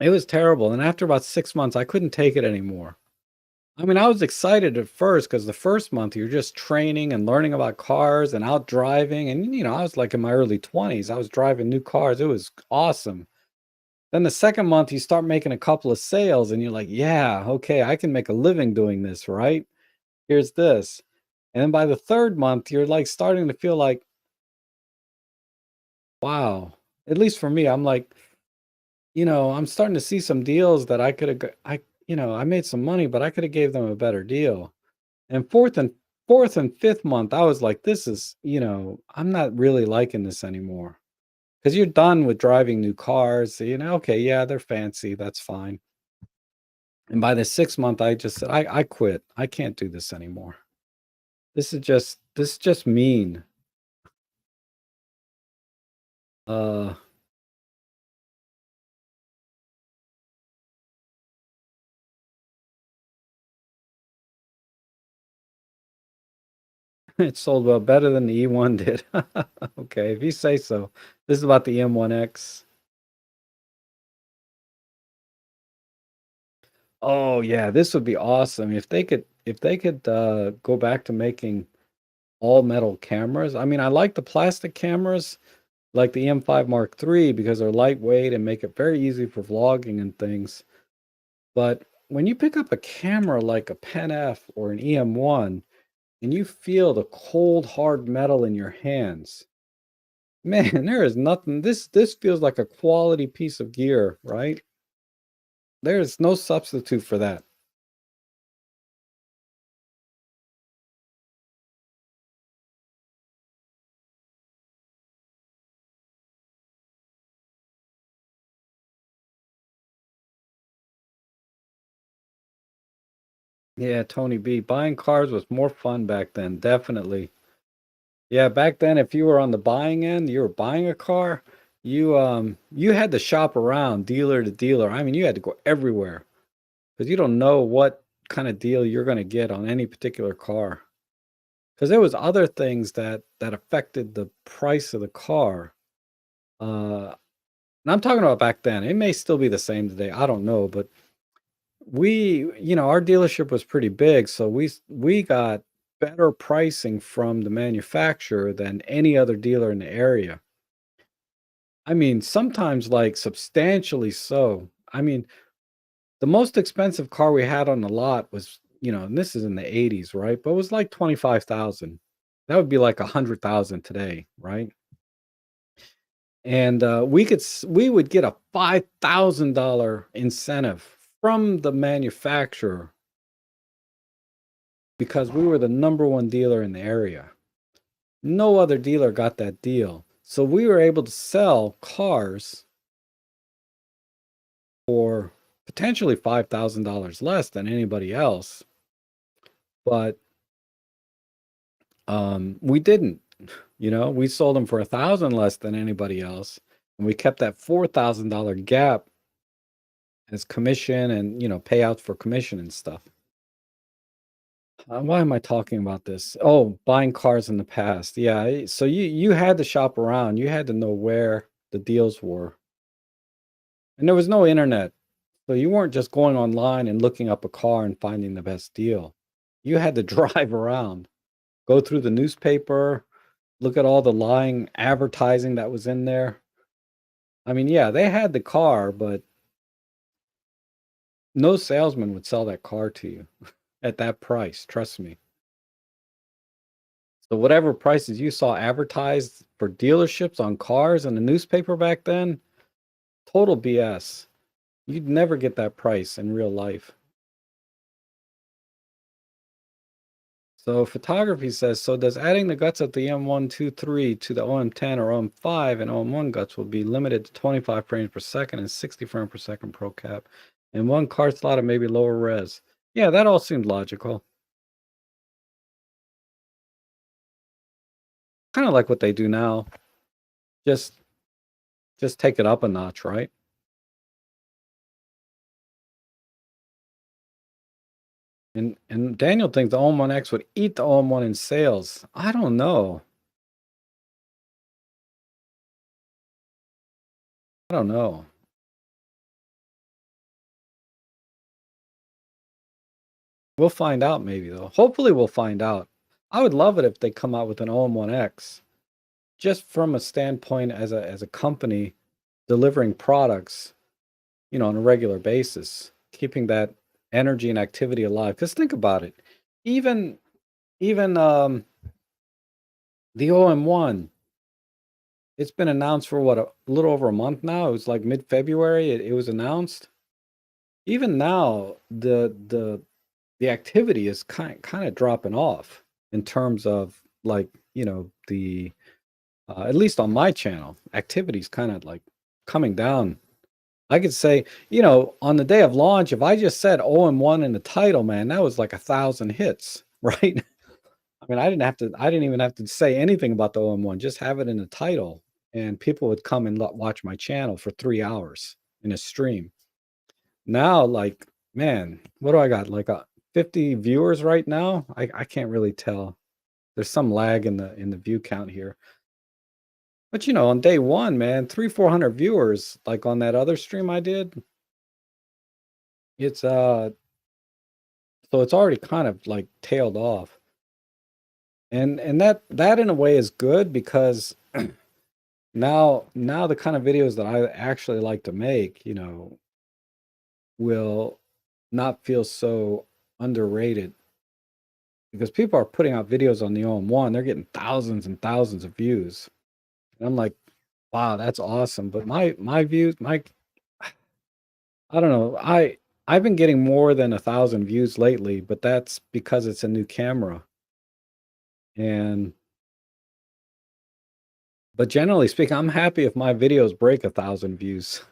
it was terrible. And after about 6 months, I couldn't take it anymore. I mean, I was excited at first because the first month you're just training and learning about cars and out driving. And, I was like in my early 20s. I was driving new cars. It was awesome. Then the second month, you start making a couple of sales and you're like, "Yeah, okay, I can make a living doing this, right? Here's this." And then by the third month, you're like starting to feel like, wow, at least for me, I'm like, I'm starting to see some deals that I could have, I made some money, but I could have gave them a better deal. And fourth and fifth month, I was like, this is, I'm not really liking this anymore. Because you're done with driving new cars. So, okay, yeah, they're fancy. That's fine. And by the 6th month, I just said, I quit. I can't do this anymore. This is just mean. Uh It sold well better than the E1 did. Okay, if you say so. This is about the M1X. Oh yeah, this would be awesome if they could go back to making all metal cameras. I mean, I like the plastic cameras like the M5 Mark III because they're lightweight and make it very easy for vlogging and things. But when you pick up a camera like a Pen F or an EM1 and you feel the cold hard metal in your hands, man, there is nothing. This feels like a quality piece of gear, right? There's no substitute for that. Yeah, Tony B. Buying cars was more fun back then, definitely. Yeah, back then, if you were on the buying end, you were buying a car, you had to shop around dealer to dealer. I mean, you had to go everywhere because you don't know what kind of deal you're going to get on any particular car. Because there was other things that affected the price of the car. And I'm talking about back then. It may still be the same today. I don't know, but our dealership was pretty big, so we got better pricing from the manufacturer than any other dealer in the area. I mean, sometimes like substantially so. I mean, the most expensive car we had on the lot was, and this is in the 80s, right? But it was like 25,000. That would be like 100,000 today, right? And we would get a $5,000 incentive from the manufacturer because we were the number one dealer in the area. No other dealer got that deal. So we were able to sell cars for potentially $5,000 less than anybody else, but we didn't. We sold them for 1,000 less than anybody else, and we kept that $4,000 gap as commission and payouts for commission and stuff. Why am I talking about this? Oh, buying cars in the past. Yeah, so you had to shop around. You had to know where the deals were. And there was no internet. So you weren't just going online and looking up a car and finding the best deal. You had to drive around, go through the newspaper, look at all the lying advertising that was in there. I mean, yeah, they had the car, but no salesman would sell that car to you at that price. Trust me. So whatever prices you saw advertised for dealerships on cars in the newspaper back then, total BS. You'd never get that price in real life. So photography says, so does adding the guts of the M123 to the OM10 or OM5 and OM1 guts will be limited to 25 frames per second and 60 frames per second pro cap and one car slot and maybe lower res? Yeah, that all seemed logical. Kind of like what they do now. Just just take it up a notch, right? And Daniel thinks the OM1X would eat the OM1 in sales. I don't know. I don't know. We'll find out maybe though. Hopefully we'll find out. I would love it if they come out with an OM1X just from a standpoint as a company delivering products, on a regular basis, keeping that energy and activity alive. Because think about it, even even the OM1, it's been announced for what a little over a month now. It was like mid-February. It was announced. Even now, the activity is kind of dropping off in terms of like the at least on my channel, activity's kind of like coming down. I could say, on the day of launch, if I just said OM1 in the title, man, that was like 1,000 hits, right? I mean, I didn't even have to say anything about the OM1, just have it in the title, and people would come and watch my channel for 3 hours in a stream. Now, like, man, what do I got? Like 50 viewers right now? I can't really tell. There's some lag in the view count here. But, on day 1, man, 400 viewers, like, on that other stream I did, it's, so it's already kind of, like, tailed off. And that in a way is good because now the kind of videos that I actually like to make, will not feel so underrated because people are putting out videos on the OM1, they're getting thousands and thousands of views. And I'm like, wow, that's awesome. But my views, I don't know. I've been getting more than 1,000 views lately, but that's because it's a new camera. And but generally speaking, I'm happy if my videos break 1,000 views.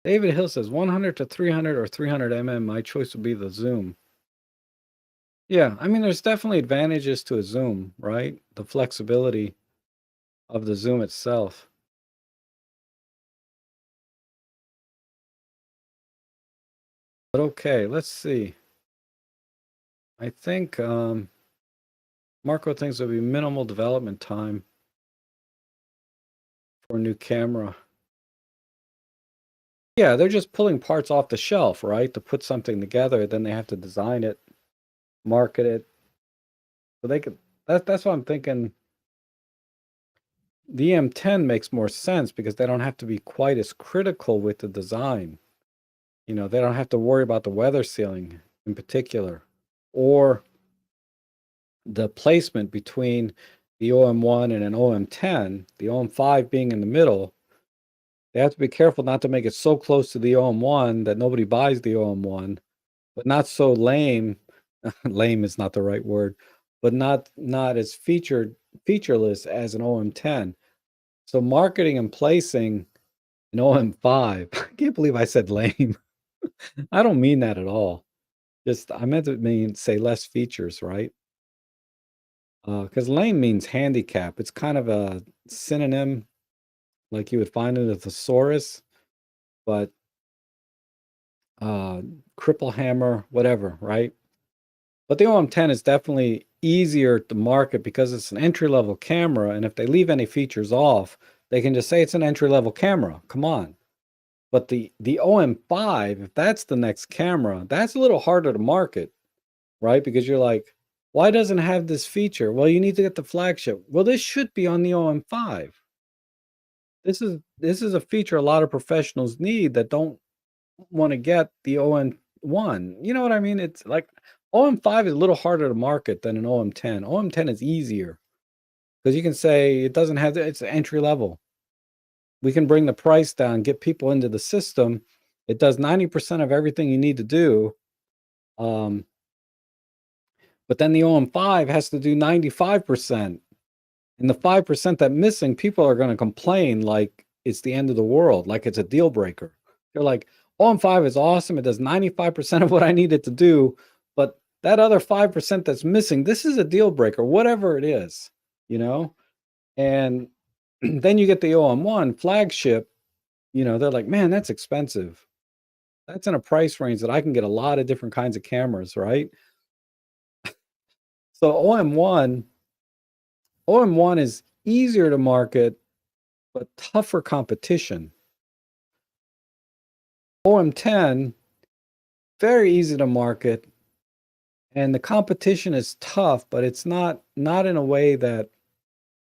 David Hill says 100 to 300 or 300 mm. My choice would be the zoom. Yeah, I mean, there's definitely advantages to a zoom, right? The flexibility of the zoom itself. But okay, let's see. I think Marco thinks there'll be minimal development time for a new camera. Yeah, they're just pulling parts off the shelf, right? To put something together, then they have to design it, market it. So they could that's why I'm thinking the M10 makes more sense because they don't have to be quite as critical with the design. They don't have to worry about the weather sealing in particular or the placement between the OM1 and an OM10, the OM5 being in the middle. They have to be careful not to make it so close to the OM1 that nobody buys the OM1, but not so lame. Lame is not the right word, but not as featureless as an OM10. So marketing and placing an OM5, I can't believe I said lame. I don't mean that at all. Just I meant to say less features, right? Because lame means handicap. It's kind of a synonym like you would find in a thesaurus, but uh, cripple hammer, whatever, right? But the OM10 is definitely easier to market because it's an entry-level camera, and if they leave any features off, they can just say it's an entry-level camera. Come on. But the OM5, if that's the next camera, that's a little harder to market, right? Because you're like, why doesn't it have this feature? Well, you need to get the flagship. Well, this should be on the OM5. This is a feature a lot of professionals need that don't want to get the OM1. You know what I mean? It's like OM5 is a little harder to market than an OM10. OM10 is easier because you can say it doesn't have it's entry level. We can bring the price down, get people into the system. It does 90% of everything you need to do. Um, but then the OM5 has to do 95%. And the 5% that missing, people are going to complain like it's the end of the world, like it's a deal breaker. They're like, OM5 is awesome. It does 95% of what I need it to do. But that other 5% that's missing, this is a deal breaker, whatever it is, you know? And then you get the OM1 flagship, they're like, man, that's expensive. That's in a price range that I can get a lot of different kinds of cameras, right? So OM1 is easier to market, but tougher competition. OM10, very easy to market, and the competition is tough, but it's not in a way that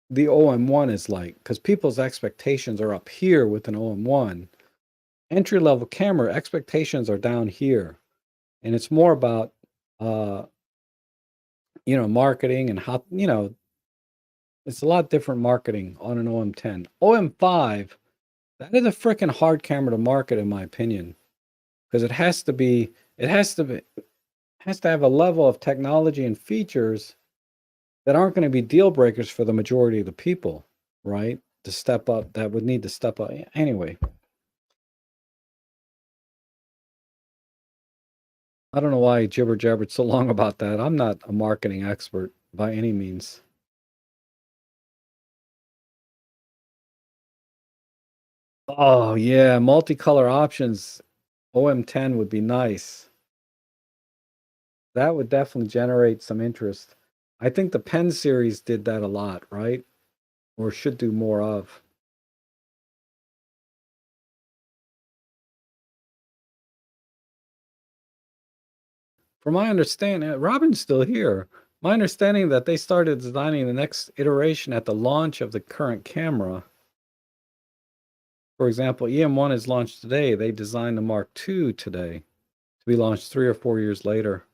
the OM1 is like, because people's expectations are up here with an OM1. Entry level camera expectations are down here, and it's more about marketing and how it's a lot different marketing on an OM10. OM5, that is a freaking hard camera to market, in my opinion, because it has to have a level of technology and features that aren't going to be deal breakers for the majority of the people, right? To step up, that would need to step up. Anyway, I don't know why I jibber jabbered so long about that. I'm not a marketing expert by any means. Oh yeah, multicolor options. OM10 would be nice. That would definitely generate some interest. I think the pen series did that a lot, right? Or should do more of. From my understanding, Robin's still here. My understanding that they started designing the next iteration at the launch of the current camera. For example, EM1 is launched today. They designed the Mark II today to be launched 3 or 4 years later.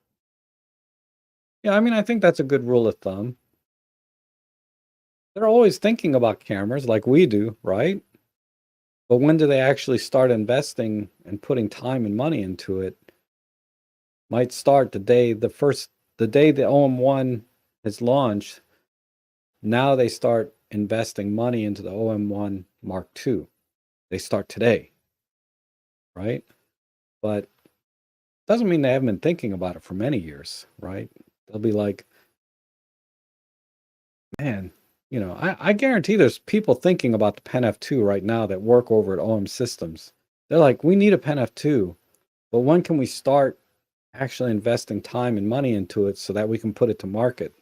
Yeah, I mean, I think that's a good rule of thumb. They're always thinking about cameras like we do, right? But when do they actually start investing and putting time and money into it? Might start the day the OM1 is launched. Now they start investing money into the OM1 Mark II. They start today, right? But doesn't mean they haven't been thinking about it for many years, right? They'll be like, man, I guarantee there's people thinking about the Pen F2 right now that work over at OM Systems. They're like, we need a Pen F2, but when can we start actually investing time and money into it so that we can put it to market?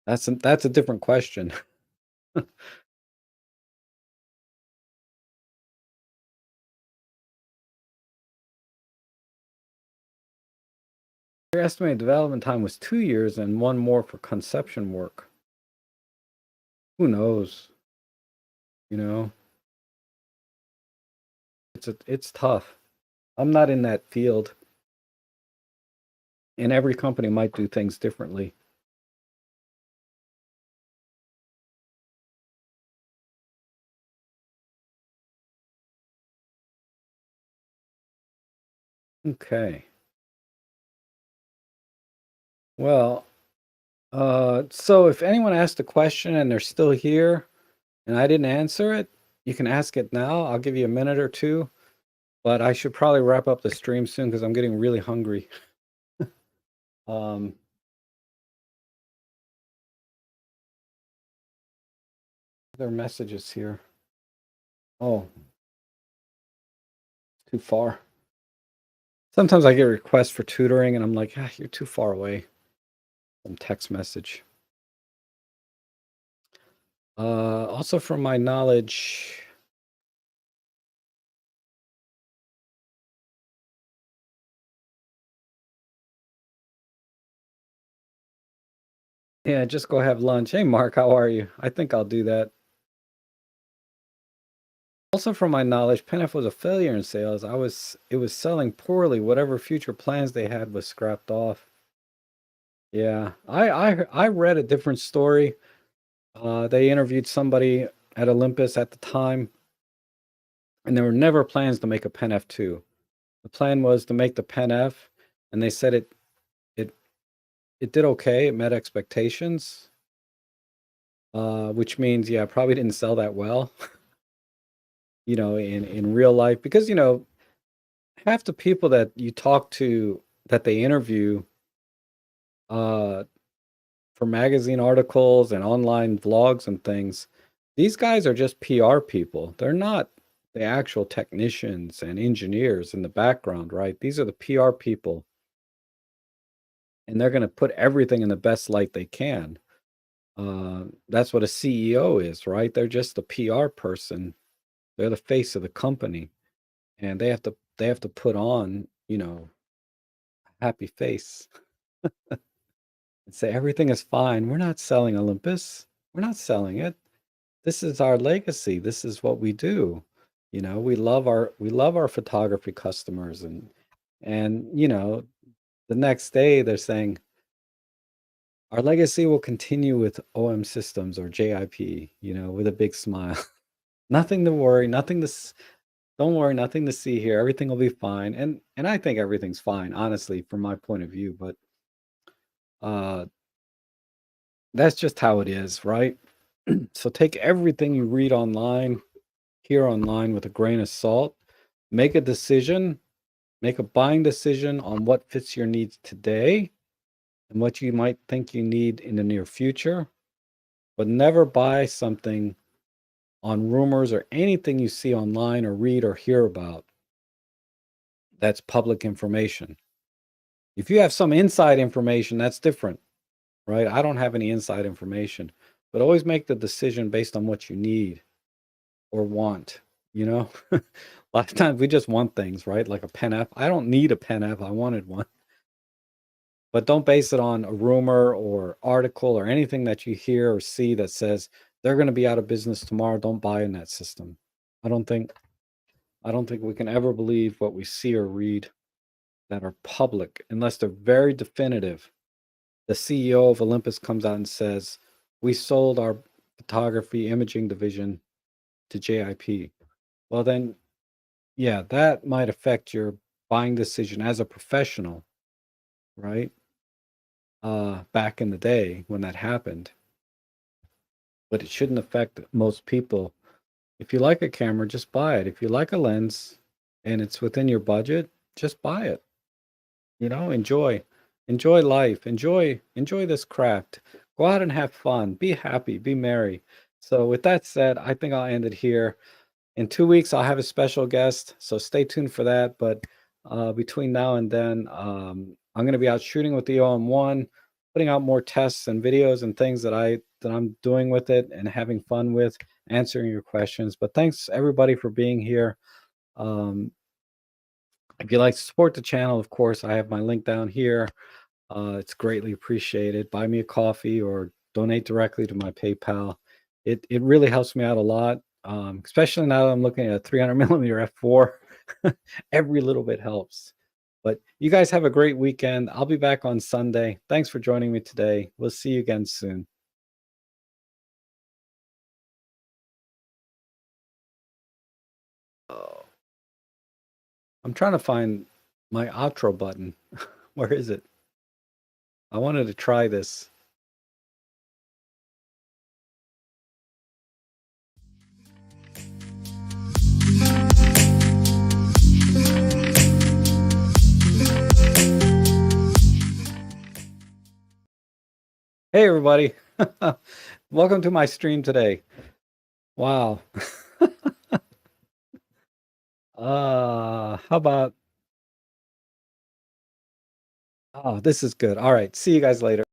That's a different question. Their estimated development time was 2 years and one more for conception work. Who knows? You know, it's tough. I'm not in that field, and every company might do things differently. Okay. Well, so if anyone asked a question and they're still here and I didn't answer it, you can ask it now. I'll give you a minute or two, but I should probably wrap up the stream soon because I'm getting really hungry. Um, there are messages here. Oh, too far. Sometimes I get requests for tutoring and I'm like, ah, you're too far away. Some text message. Also from my knowledge, yeah, just go have lunch. Hey, Mark, how are you? I think I'll do that. Also, from my knowledge, Penf was a failure in sales. It was selling poorly. Whatever future plans they had was scrapped off. Yeah, I read a different story. They interviewed somebody at Olympus at the time, and there were never plans to make a Pen F2. The plan was to make the Pen F, and they said it it did okay. It met expectations, which means yeah, probably didn't sell that well. In real life, because half the people that you talk to that they interview uh, for magazine articles and online vlogs and things, these guys are just PR people. They're not the actual technicians and engineers in the background, right? These are the PR people, and they're going to put everything in the best light they can. That's what a CEO is, right? They're just a PR person. They're the face of the company, and they have to put on, a happy face and say everything is fine. We're not selling Olympus. We're not selling it. This is our legacy. This is what we do. We love our photography customers, and the next day they're saying our legacy will continue with OM Systems or JIP, with a big smile. Nothing to worry, don't worry, nothing to see here. Everything will be fine. And I think everything's fine, honestly, from my point of view, but uh that's just how it is, right? So take everything you read online, hear online with a grain of salt. Make a decision, make a buying decision on what fits your needs today and what you might think you need in the near future, but never buy something on rumors or anything you see online or read or hear about that's public information. If you have some inside information, that's different, right? I don't have any inside information, but always make the decision based on what you need or want, you know? A lot of times we just want things, right? Like a pen app. I don't need a pen app. I wanted one. But don't base it on a rumor or article or anything that you hear or see that says they're going to be out of business tomorrow. Don't buy in that system. I don't think I don't think we can ever believe what we see or read that are public unless they're very definitive. The CEO of Olympus comes out and says, "We sold our photography imaging division to JIP." Well, then, yeah, that might affect your buying decision as a professional, right? Back in the day when that happened, but it shouldn't affect most people. If you like a camera, just buy it. If you like a lens and it's within your budget, just buy it. You know, enjoy life, enjoy this craft. Go out and have fun. Be happy, be merry. So with that said, I think I'll end it here. In 2 weeks, I'll have a special guest, so stay tuned for that. But between now and then, I'm going to be out shooting with the OM-1, putting out more tests and videos and things that I'm doing with it and having fun with, answering your questions. But thanks everybody for being here. Um, if you'd like to support the channel, of course, I have my link down here. It's greatly appreciated. Buy me a coffee or donate directly to my PayPal. It really helps me out a lot, especially now that I'm looking at a 300 millimeter f4. Every little bit helps. But you guys have a great weekend. I'll be back on Sunday. Thanks for joining me today. We'll see you again soon. Oh, I'm trying to find my outro button. Where is it? I wanted to try this. Hey, everybody. Welcome to my stream today. Wow. How about, oh, this is good. All right. See you guys later.